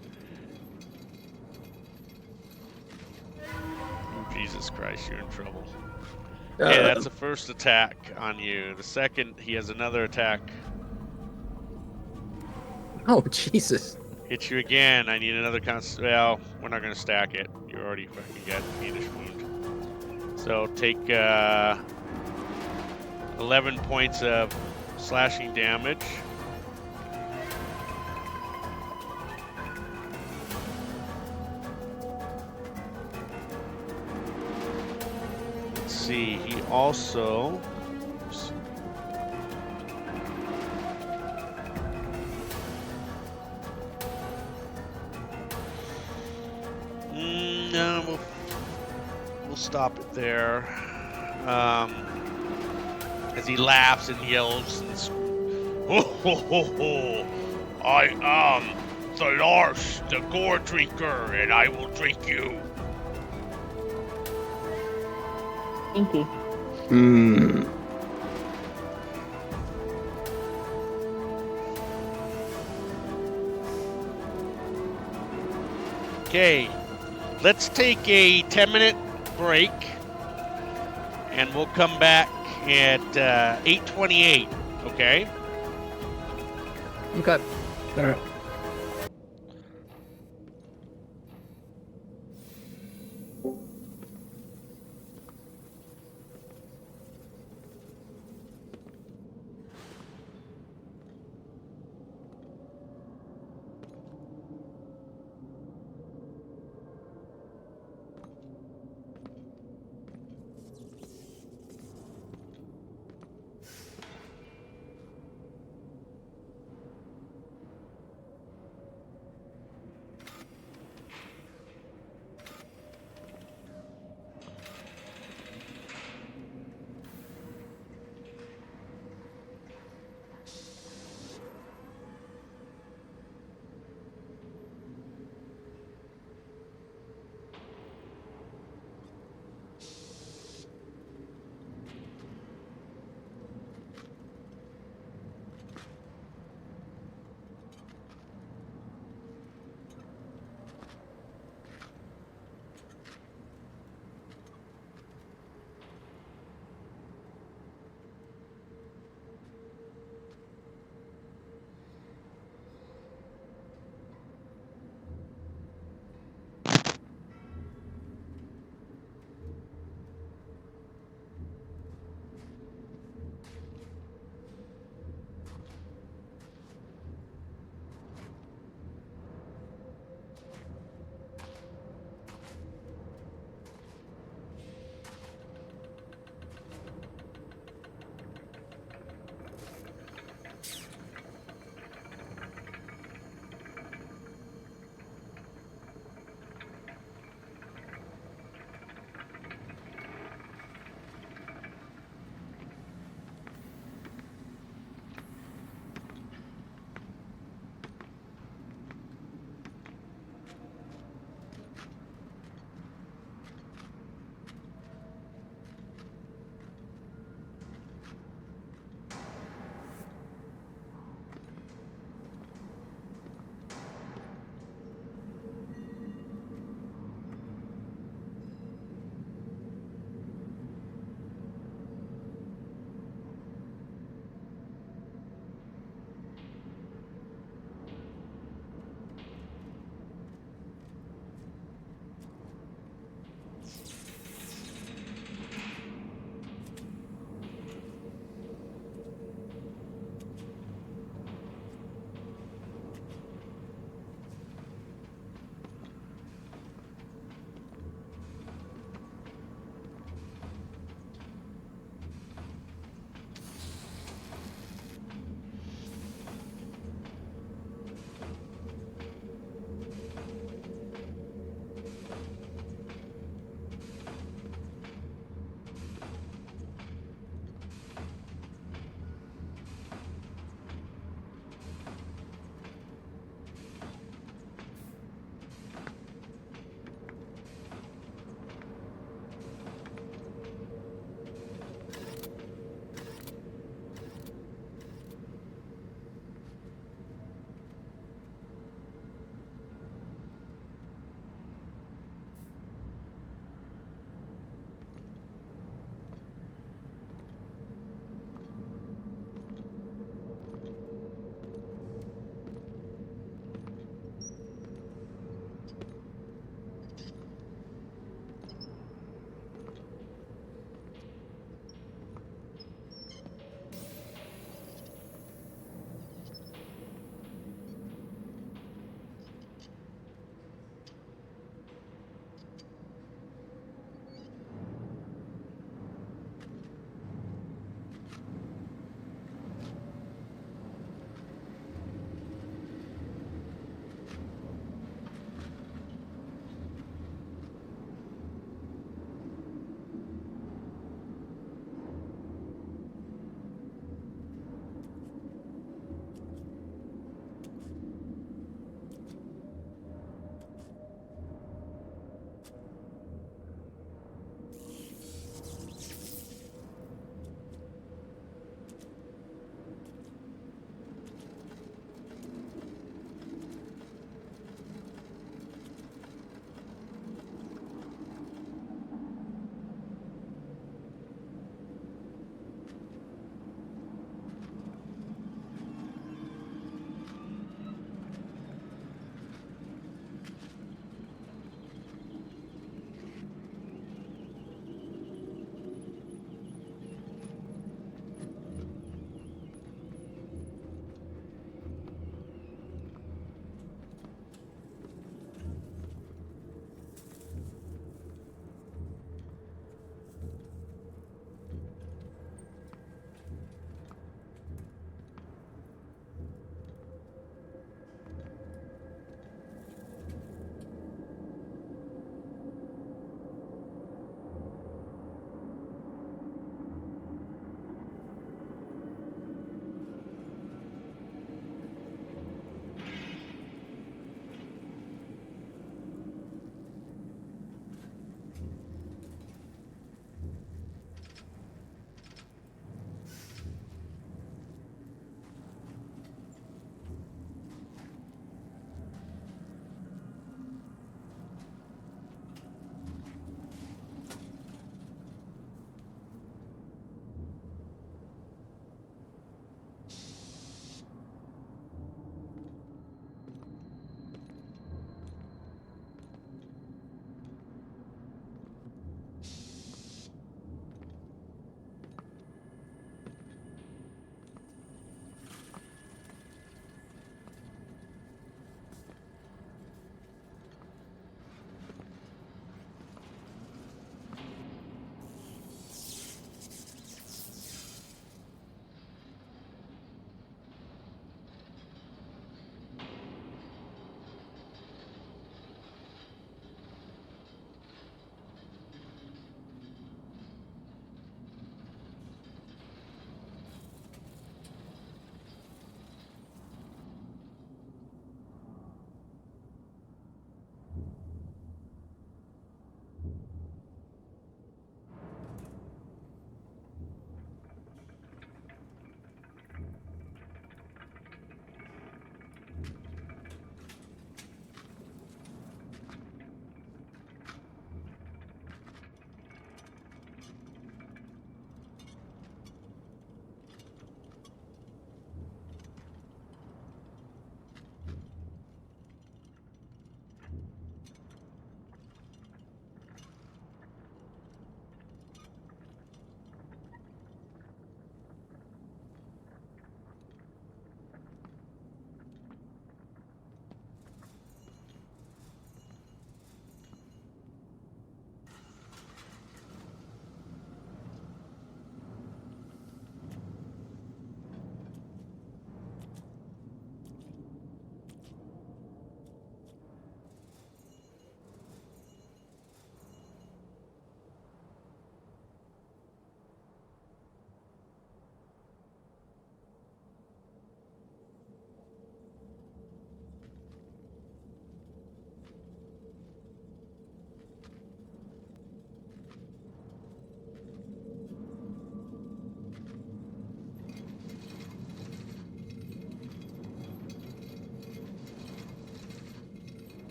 Oh, Jesus Christ, you're in trouble. Okay, that's the first attack on you. The second, he has another attack. Oh, Jesus. Hit you again. I need another well, we're not going to stack it. You already fucking got Fiendish Wound. So take 11 points of slashing damage. Let's see, he also... No, we'll stop it there. As he laughs and yells and ho ho ho ho! I am the Lars, the Gore Drinker, and I will drink you. Inky. Hmm. Okay, let's take a 10-minute break, and we'll come back at 8:28. Okay. Okay. All right.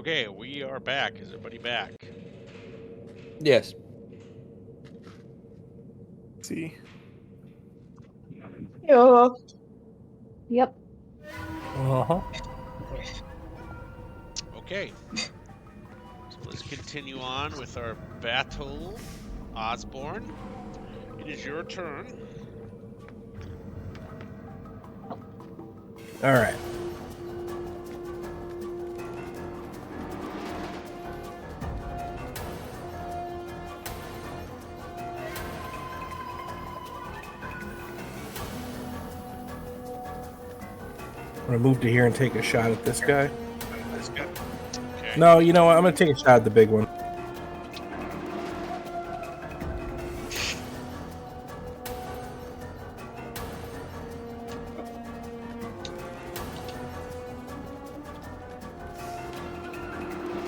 Okay, we are back. Is everybody back? Yes. Let's see. Yeah. Yep. Uh-huh. Okay. So let's continue on with our battle. Osborne, it is your turn. All right. I'm gonna move to here and take a shot at this guy. Okay. No, you know what? I'm gonna take a shot at the big one.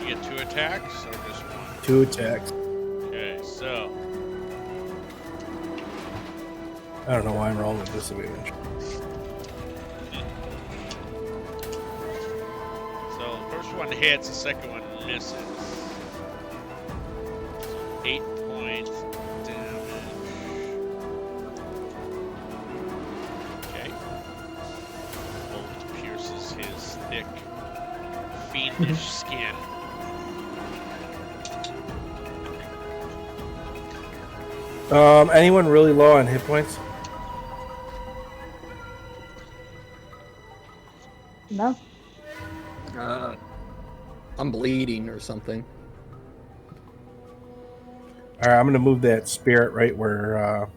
You get 2 attacks or just 1? 2 attacks. Okay, so I don't know why I'm rolling with disadvantage. the first one hits, the second one misses. So 8 points damage. Okay. Bolt pierces his thick, fiendish skin. Anyone really low on hit points? No. I'm bleeding or something. All right, I'm gonna move that spirit right where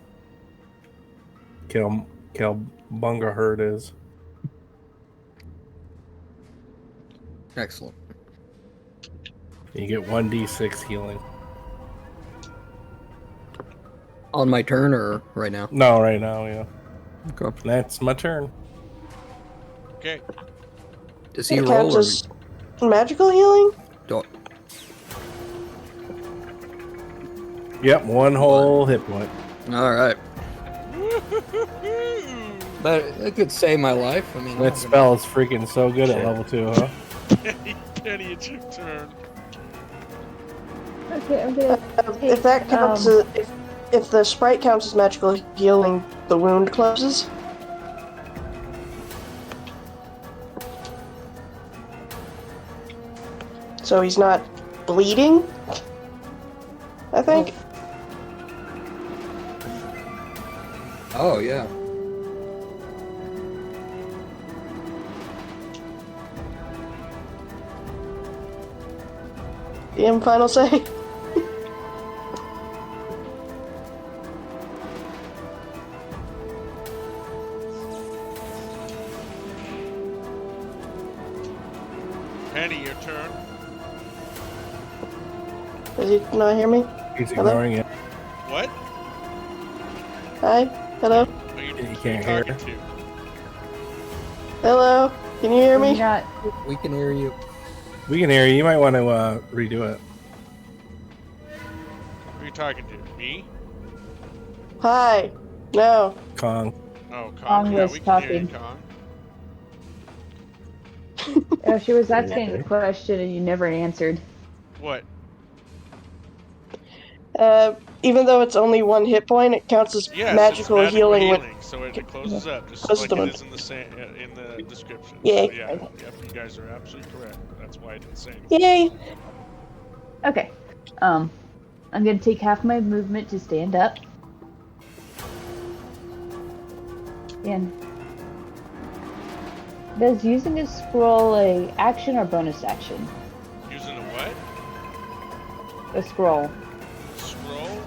Kelbunga Herd is. Excellent. You get 1d6 healing. On my turn or right now? No, right now, yeah. Okay. That's my turn. Okay. Does he It roll counts or as magical healing? don't? Yep, 1 whole hit point. All right. But it could save my life. I mean, That spell is freaking so good at Shit. level 2, huh? Penny, it's your turn. Okay, I'm gonna take, If that counts, if the sprite counts as magical healing, the wound closes. So he's not bleeding, I think. Oh yeah. DM final say. Penny, your turn. Does he not hear me? He's Hello? ignoring it. What? Hi? Hello? Who you, You who you can't hear. talking to? Hello? Can you hear we're me? not. We can hear you. We can hear you. You might want to redo it. Who are you talking to? Me? Hi. No. Kong. Oh, Kong. Kong Yeah, was we can hear you, talking. Kong. Oh, she was asking a Okay. question and you never answered. What? Even though it's only 1 hit point, it counts as Yes, magical it's magical healing. healing, so it closes up just Closes like the it wound. is in the description. Yay. So yeah, yep, you guys are absolutely correct. That's why I didn't say anything. Yay! Okay. I'm gonna take half my movement to stand up. And does using a scroll a action or bonus action? Using a what? A scroll. Scroll?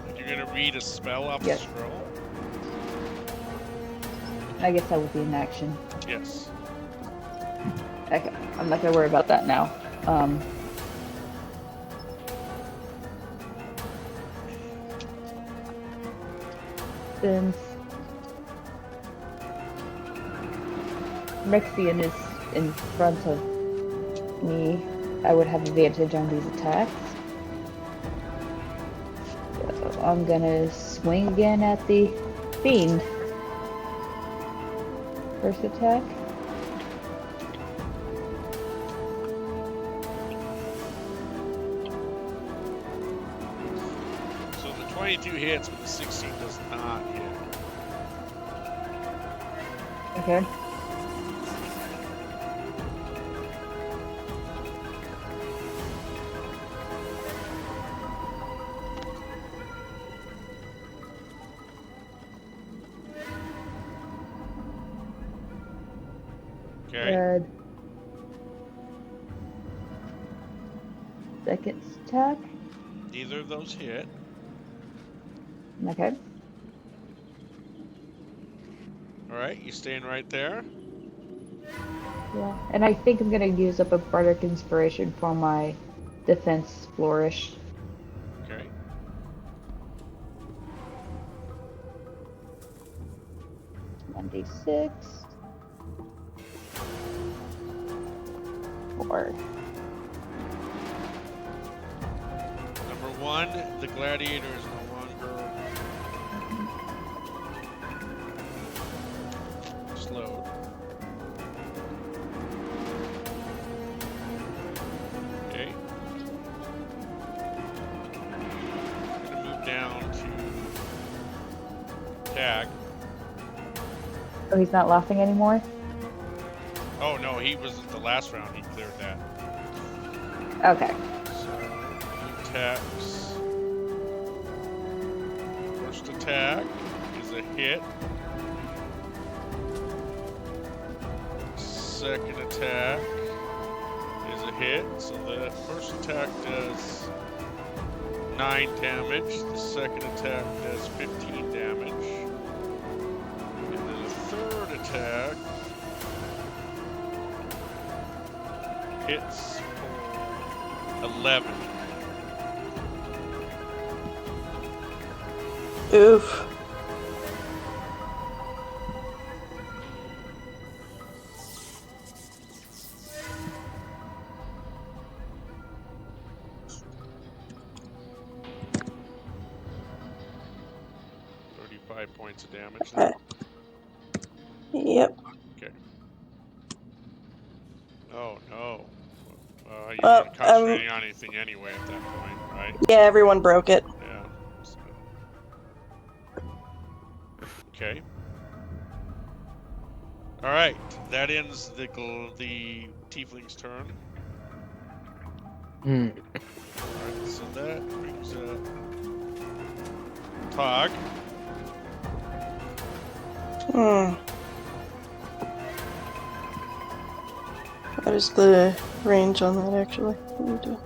Like you're gonna read a spell off Yes. the scroll? I guess that would be an action. Yes. Okay, I'm not gonna worry about that now. Since Mexian is in front of me, I would have advantage on these attacks. So I'm gonna swing again at the fiend. First attack. hits, but the 16 does not hit. Okay. Okay. Good. Second attack. Neither of those hit. Okay. All right, you staying right there? Yeah. And I think I'm gonna use up a bardic inspiration for my defense flourish. Okay. One d6. 4. Number 1, the gladiator is no longer slowed. Okay. I'm gonna move down to tag. Oh, he's not laughing anymore? Oh no, he was the last round. He cleared that. Okay. So he attacks. First attack is a hit. Second attack is a hit. So the first attack does 9 damage. The second attack does 15 damage. And then the third attack hits for 11. Oof. Points of damage then. Yep. Okay. Oh no. You Oh, weren't concentrating on anything anyway at that point, right? Yeah, everyone broke it. Yeah. So. Okay. All right. That ends the tiefling's turn. Hmm. All right. So that brings up Tog. What is the range on that, actually? Let me do.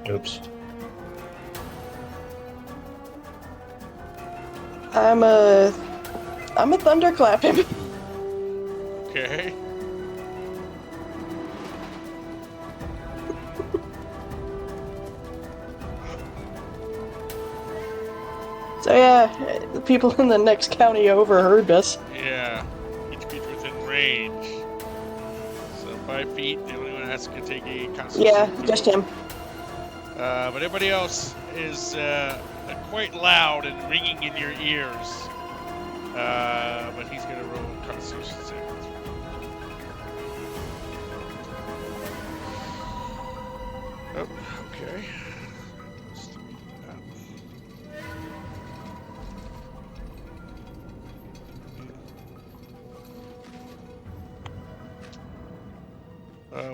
Oops. I'm a thunderclap him. Okay. So yeah, the people in the next county over heard us. Yeah. Each creature within range. So 5 feet. The only one that has to take a constitution. Yeah, just him. But everybody else is quite loud and ringing in your ears. But he's going to roll Constitution saving throw. Oh, okay.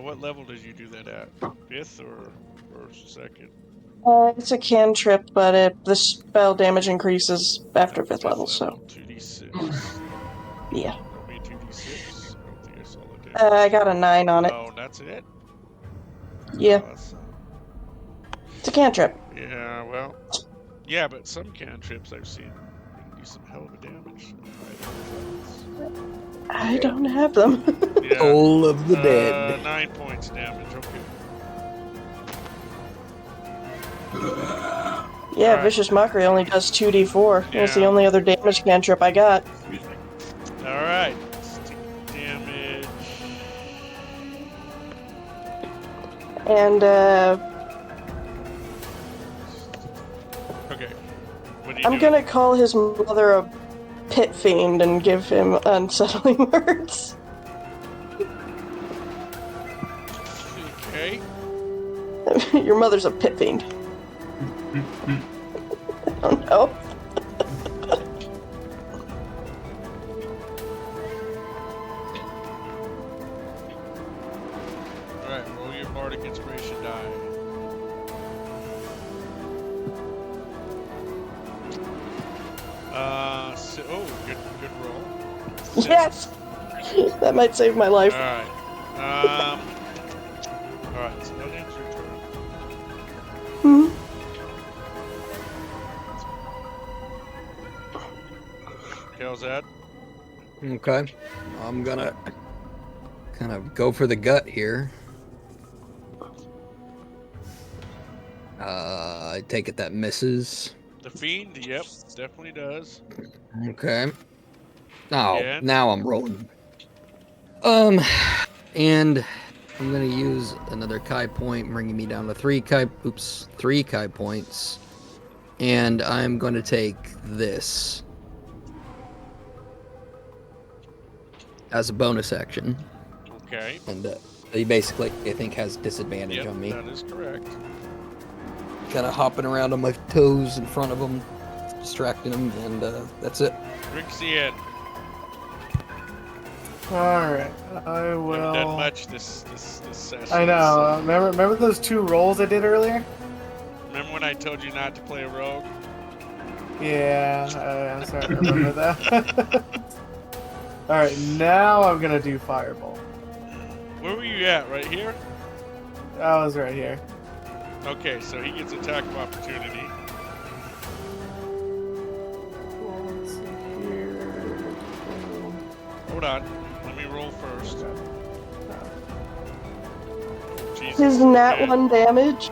What level did you do that at? 5th or second? It's a cantrip, but the spell damage increases after 5th level, so. 2d6. Yeah. Roll me 2d6. I don't think I saw the damage. I got a 9 on it. Oh, that's it? Yeah. Oh, that's, It's a cantrip. yeah, well. Yeah, but some cantrips I've seen do some hell of a damage. I don't have them. Yeah. All of the dead. 9 points damage, okay. Yeah, Alright. Vicious Mockery only does 2d4. That's the Yeah. only other damage cantrip I got. Alright, let's take damage. And, Okay. When What are you I'm doing? gonna call his mother a pit fiend and give him unsettling words. Okay. Your mother's a pit fiend. I don't know. Alright, roll your bardic inspiration die. Good roll. Six. Yes! That might save my life. Alright. Alright, so that ends your turn. Hmm. How's that? Okay. I'm gonna kind of go for the gut here. I take it that misses. The fiend, yep, definitely does. Okay. Oh, Again. now I'm rolling. And I'm gonna use another Kai point, bringing me down to 3 Kai points. And I'm gonna take this as a bonus action. Okay. And he basically, I think, has disadvantage Yep, on me. that is correct. Kind of hopping around on my toes in front of him, distracting him, and that's it. Rixian, Alright, I will. haven't done much this session. I know. so- Remember those 2 rolls I did earlier? Remember when I told you not to play a rogue? Yeah, I'm starting to remember that. Alright, now I'm gonna do Fireball. Where were you at? Right here? I was right here. Okay, so he gets attack of opportunity. Let's see here. Hold on. Let me roll first. Jesus. His nat man. 1 damage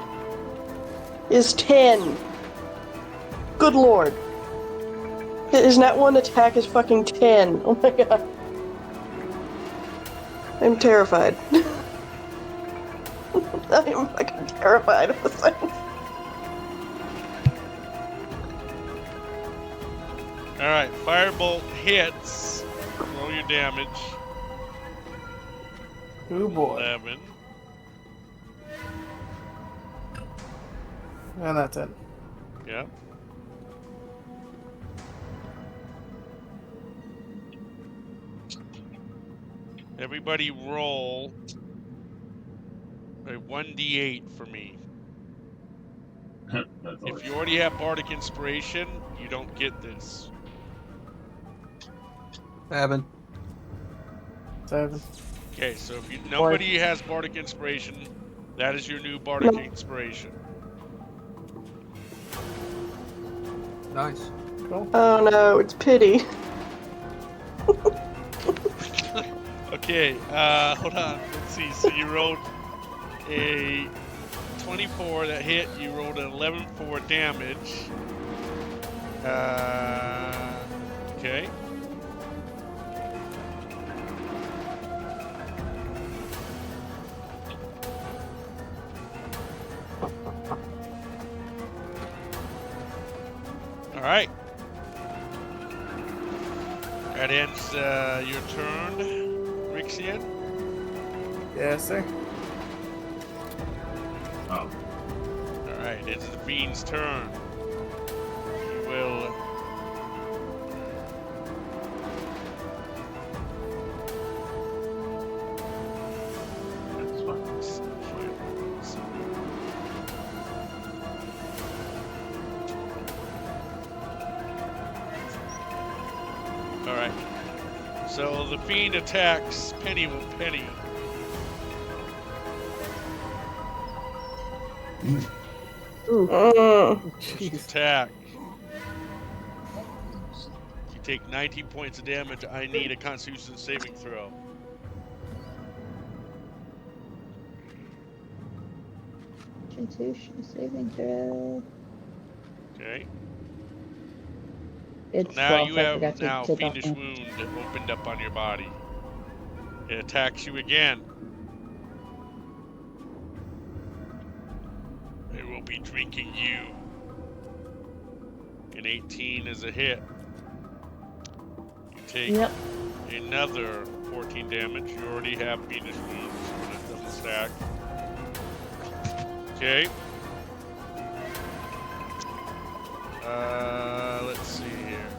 is 10. Good lord. His nat 1 attack is fucking 10. Oh my god. I'm terrified. I am fucking terrified of this thing. Alright, Firebolt hits. Roll your damage. Oh boy. 11. And that's it. Yep. Everybody roll a 1d8 for me. That's all If right. you already have Bardic Inspiration, you don't get this. 7. 7. Okay, so if nobody has Bardic Inspiration, that is your new Bardic Inspiration. Nice. Cool. Oh no, it's pity. Okay, hold on. Let's see. So you rolled a 24 that hit. You rolled an 11 for damage. Okay. All right. That ends your turn, Rixian. Yes, sir. Oh, All right, it's the fiend's turn. You will. that's fine. All right. So the fiend attacks Penny with Penny. Jeez. Attack. You take 19 points of damage. I need a Constitution saving throw. Constitution saving throw. Okay. It's Now 12, you so I have forgot to now take fiendish off. wound opened up on your body. It attacks you again. It will be drinking you. An 18 is a hit. You take Yep. another 14 damage. You already have Venus wounds, so it doesn't stack. Okay. Let's see here.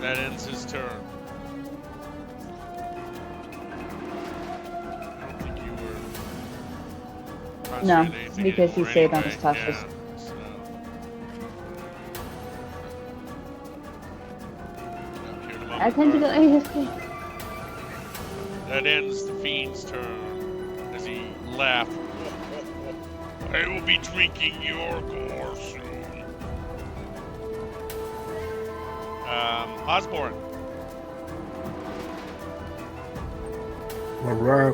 That ends his turn. I don't think you were No, concentrating anything because he anymore saved on anyway. his touches. Yeah, so. Up here in a moment. I tend to go Alright. any history. That ends the Fiend's turn as he laughs. I will be drinking your gore soon. Osborne. All right.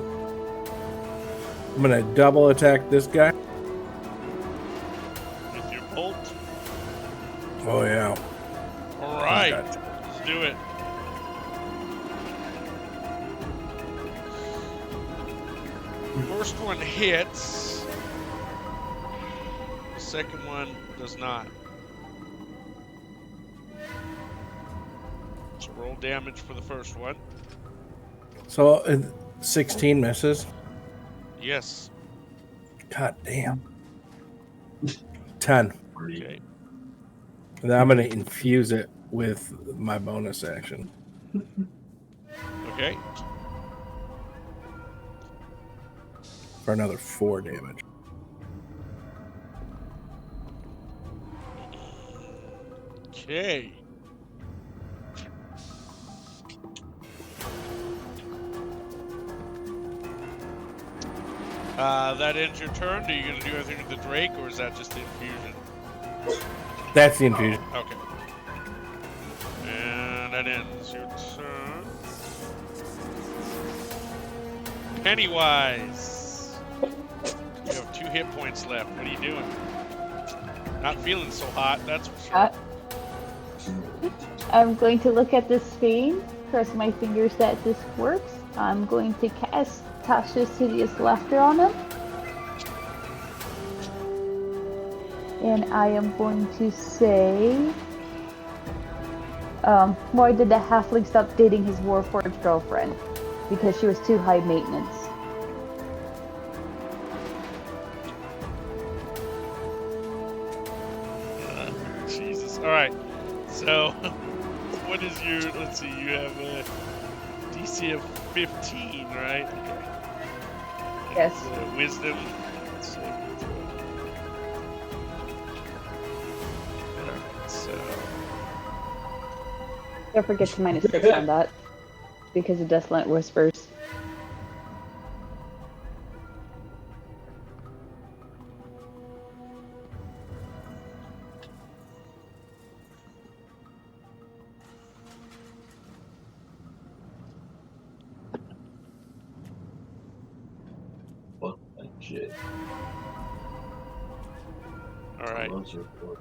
I'm gonna double attack this guy. With your bolt. Oh yeah. All right. Gotcha. Let's do it. First one hits. The second one does not. So roll damage for the first one. So 16 misses. Yes. God damn. 10. Okay. And then I'm gonna infuse it with my bonus action Okay. for another 4 damage. Okay. That ends your turn. Are you going to do anything with the Drake, or is that just the infusion? That's the infusion. Okay. And that ends your turn. Pennywise. You have 2 hit points left. What are you doing? Not feeling so hot, that's for sure. I'm going to look at this fiend, cross my fingers that this works. I'm going to cast Tasha's Hideous Laughter on him. And I am going to say, why did the halfling stop dating his Warforged girlfriend? Because she was too high maintenance. Jesus. Alright. So, what is your, let's see, you have a DC of 15, right? Okay. Yes. Wisdom. Let's see. Alright, so. Don't forget to -6 on that. Because of Deathlant Whispers. Fuck that shit. Alright. Loves your report.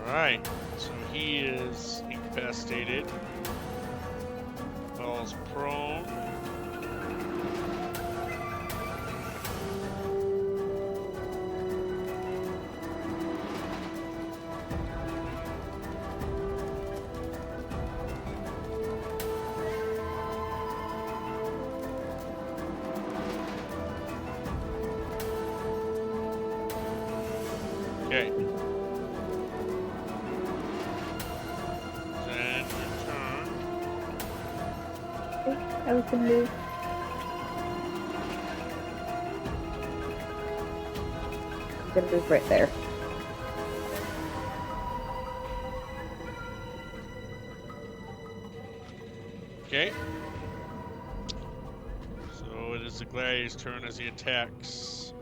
Alright. So he is incapacitated. Falls prone. Okay. Then your turn. I was gonna move. I'm gonna move right there. Okay. is the gladiator's turn as he attacks.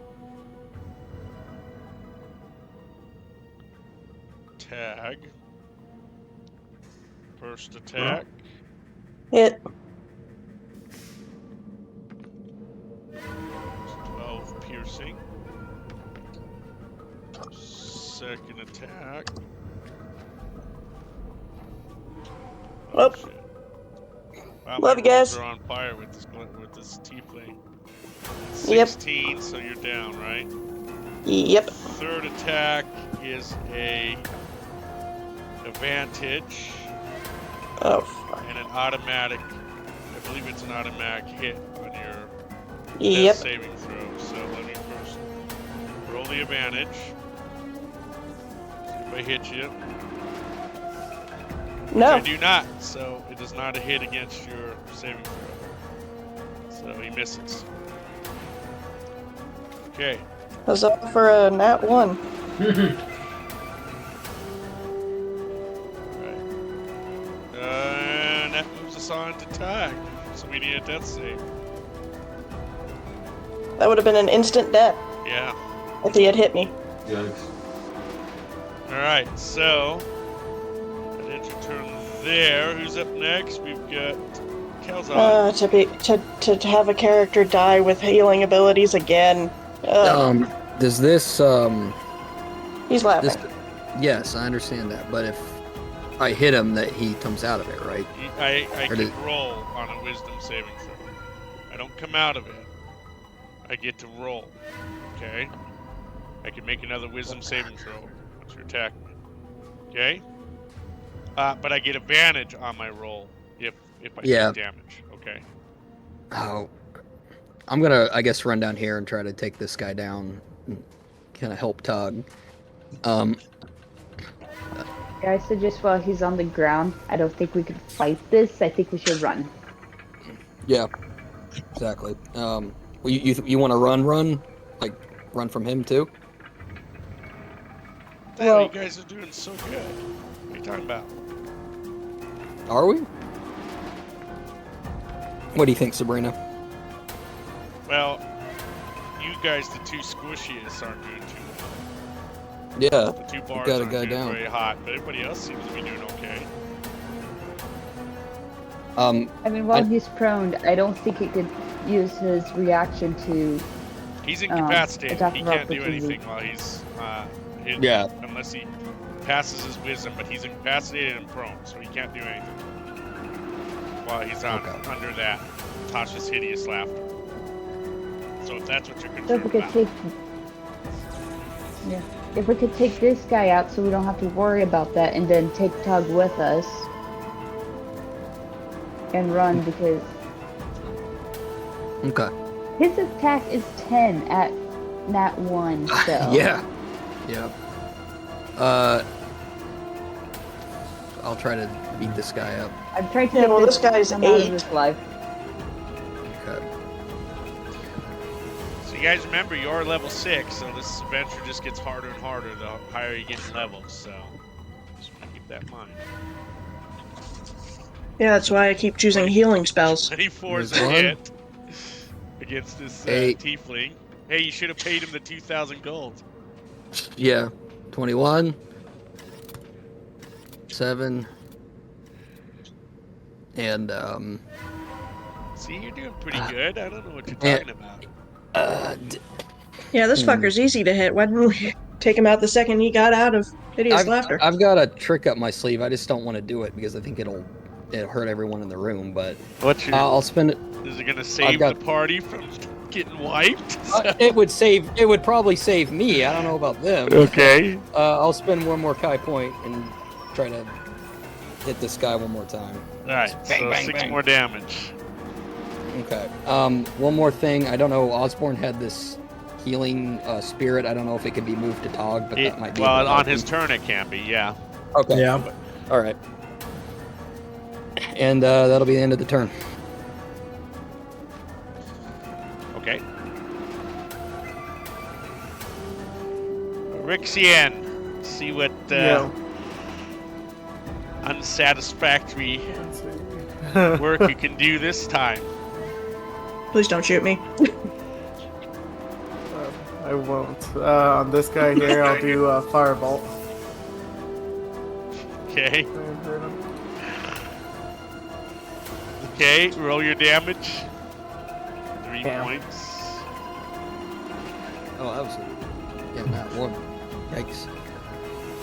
Tag. First attack. Hit. 12 piercing. Second attack. Oh. Shit. Wow, Love my you rolls guys. are on fire with this tiefling. Yep. 16, so you're down, right? Yep. Third attack is a advantage Oh, fuck. and an automatic. I believe it's an automatic hit on your Yep. death saving throw. So let me first roll the advantage. See if I hit you. No. I do not, so it is not a hit against your saving throw. So he misses. Okay. Huzzah for a nat 1. Right. And that moves us on to tag. So we need a death save. That would have been an instant death Yeah. if he had hit me. Yikes. Alright, so that ends your turn there. Who's up next? We've got Calzon. To have a character die with healing abilities again. Does this He's laughing. this? Yes, I understand that. But if I hit him, that he comes out of it, right? I Or can does- roll on a wisdom saving throw. I don't come out of it. I get to roll. Okay? I can make another wisdom saving throw once you attack me. Okay? But I get advantage on my roll if I Yeah. take damage. Okay. Oh, I'm gonna, I guess, run down here and try to take this guy down, and kind of help Tug. I suggest while he's on the ground, I don't think we could fight this. I think we should run. Yeah, exactly. Well, you want to run, like run from him too? The hell, Well- you guys are doing so good. What are you talking about? Are we? What do you think, Sabrina? Well, you guys, the two squishiest, aren't doing too well. Yeah, The two bars got a aren't guy doing down. very hot, but everybody else seems to be doing okay. I mean, while I- he's prone, I don't think he could use his reaction to. He's incapacitated. attack He of can't do opportunity. anything while he's hidden, Yeah. unless he passes his wisdom. But he's incapacitated and prone, so he can't do anything while he's on Okay. under that Tasha's hideous laughter. So if that's what you're So if concerned we could about, take. Yeah. If we could take this guy out so we don't have to worry about that, and then take Tug with us. And run, because Okay. his attack is 10 at nat 1, so. Yeah. I'll try to beat this guy up. I'm trying to Yeah, get well, this guy's come out of 8. this life. Okay. so you guys remember you're level 6, so this adventure just gets harder and harder the higher you get in levels. So just want to keep that in mind. Yeah, that's why I keep choosing healing spells. 24 is a There's one. hit against this 8. tiefling. Hey, you should have paid him the 2,000 gold. Yeah. 21. 7. And See, you're doing pretty good. I don't know what you're Yeah. talking about. Yeah, this fucker's easy to hit. Why didn't we take him out the second he got out of hideous laughter? I've got a trick up my sleeve. I just don't want to do it because I think it'll hurt everyone in the room. But What's your? I'll spend it. Is it gonna save got- the party from getting wiped? It would save. It would probably save me. I don't know about them. Okay. I'll spend one more Kai point and try to hit this guy one more time. All right. So 6 more damage. Okay. One more thing. I don't know. Osborne had this healing spirit. I don't know if it could be moved to Tog, but that might be. Well, on his turn it can be. Yeah. Okay. Yeah. All right. And that'll be the end of the turn. Okay. Rixian, see what Yeah. unsatisfactory Let's see. work you can do this time. Please don't shoot me. I won't. On this guy here, I'll do Firebolt. Okay. Okay, roll your damage. 3 Damn. points. Oh, that was that one. Yikes.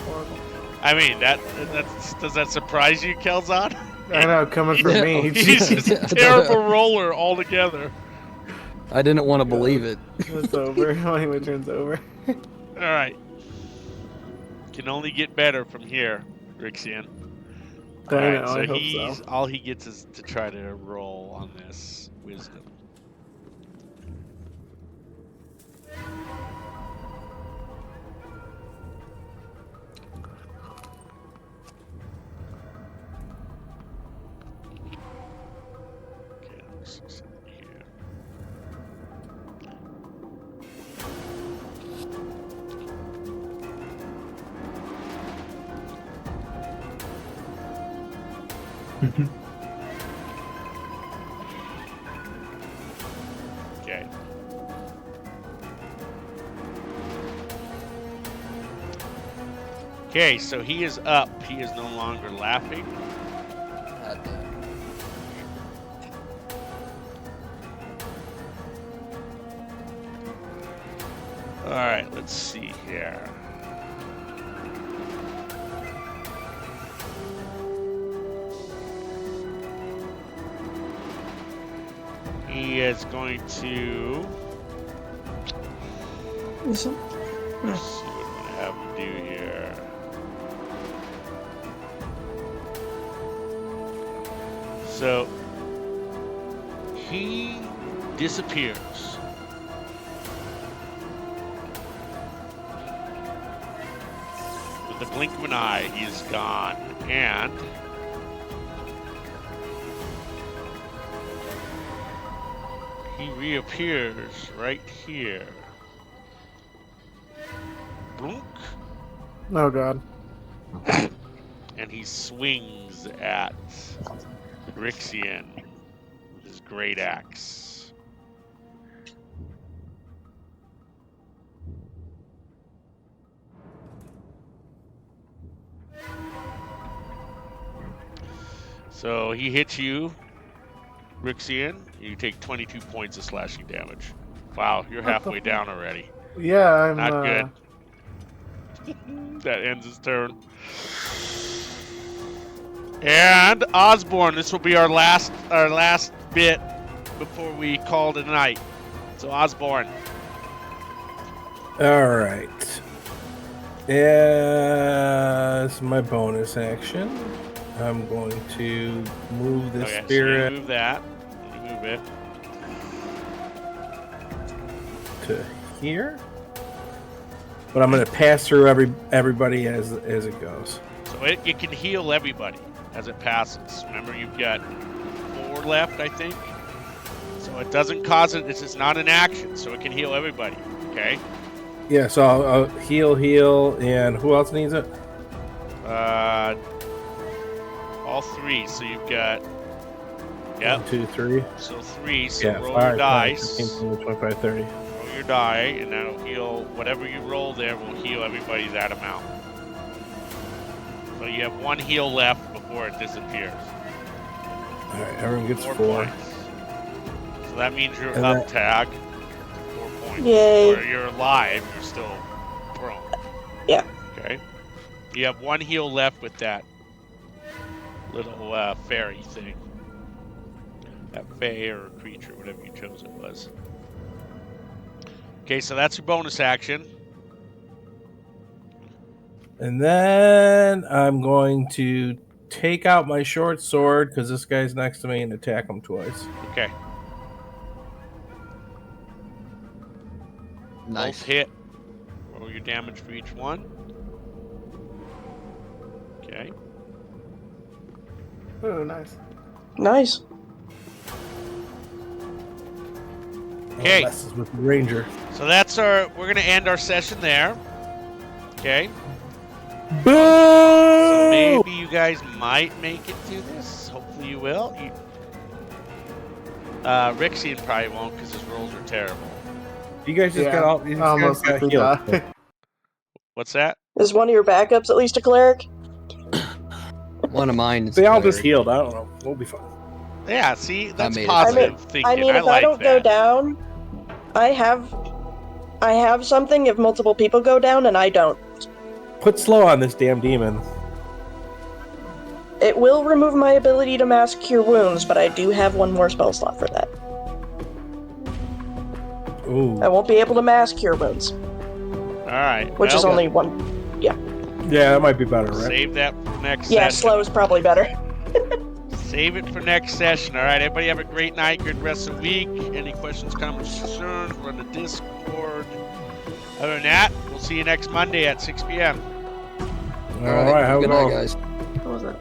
Horrible. I mean, does that surprise you, Kelzon? I know, coming from me. He's just a terrible roller altogether. I didn't want to believe it. It's over. My turn's over. All right. Can only get better from here, Rixian. I All know, right, so I hope he's so. all he gets is to try to roll on this wisdom. Okay, let's see something here. Okay. Okay, so he is up. He is no longer laughing. All right, let's see here. He is going to. Listen. Let's see what I'm gonna have him do here. So he disappears. With the blink of an eye, he is gone. And he reappears right here. Blunk. Oh god. And he swings at Rixian with his great axe. So he hits you, Rixian. You take 22 points of slashing damage. Wow, you're halfway down already. Yeah, I'm Not good. That ends his turn. And Osborne, this will be our last bit before we call it a night. So Osborne. All right. As my bonus action, I'm going to move the Okay, spirit so you move that. You move it. to here. But I'm going to pass through everybody as it goes. So it can heal everybody as it passes. Remember, you've got 4 left, I think. So it doesn't cause it. It's not an action, so it can heal everybody. Okay. Yeah, so I'll heal, and who else needs it? All 3. So you've got. Yep. 1, 2, 3. So 3. So Yeah, roll all your right, dice. 15, 20, 25, 30. Roll your die, and that'll heal whatever you roll there. Will heal everybody that amount. So you have 1 heal left before it disappears. All right, everyone gets 4. points. So that means you're And up, tag. 4 points. Yay. Or you're alive. You're still prone. Yeah. Okay. You have 1 heal left with that little fairy thing. That fae or creature, whatever you chose it was. Okay, so that's your bonus action. And then I'm going to take out my short sword because this guy's next to me and attack him twice. Okay. Nice. Both hit. Roll your damage for each one. Okay. Oh, nice. Nice. Okay. This is with the ranger. So that's we're gonna end our session there. Okay. Boo! So maybe you guys might make it through this. Hopefully you will. Rixian probably won't because his rolls are terrible. You guys just got all. You I'll guys most got likely healed. die. What's that? Is one of your backups at least a cleric? One of mine is They all just cleric. healed. I don't know. We'll be fine. Yeah, see, that's made it positive thinking. I mean, if like I don't go that. down, I have something if multiple people go down and I don't. Put slow on this damn demon. It will remove my ability to mass cure wounds, but I do have one more spell slot for that. Ooh. I won't be able to mass cure wounds, All right. which is well, only one. Yeah, that might be better, right? Save that for next Yeah, session. slow is probably better. Save it for next session. All right, everybody have a great night, good rest of the week. Any questions, comments, concerns, we're on the Discord. Other than that, we'll see you next Monday at 6 p.m. All right, have a Good good night, one. guys. What was that?